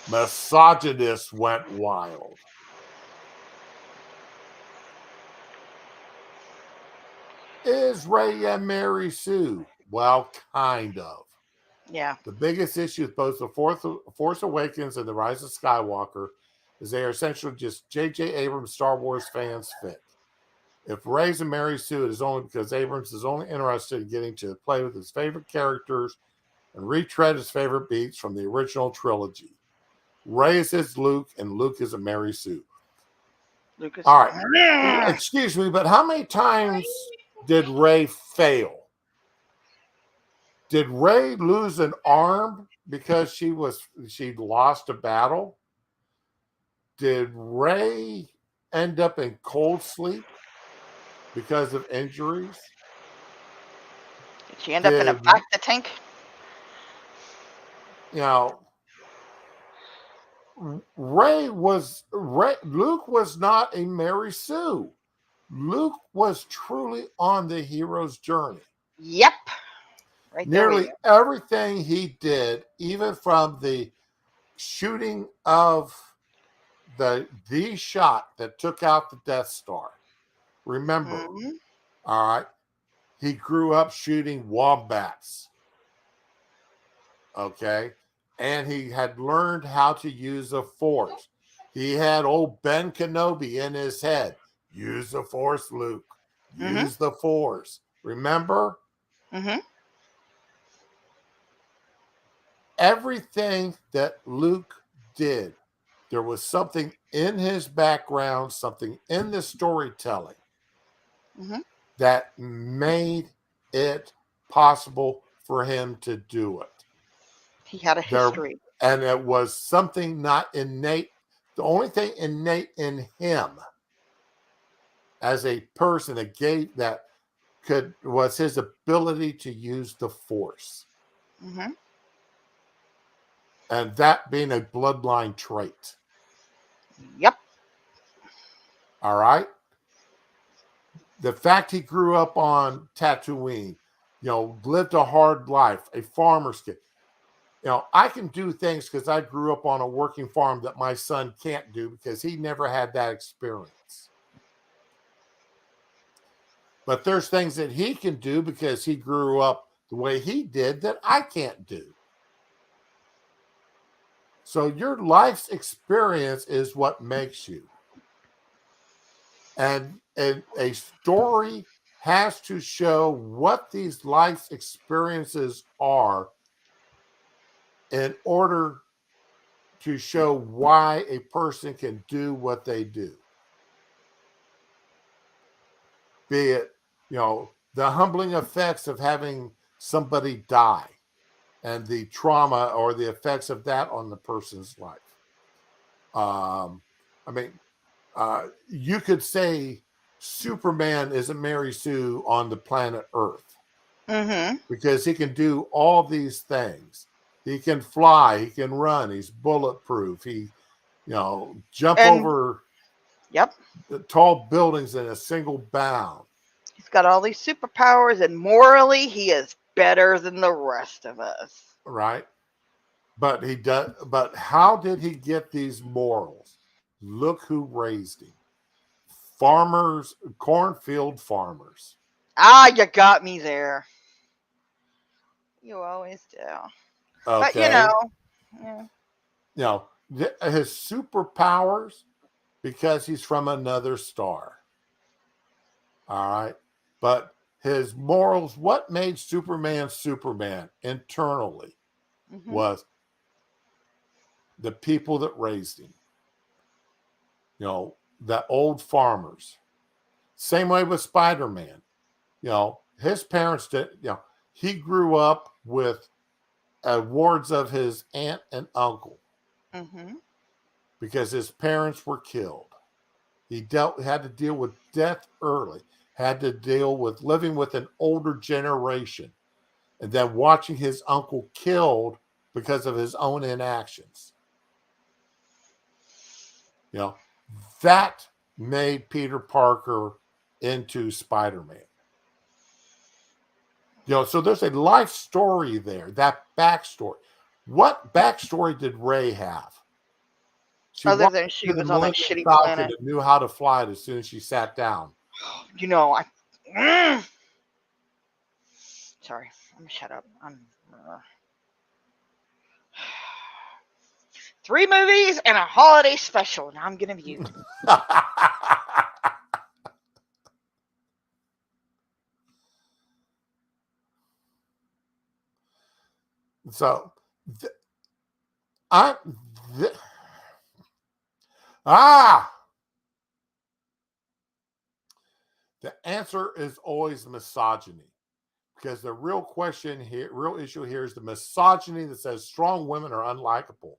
Misogynists went wild. Is Rey a Mary Sue? Well, kind of. Yeah. The biggest issue with both The Force Awakens and The Rise of Skywalker is they are essentially just J.J. Abrams Star Wars fans' fic. If Rey's a Mary Sue, it is only because Abrams is only interested in getting to play with his favorite characters and retread his favorite beats from the original trilogy. Rey is his Luke, and Luke is a Mary Sue. Lucas. All right. Excuse me, but how many times did Rey fail? Did Rey lose an arm because she lost a battle? Did Rey end up in cold sleep because of injuries? Did she end up in a bacta tank? You know, Luke was not a Mary Sue. Luke was truly on the hero's journey. Yep. Right there. Nearly everything he did, even from the shooting of the shot that took out the Death Star. Remember, all right, he grew up shooting wombats. Okay. And he had learned how to use the Force. He had old Ben Kenobi in his head. Use the Force, Luke. Use the Force. Remember? Everything that Luke did, there was something in his background, something in the storytelling that made it possible for him to do it. He had a history. And it was something not innate. The only thing innate in him as a person, was his ability to use the Force. And that being a bloodline trait. Yep. All right. The fact he grew up on Tatooine, lived a hard life, a farmer's kid. I can do things because I grew up on a working farm that my son can't do because he never had that experience. But there's things that he can do because he grew up the way he did that I can't do. So your life's experience is what makes you. And a story has to show what these life experiences are in order to show why a person can do what they do. Be it, the humbling effects of having somebody die and the trauma or the effects of that on the person's life. You could say Superman is a Mary Sue on the planet Earth because he can do all these things. He can fly, he can run, he's bulletproof. He, jump over the tall buildings in a single bound. He's He's got all these superpowers, and morally, he is better than the rest of us. Right. But he does. But how did he get these morals? Look who raised him. Farmers, cornfield farmers. Ah, you got me there. You always do. But Okay. yeah. You know, his superpowers because he's from another star. All right. But his morals, what made Superman Superman internally Mhm. was the people that raised him. You know, the old farmers. Same way with Spider-Man. You know, his parents did, you know, he grew up with wards of his aunt and uncle Mhm. because his parents were killed. He had to deal with death early, had to deal with living with an older generation, and then watching his uncle killed because of his own inactions. You know, that made Peter Parker into Spider-Man. You know, so there's a life story there, that backstory. What backstory did Ray have? She Other walked than she to the was on that Millennium shitty Falcon planet. and knew how to fly it as soon as she sat down. Sorry, I'm gonna shut up. I'm 3 movies and a holiday special. Now I'm gonna mute. So, I, th- ah, the answer is always misogyny, because the real question here, real issue here, is the misogyny that says strong women are unlikable.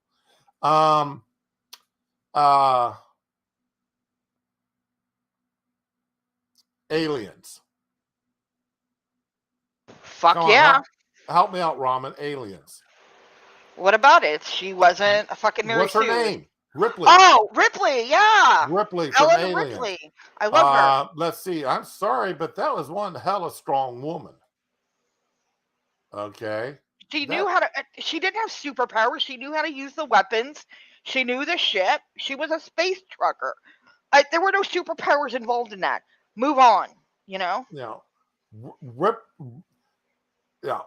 Uh, Aliens. Fuck Come on, yeah. help me out, Ramen. Aliens. What about it? She wasn't a fucking Mary What's her Sue. name? Ripley. Oh, Ripley, yeah. Ripley from Ellen Aliens. Ripley. I love her. Let's see. I'm sorry, but that was one hell of a strong woman. Okay. She knew how to. She didn't have superpowers. She knew how to use the weapons. She knew the ship. She was a space trucker. There were no superpowers involved in that. Move on. You know. You know, yeah.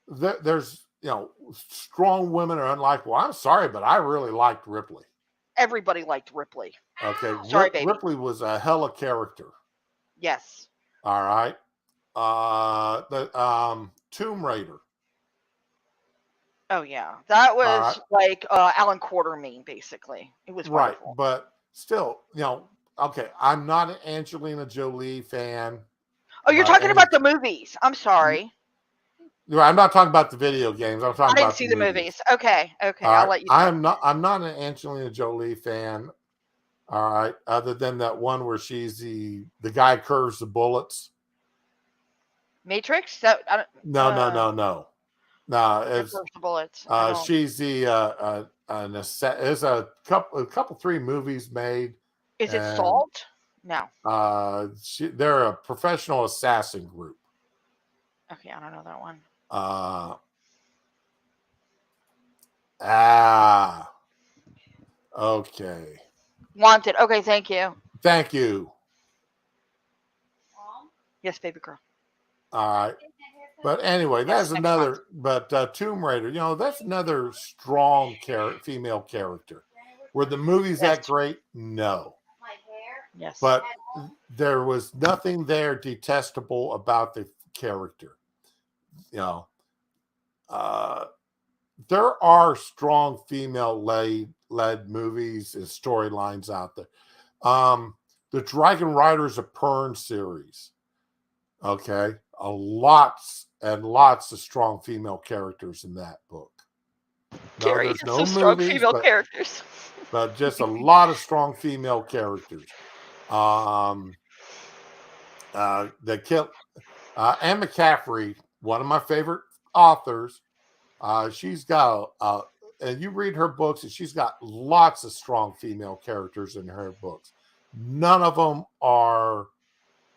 There's, you know, strong women are unlikable. I'm sorry, but I really liked Ripley. Everybody liked Ripley. Okay. Sorry, baby. Ripley was a hella character. Yes. All right. The Tomb Raider. Oh yeah, that was right. like Alan Quartermain, basically. It was Right, wonderful. but still, you know, okay, I'm not an Angelina Jolie fan. Oh, you're talking about the movies. I'm sorry. I'm not talking about the video games. I'm talking I didn't about see the the movies. Okay, I'll let you talk. I'm not an Angelina Jolie fan. All right, other than that one where she's the guy curves the bullets. Matrix? No. Curves It's the bullets. she's the there's a couple 3 movies made. Is it Salt? No. They're a professional assassin group. Okay, I don't know that one. Okay. Wanted. Okay, thank you. Thank you. Yes, baby girl. All right. But anyway, that's another. But Tomb Raider, you know, that's another strong female character. Were the movies that great? No. Yes. But there was nothing there detestable about the character. You know, there are strong female led movies and storylines out there. The Dragon Riders of Pern series. Okay. Lots and lots of strong female characters in that book. No, there's no movies, strong female characters. But just a lot of strong female characters. Anne McCaffrey, one of my favorite authors. She's got and you read her books, and she's got lots of strong female characters in her books. None of them are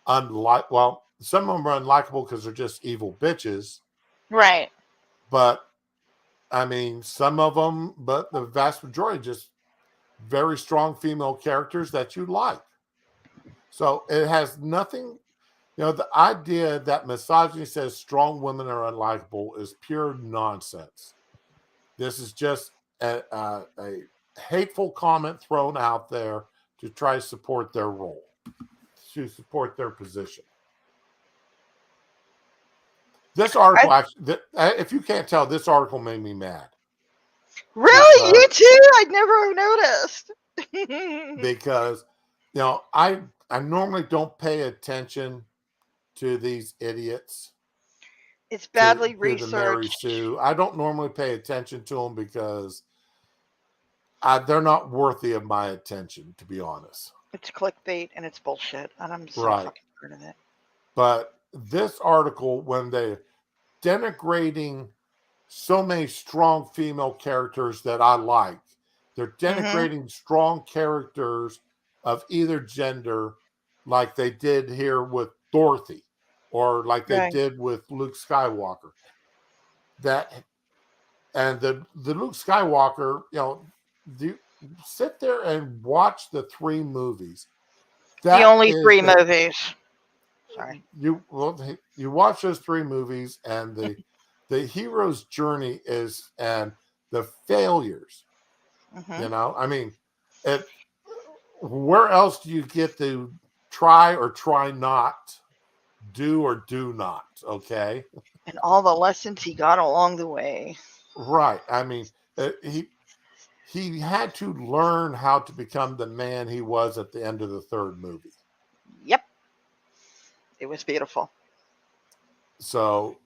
unlike. Well, some of them are unlikable because they're just evil bitches. Right. But I mean, some of them, but the vast majority, just very strong female characters that you like. So it has nothing, the idea that misogyny says strong women are unlikable is pure nonsense. This is just a hateful comment thrown out there to try to support their role, to support their position. This article, actually, if you can't tell, this article made me mad. Really? You too? I'd never noticed. Because, I normally don't pay attention to these idiots. It's badly to the Mary researched. Sue. I don't normally pay attention to them because they're not worthy of my attention, to be honest. It's clickbait and it's bullshit, and I'm so Right. fucking tired of it. But this article, when they're denigrating so many strong female characters that I like, they're denigrating strong characters of either gender, like they did here with Dorothy, or like they did with Luke Skywalker. And the Luke Skywalker, sit there and watch the 3 movies. The only 3 movies. Sorry. You watch those 3 movies, and the hero's journey is, and the failures. I mean, where else do you get to try or try not, do or do not? Okay. And all the lessons he got along the way. Right. I mean, he had to learn how to become the man he was at the end of the 3rd movie. Yep. It was beautiful. So,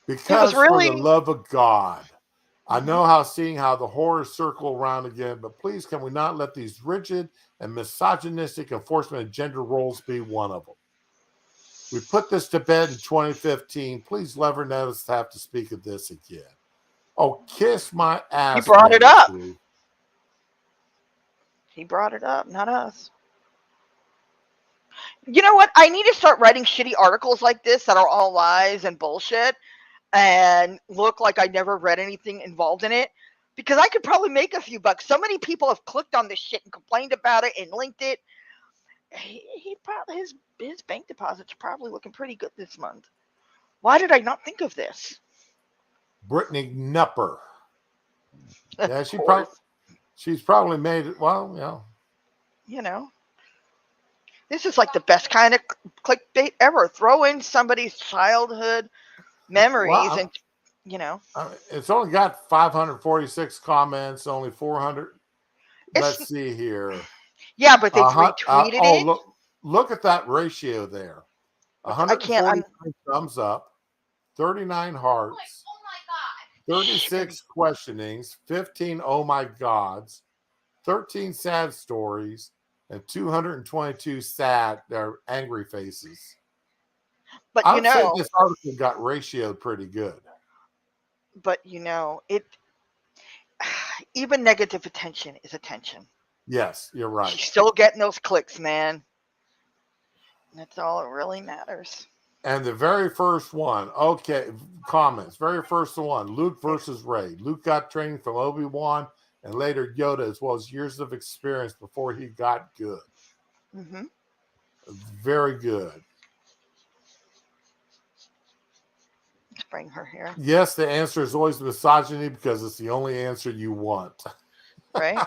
because for the love of God, I know seeing how the horrors circle around again, but please, can we not let these rigid and misogynistic enforcement of gender roles be one of them? We put this to bed in 2015. Please never let us have to speak of this again. Oh, kiss my ass. He brought it up. He brought it up, not us. You know what? I need to start writing shitty articles like this that are all lies and bullshit and look like I never read anything involved in it, because I could probably make a few bucks. So many people have clicked on this shit and complained about it and linked it. He probably, his bank deposits are probably looking pretty good this month. Why did I not think of this? Brittany Knupper. Yeah, she's probably made it. Well, this is like the best kind of clickbait ever. Throw in somebody's childhood memories, and it's only got 546 comments, only 400. Let's see here. Yeah, but they retweeted it. Look at that ratio there. 149 thumbs up, 39 hearts, 36 questionings, 15 oh my gods, 13 sad stories, and 222 sad angry faces. But I would say this article got ratioed pretty good. But it even negative attention is attention. Yes, you're right. She's still getting those clicks, man. That's all that really matters. And the very first one, comments. Very first one, Luke versus Rey. Luke got training from Obi-Wan and later Yoda, as well as years of experience before he got good. Very good. Let's bring her here. Yes, the answer is always misogyny because it's the only answer you want. Right?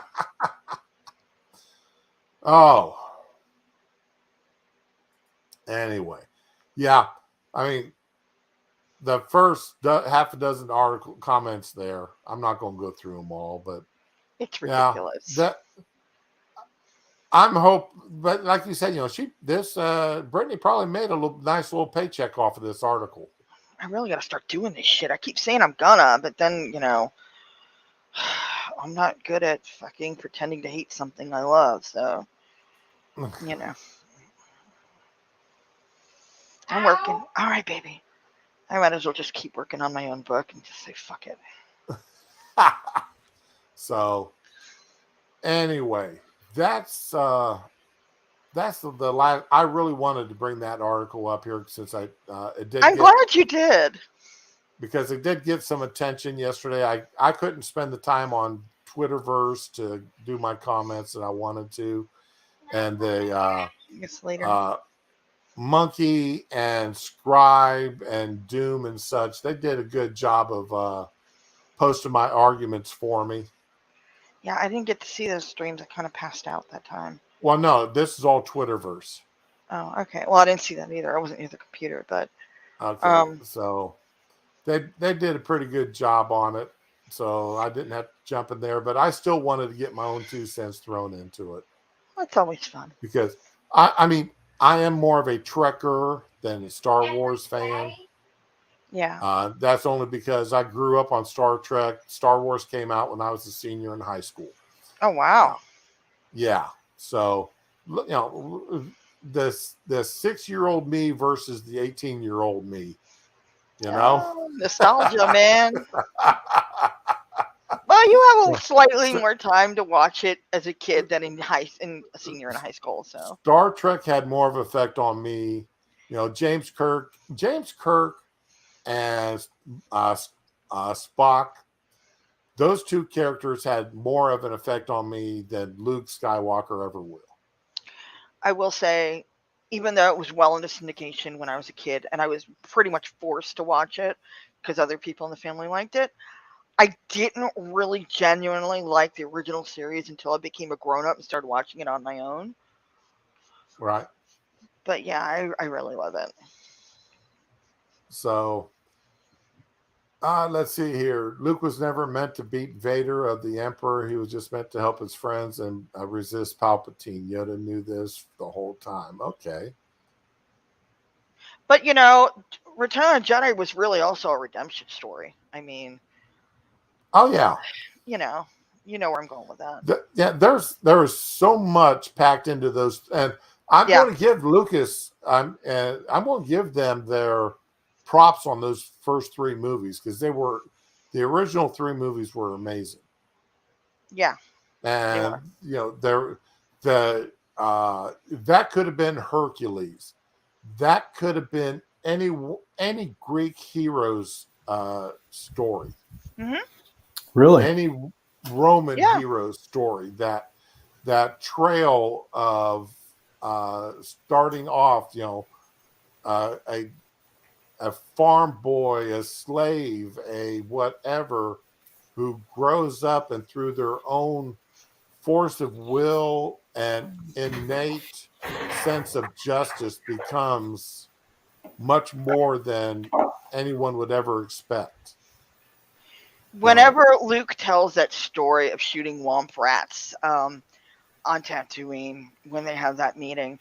Oh. Anyway. Yeah. I mean, the first half a dozen article comments there, I'm not going to go through them all, but it's ridiculous. But like you said, Brittany probably made a nice little paycheck off of this article. I really got to start doing this shit. I keep saying I'm gonna, but then, I'm not good at fucking pretending to hate something I love, so, I'm working. All right, baby. I might as well just keep working on my own book and just say, fuck it. So, anyway, that's that's the last. I really wanted to bring that article up here since it did I'm get glad you did. because it did get some attention yesterday. I couldn't spend the time on Twitterverse to do my comments that I wanted to, and the I guess later. Monkey and Scribe and Doom and such, they did a good job of posting my arguments for me. Yeah, I didn't get to see those streams. I kind of passed out that time. Well, no, this is all Twitterverse. Oh, okay. Well, I didn't see that either. I wasn't near the computer, but Okay, so they did a pretty good job on it. So I didn't have to jump in there, but I still wanted to get my own 2 cents thrown into it that's always fun. because I mean I am more of a Trekker than a Star Wars fan. Yeah. That's only because I grew up on Star Trek. Star Wars came out when I was a senior in high school. Oh wow. Yeah, so the 6-year-old me versus the 18-year-old me. Nostalgia, man. Well, you have a slightly more time to watch it as a kid than in a senior in high school. So Star Trek had more of an effect on me. James Kirk and Spock. Those two characters had more of an effect on me than Luke Skywalker ever will. I will say, even though it was well into syndication when I was a kid, and I was pretty much forced to watch it because other people in the family liked it, I didn't really genuinely like the original series until I became a grown-up and started watching it on my own. Right. But yeah, I really love it. So, let's see here. Luke was never meant to beat Vader of the Emperor. He was just meant to help his friends and resist Palpatine. Yoda knew this the whole time. Okay. But Return of the Jedi was really also a redemption story. I mean, oh yeah, you know where I'm going with that. There is so much packed into those, and I'm going to give Lucas. I'm going to give them their props on those first 3 movies because the original 3 movies were amazing. Yeah, and that could have been Hercules. That could have been any Greek hero's story. Mm-hmm. Really? Any Roman hero's story. That trail of starting off, a farm boy, a slave, a whatever, who grows up and through their own force of will and innate sense of justice becomes much more than anyone would ever expect. Whenever Luke tells that story of shooting womp rats on Tatooine when they have that meeting,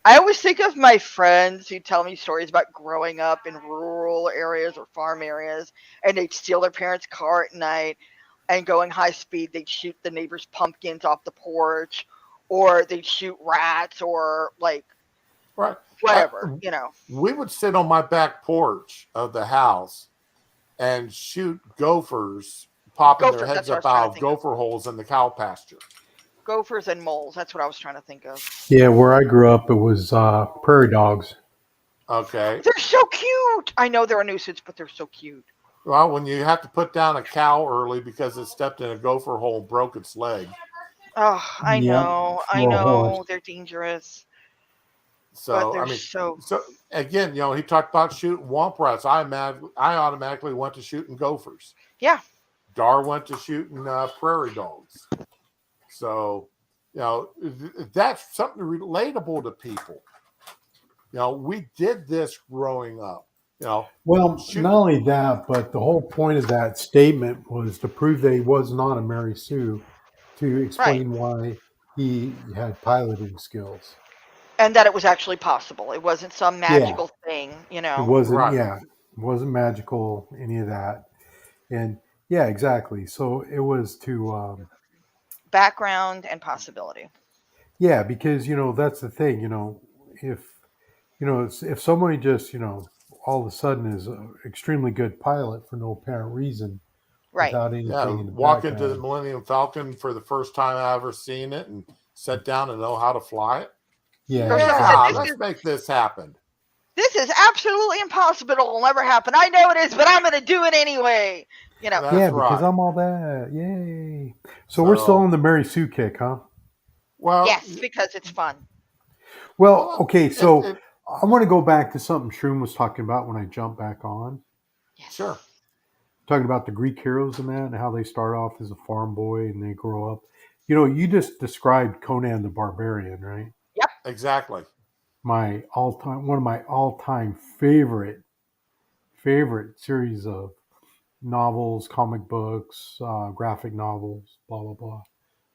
I always think of my friends who tell me stories about growing up in rural areas or farm areas, and they'd steal their parents' car at night and going high speed. They'd shoot the neighbor's pumpkins off the porch, or they'd shoot rats, or whatever. We would sit on my back porch of the house and shoot gophers, popping their heads up out of gopher holes in the cow pasture. Gophers and moles. That's what I was trying to think of. Yeah, where I grew up, it was prairie dogs. Okay. They're so cute. I know they're a nuisance, but they're so cute. Well, when you have to put down a cow early because it stepped in a gopher hole and broke its leg. Oh, I know. They're dangerous. So, so again, he talked about shooting womp rats. I automatically went to shooting gophers. Yeah. Dar went to shooting prairie dogs. So, that's something relatable to people. We did this growing up. Well, not only that, but the whole point of that statement was to prove that he was not a Mary Sue, to explain why he had piloting skills. And that it was actually possible. It wasn't some magical thing, It wasn't, it wasn't magical, any of that. And yeah, exactly. So it was to background and possibility. Yeah, because that's the thing. If somebody just all of a sudden is an extremely good pilot for no apparent reason, without anything in the walk background. into the Millennium Falcon for the first time I ever seen it and sat down and know how to fly it. Yeah, Or someone said, Yeah, exactly. let's make this happen. this is absolutely impossible. It'll never happen. I know it is, but I'm going to do it anyway. You know, That's Yeah, because right. I'm all that. Yay. So we're still So, on the Mary Sue kick, huh? well, yes, because it's fun. Well, well, okay, it, so it I want to go back to something Shroom was talking about when I jump back on. Yes. sure. Talking about the Greek heroes and that, and how they start off as a farm boy and they grow up. You know, you just described Conan the Barbarian, right? Exactly. My all-time, one of my all-time favorite series of novels, comic books, graphic novels, blah blah blah.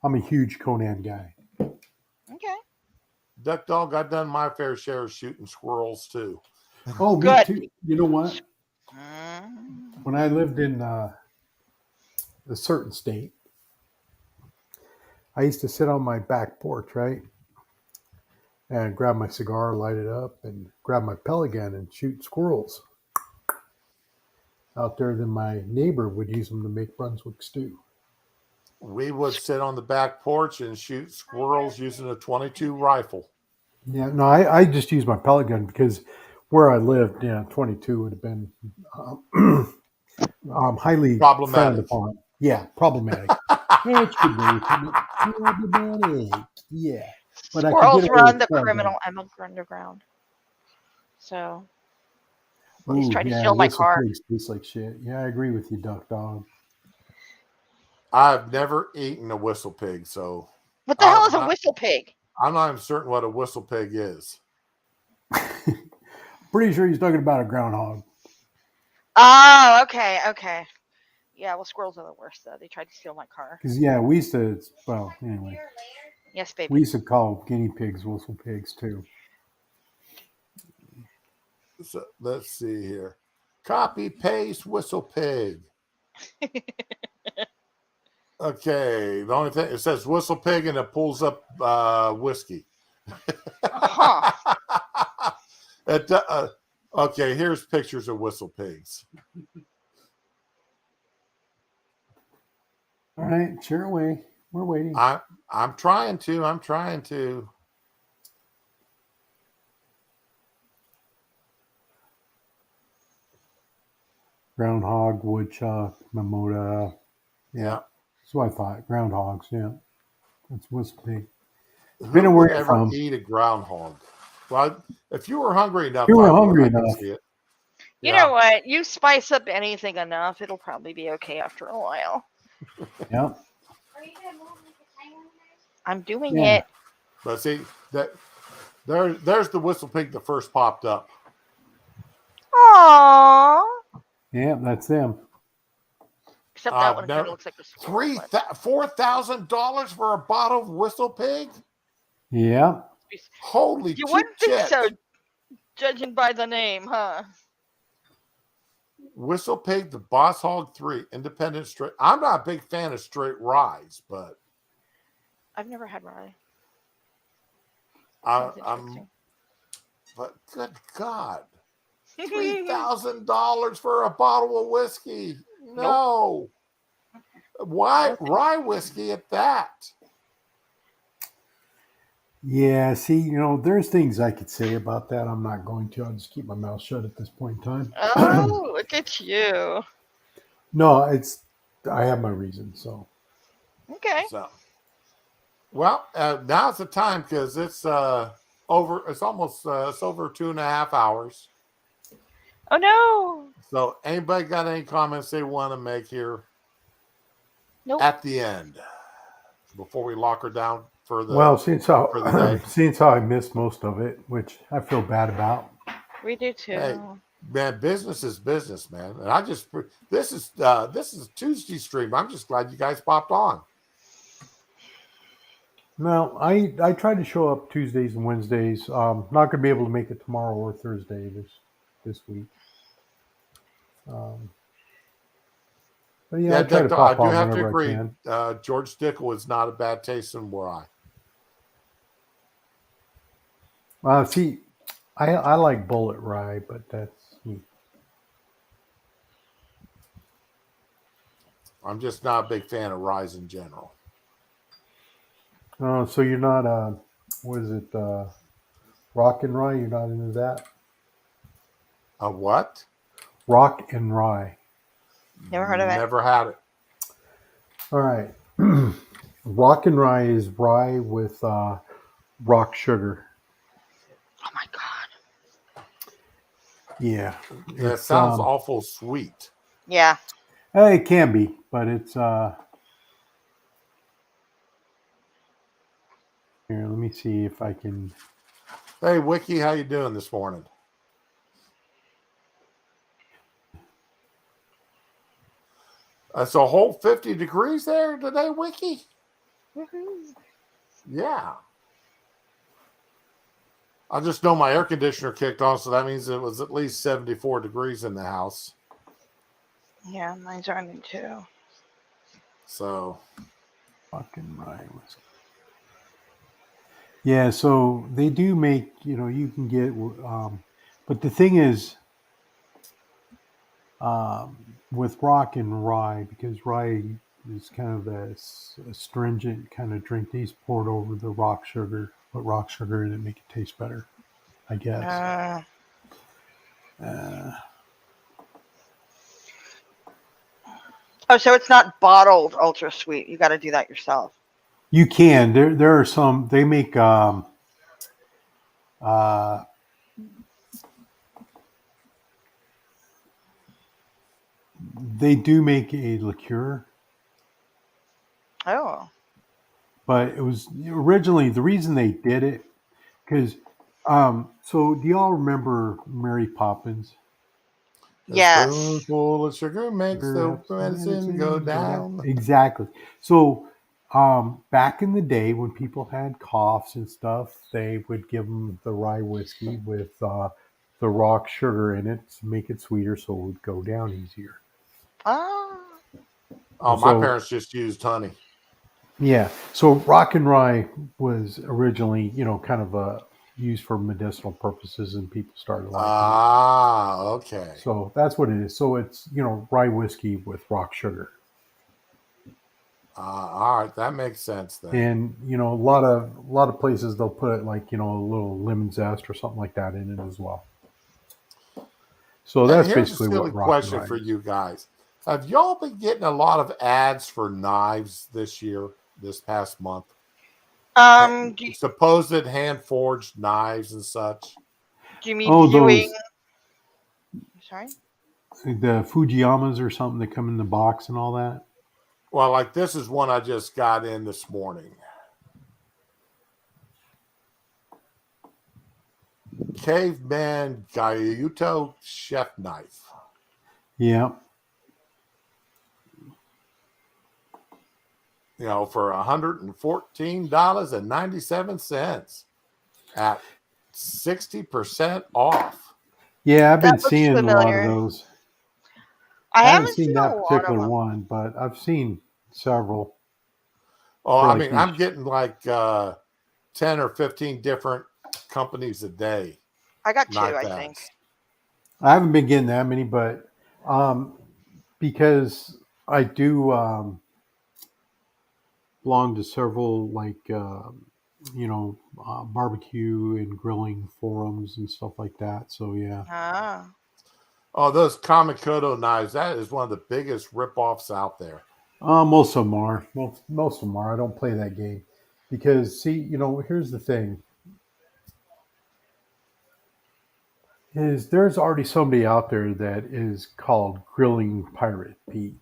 I'm a huge Conan guy. Okay. Duck Dog, I've done my fair share of shooting squirrels too. Oh, me Good. too. You know what? Mm. When I lived in a certain state, I used to sit on my back porch, right, and grab my cigar, light it up, and grab my pellet gun and shoot squirrels out there. Then my neighbor would use them to make Brunswick stew. We would sit on the back porch and shoot squirrels using a 22 rifle. Yeah, no, I just used my pellet gun because where I lived, 22 would have been highly frowned Problematic. upon. Yeah, problematic. That's good way of putting it. Problematic. Yeah, but I could get Squirrels away run with the pellet gun. criminal underground. So, well, he's Ooh, trying to yeah, steal my whistle car. pigs taste like shit. Yeah, I agree with you, Duck Dog. I've never eaten a whistle pig, so What the hell I'm is a not, whistle pig? I'm not even certain what a whistle pig is. Pretty sure he's talking about a groundhog. Oh, okay. Yeah, well, squirrels are the worst, though. They tried to steal my car. Because, yeah, we used to, well, anyway, Yes, baby. we used to call guinea pigs whistle pigs, too. So let's see here. Copy paste whistle pig. Okay, the only thing it says whistle pig and it pulls up whiskey. Huh. Okay, here's pictures of whistle pigs. All right, share away. We're waiting. I'm trying to. I'm trying to. Groundhog, woodchuck, mammoth. Yeah. That's what I thought. Groundhogs, yeah. That's whistle pig. Who Depending would where you're ever from. eat a groundhog? Well, if you were hungry enough, You were I would. hungry I can enough. see it. You Yeah. know what? You spice up anything enough, it'll probably be okay after a while. Yeah. Are you gonna move the container in there? I'm doing Yeah. it. But see that there's the whistle pig that first popped up. Aww. Yeah, that's them. Except that one kind of looks like a squirrel. $4,000 for a bottle of whistle pig. Yeah. Holy You cheap wouldn't think shit. so, judging by the name, huh? Whistle Pig, the Boss Hog 3, independent straight. I'm not a big fan of straight ryes, but I've never had rye. I'm. But good God, $3,000 for a bottle of whiskey? No. Why rye whiskey at that? Yeah, see, there's things I could say about that. I'm not going to. I'll just keep my mouth shut at this point in time. Oh, look at you. No, I have my reasons, so. Okay. So, well, now's the time because it's over. It's almost it's over 2.5 hours. Oh no. So, anybody got any comments they want to make here? Nope. At the end before we lock her down for the Well, since how for the day. since how I missed most of it, which I feel bad about. We do too. Hey, man, business is business, man. And I just this is Tuesday stream. I'm just glad you guys popped on. No, I try to show up Tuesdays and Wednesdays. Not going to be able to make it tomorrow or Thursday this week. But yeah, I try to pop I do on have to whenever agree. I can. George Dickel is not a bad taste in rye. See, I like bullet rye, but that's me. I'm just not a big fan of rye in general. So you're not what is it? Rock and rye, you're not into that? A what? Rock and rye. Never heard of it. Never had it. All right. Rock and rye is rye with rock sugar. Oh my god. Yeah. That It's sounds awful sweet. Yeah. it can be, but it's here, let me see if I can. Hey, Wiki, how you doing this morning? It's a whole 50 degrees there today, Wiki? Woohoo. Yeah. I just know my air conditioner kicked on, so that means it was at least 74 degrees in the house. Yeah, mine's running too. So, Rock and rye whiskey. Yeah, so they do make, you can get, but the thing is, with rock and rye, because rye is kind of a astringent kind of drink, these poured over the rock sugar, put rock sugar in it, make it taste better, I guess. Uh, Oh, so it's not bottled ultra sweet. You got to do that yourself. you can. There are some, they make, they do make a liqueur. Oh. But it was originally the reason they did it because so do y'all remember Mary Poppins? a Yes. spoonful of sugar makes the Perhaps medicine go down. Exactly. So back in the day when people had coughs and stuff, they would give them the rye whiskey with the rock sugar in it to make it sweeter so it would go down easier. Oh. Oh, my So parents just used honey. yeah, so rock and rye was originally, kind of used for medicinal purposes, and people started liking it. Ah, okay. So that's what it is. So it's rye whiskey with rock sugar, All right, that makes sense then. and a lot of places they'll put like a little lemon zest or something like that in it as well. So Hey, that's here's a basically silly what rock and question rye for is. you guys. Have y'all been getting a lot of ads for knives this year, this past month? Do Supposed hand forged knives and such? you mean Oh, viewing? those Sorry. the Fujiyamas or something that come in the box and all that. Well, like this is one I just got in this morning. Caveman Gyuto chef knife. Yeah. For $114.97 at 60% off. Yeah, I've That been looks seeing a lot of familiar. those. I I haven't haven't seen seen a that lot of particular them. one, but I've seen several Oh, for I like mean, these. I'm getting like 10 or 15 different companies a day, I got two, knife I think. ads. I haven't been getting that many, but because I do belong to several like barbecue and grilling forums and stuff like that. So yeah, Ah. Oh, those Kamikoto knives, that is one of the biggest ripoffs out there. most of them are. Most of them are. I don't play that game because see, here's the thing: is there's already somebody out there that is called Grilling Pirate Pete,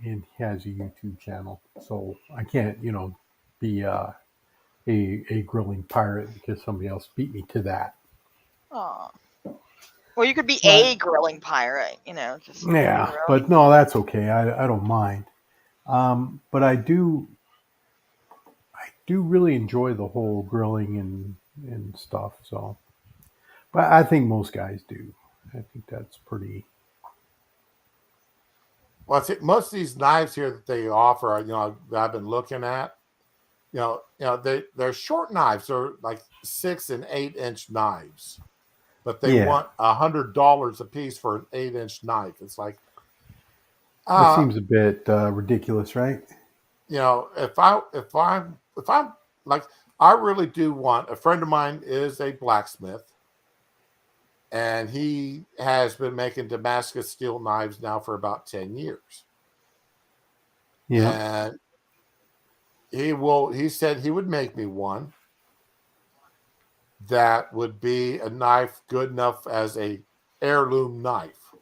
and he has a YouTube channel. So I can't, be a grilling pirate because somebody else beat me to that. Oh. Well, you could be But a grilling pirate, just be yeah, grilling. but no, that's okay. I don't mind. But I do really enjoy the whole grilling and stuff. So, but I think most guys do. I think that's pretty. Well, I think most of these knives here that they offer, that I've been looking at, they're short knives. They're like 6 and 8 inch knives, but they Yeah, want $100 a piece for an 8 inch knife. It's like, that uh, seems a bit ridiculous, right? if I'm like I really do want. A friend of mine is a blacksmith, and he has been making Damascus steel knives now for about 10 years. Yeah. And he said he would make me one that would be a knife good enough as a heirloom knife.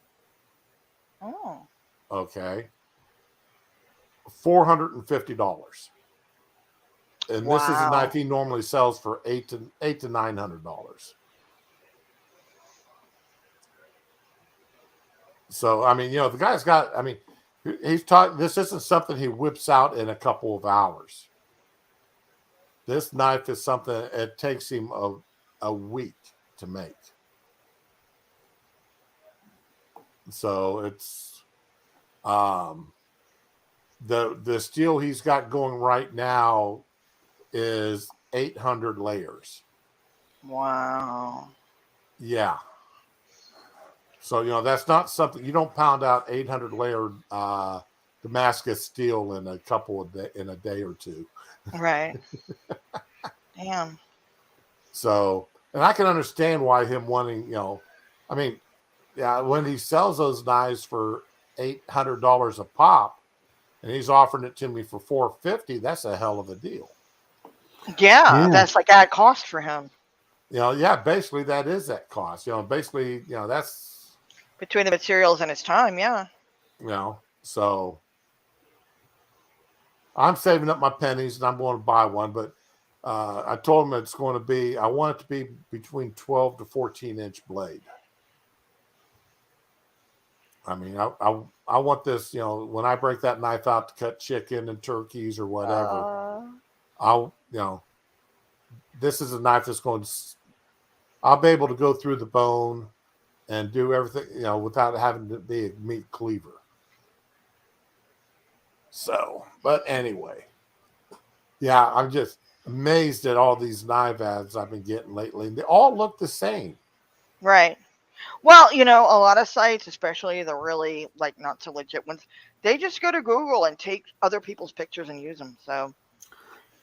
Oh. Okay. $450. And this is a Wow. knife he normally sells for eight to $900. So I mean, the guy's got. I mean, he's taught. This isn't something he whips out in a couple of hours. This knife is something it takes him a week to make. So it's the steel he's got going right now is 800 layers. Wow. Yeah. So that's not something you don't pound out 800 layered Damascus steel in a day or two. Right. Damn. So, and I can understand why him wanting, I mean, yeah, when he sells those knives for $800 a pop, and he's offering it to me for $450, that's a hell of a deal. Yeah, Yeah. that's like at cost for him. Yeah, basically that is that cost. Basically, that's Between the materials and his time, yeah. So I'm saving up my pennies and I'm going to buy one, but I told him it's going to be. I want it to be between 12 to 14-inch blade. I mean, I want this. When I break that knife out to cut chicken and turkeys or whatever, I'll. This is a knife that's going to. I'll be able to go through the bone and do everything, without having to be a meat cleaver. So, but anyway, yeah, I'm just amazed at all these knife ads I've been getting lately. They all look the same. Right. Well, a lot of sites, especially the really like not so legit ones, they just go to Google and take other people's pictures and use them. So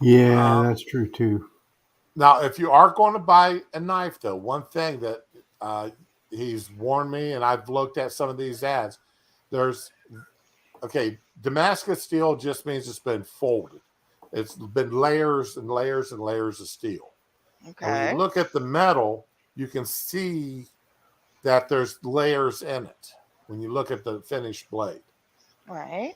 Yeah, that's true too. Now, if you are going to buy a knife, though, one thing that he's warned me, and I've looked at some of these ads, Damascus steel just means it's been folded. It's been layers and layers and layers of steel. And when you okay. look at the metal, you can see that there's layers in it when you look at the finished blade. Right.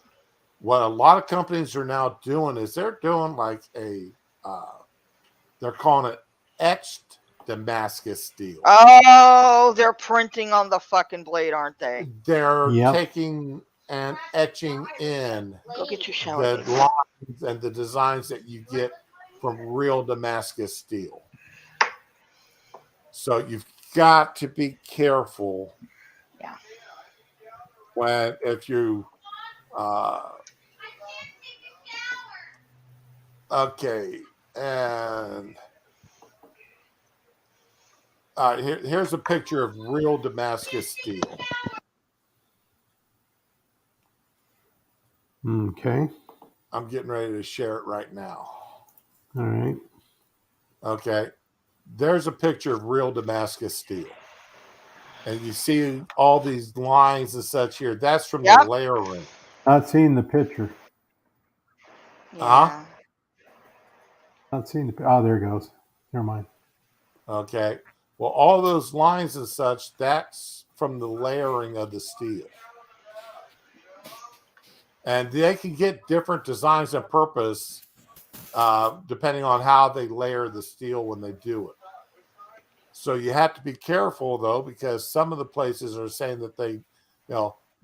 What a lot of companies are now doing is they're doing like they're calling it etched Damascus steel. Oh, they're printing on the fucking blade, aren't they? They're Yep. taking and etching in Go get your shower. the baby. lines and the designs that you get from real Damascus steel. So you've got to be careful. Yeah. If you okay, and here's a picture of real Damascus steel. Okay. I'm getting ready to share it right now. All right. Okay. There's a picture of real Damascus steel. And you see all these lines and such here. That's from the Yep. layering. Not seeing the picture. Uh-huh. Yeah. Not seeing the. Oh, there it goes. Never mind. Okay. Well, all those lines and such, that's from the layering of the steel. And they can get different designs and purpose depending on how they layer the steel when they do it. So you have to be careful, though, because some of the places are saying that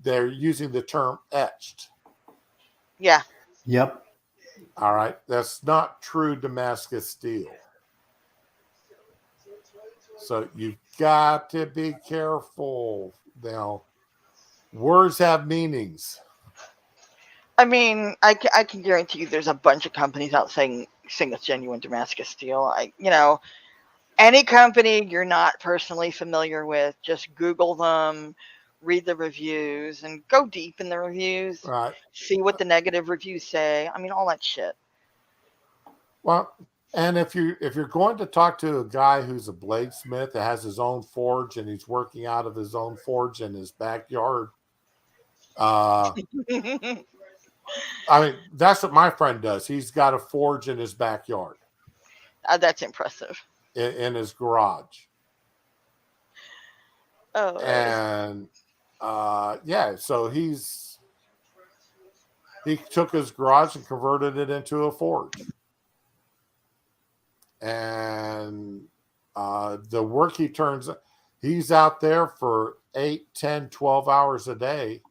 they're using the term etched. Yeah. Yep. All right. That's not true Damascus steel. So you've got to be careful. Now, words have meanings. I mean, I can guarantee you there's a bunch of companies out saying it's genuine Damascus steel. Any company you're not personally familiar with, just Google them, read the reviews, and go deep in the reviews. Right. See what the negative reviews say. I mean, all that shit. Well, And if you're going to talk to a guy who's a bladesmith that has his own forge and he's working out of his own forge in his backyard, I mean that's what my friend does. He's got a forge in his backyard, That's impressive. in his garage, Oh, and yeah, so he took his garage and converted it into a forge, and the work he's out there for 8, 10, 12 hours a day,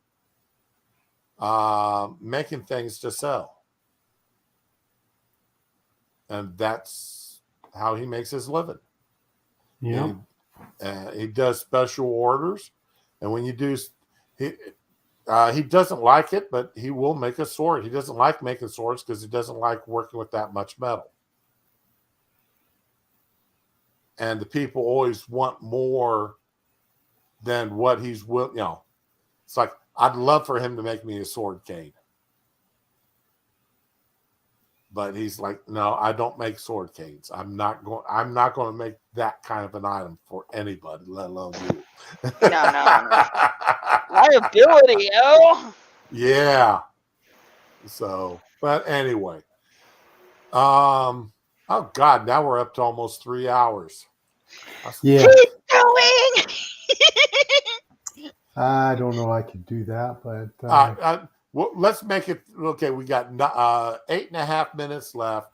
making things to sell. And that's how he makes his living. Yeah. He does special orders. And when you do, he doesn't like it, but he will make a sword. He doesn't like making swords because he doesn't like working with that much metal. And the people always want more than what he's will. It's like, I'd love for him to make me a sword cane. But he's like, no, I don't make sword canes. I'm not going to make that kind of an item for anybody, let alone you. no. Liability, oh. Yeah. So, but anyway. Oh God, now we're up to almost 3 hours. Yeah. Keep going. I don't know I could do that, but Well, let's make it okay. We got 8.5 minutes left.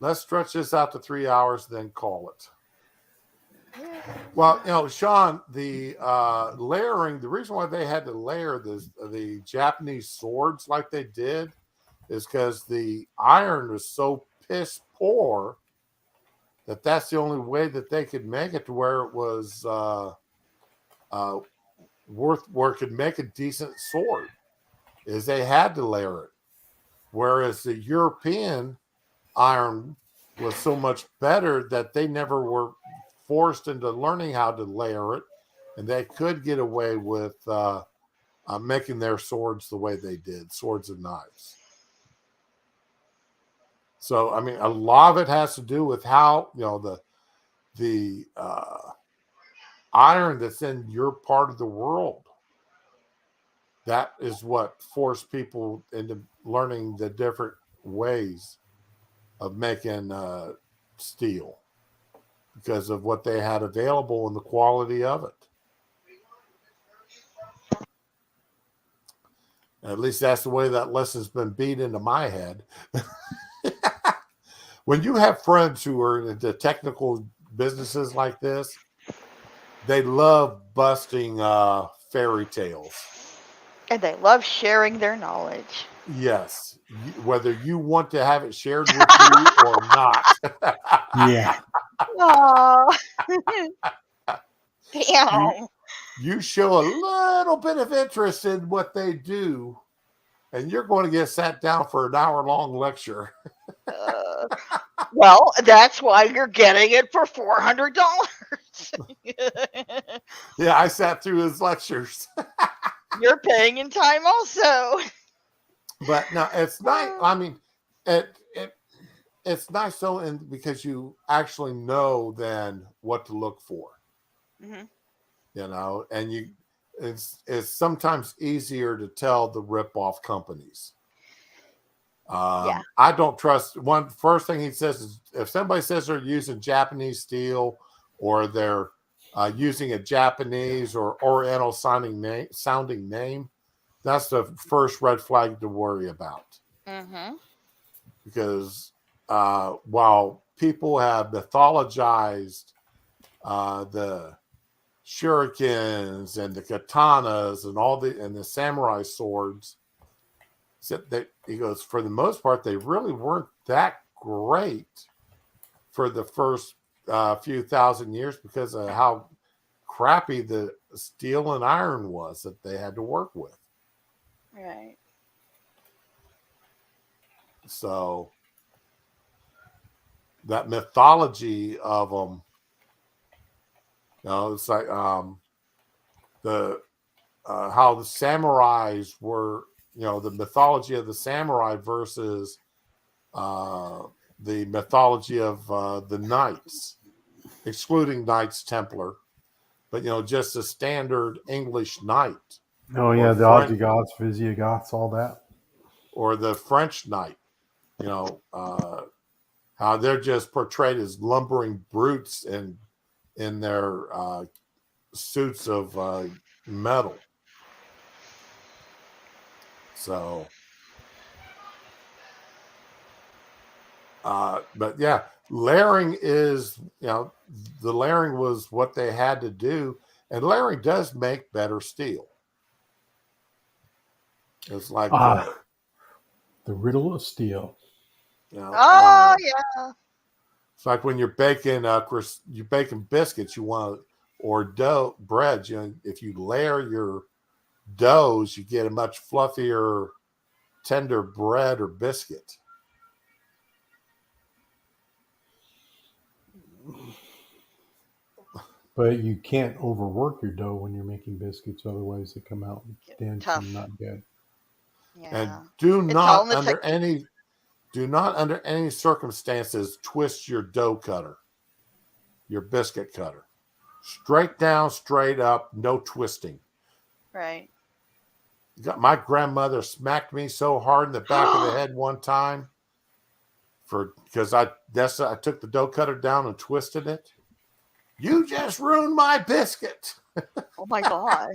Let's stretch this out to 3 hours, then call it. Well, Sean, the layering, the reason why they had to layer the Japanese swords like they did is because the iron was so piss poor that's the only way that they could make it to where it was where it could make a decent sword, is they had to layer it. Whereas the European iron was so much better that they never were forced into learning how to layer it, and they could get away with making their swords the way they did, swords and knives. So, I mean, a lot of it has to do with how, the iron that's in your part of the world. That is what forced people into learning the different ways of making steel, because of what they had available and the quality of it. At least that's the way that lesson's been beat into my head. When you have friends who are into technical businesses like this, they love busting fairy tales. And they love sharing their knowledge. Yes, whether you want to have it shared with you or not. yeah. Aww. Damn. You show a little bit of interest in what they do, and you're going to get sat down for an hour-long lecture. Well, that's why you're getting it for $400. Yeah, I sat through his lectures. You're paying in time also. But no, it's nice. I mean, it's nice though, because you actually know then what to look for. Mm-hmm. And it's sometimes easier to tell the rip-off companies. Yeah. I don't trust first thing he says is, if somebody says they're using Japanese steel or they're using a Japanese or Oriental sounding name, that's the first red flag to worry about. Mm-hmm. Because while people have mythologized the shurikens and the katanas and the samurai swords, he goes, for the most part, they really weren't that great for the first few thousand years because of how crappy the steel and iron was that they had to work with. Right. So that mythology of them, it's like the how the samurais were, the mythology of the samurai versus the mythology of the knights, excluding Knights Templar, but just a standard English knight Oh or yeah, the French Ostrogoths, Visigoths, all that. or the French knight. How they're just portrayed as lumbering brutes in their suits of metal. So, but yeah, layering is, the layering was what they had to do, and layering does make better steel. It's like, Ah, the riddle of steel. Oh yeah. it's like when you're baking biscuits, or dough breads. If you layer your doughs, you get a much fluffier, tender bread or biscuit. But you can't overwork your dough when you're making biscuits, otherwise they come out dense Tough. and not good. And Yeah. do It's all not in the under any circumstances twist your dough cutter, your biscuit cutter. Straight down, straight up, no twisting. right. My grandmother smacked me so hard in the back of the head one time because I took the dough cutter down and twisted it. You just ruined my biscuit. Oh my god.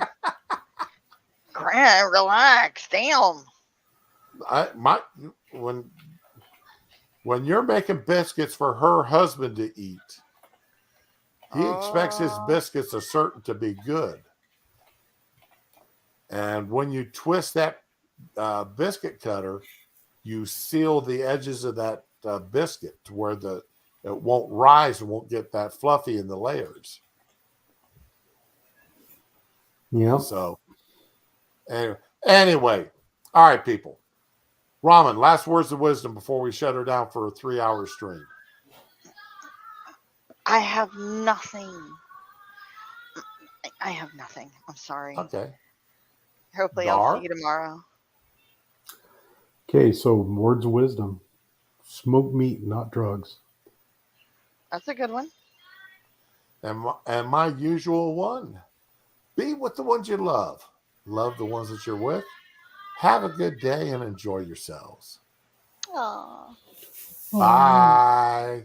Grant, relax. Damn. When you're making biscuits for her husband to eat, he expects his biscuits are certain to be good. And when you twist that biscuit cutter, you seal the edges of that biscuit to where it won't rise and won't get that fluffy in the layers. Yeah. So anyway, all right, people. Ramen, last words of wisdom before we shut her down for a 3-hour stream. I have nothing. I have nothing. I'm sorry. Okay. Hopefully I'll Dar? see you tomorrow. Okay, so words of wisdom: smoke meat, not drugs. That's a good one. And my usual one, be with the ones you love. Love the ones that you're with. Have a good day and enjoy yourselves. Aww. Bye.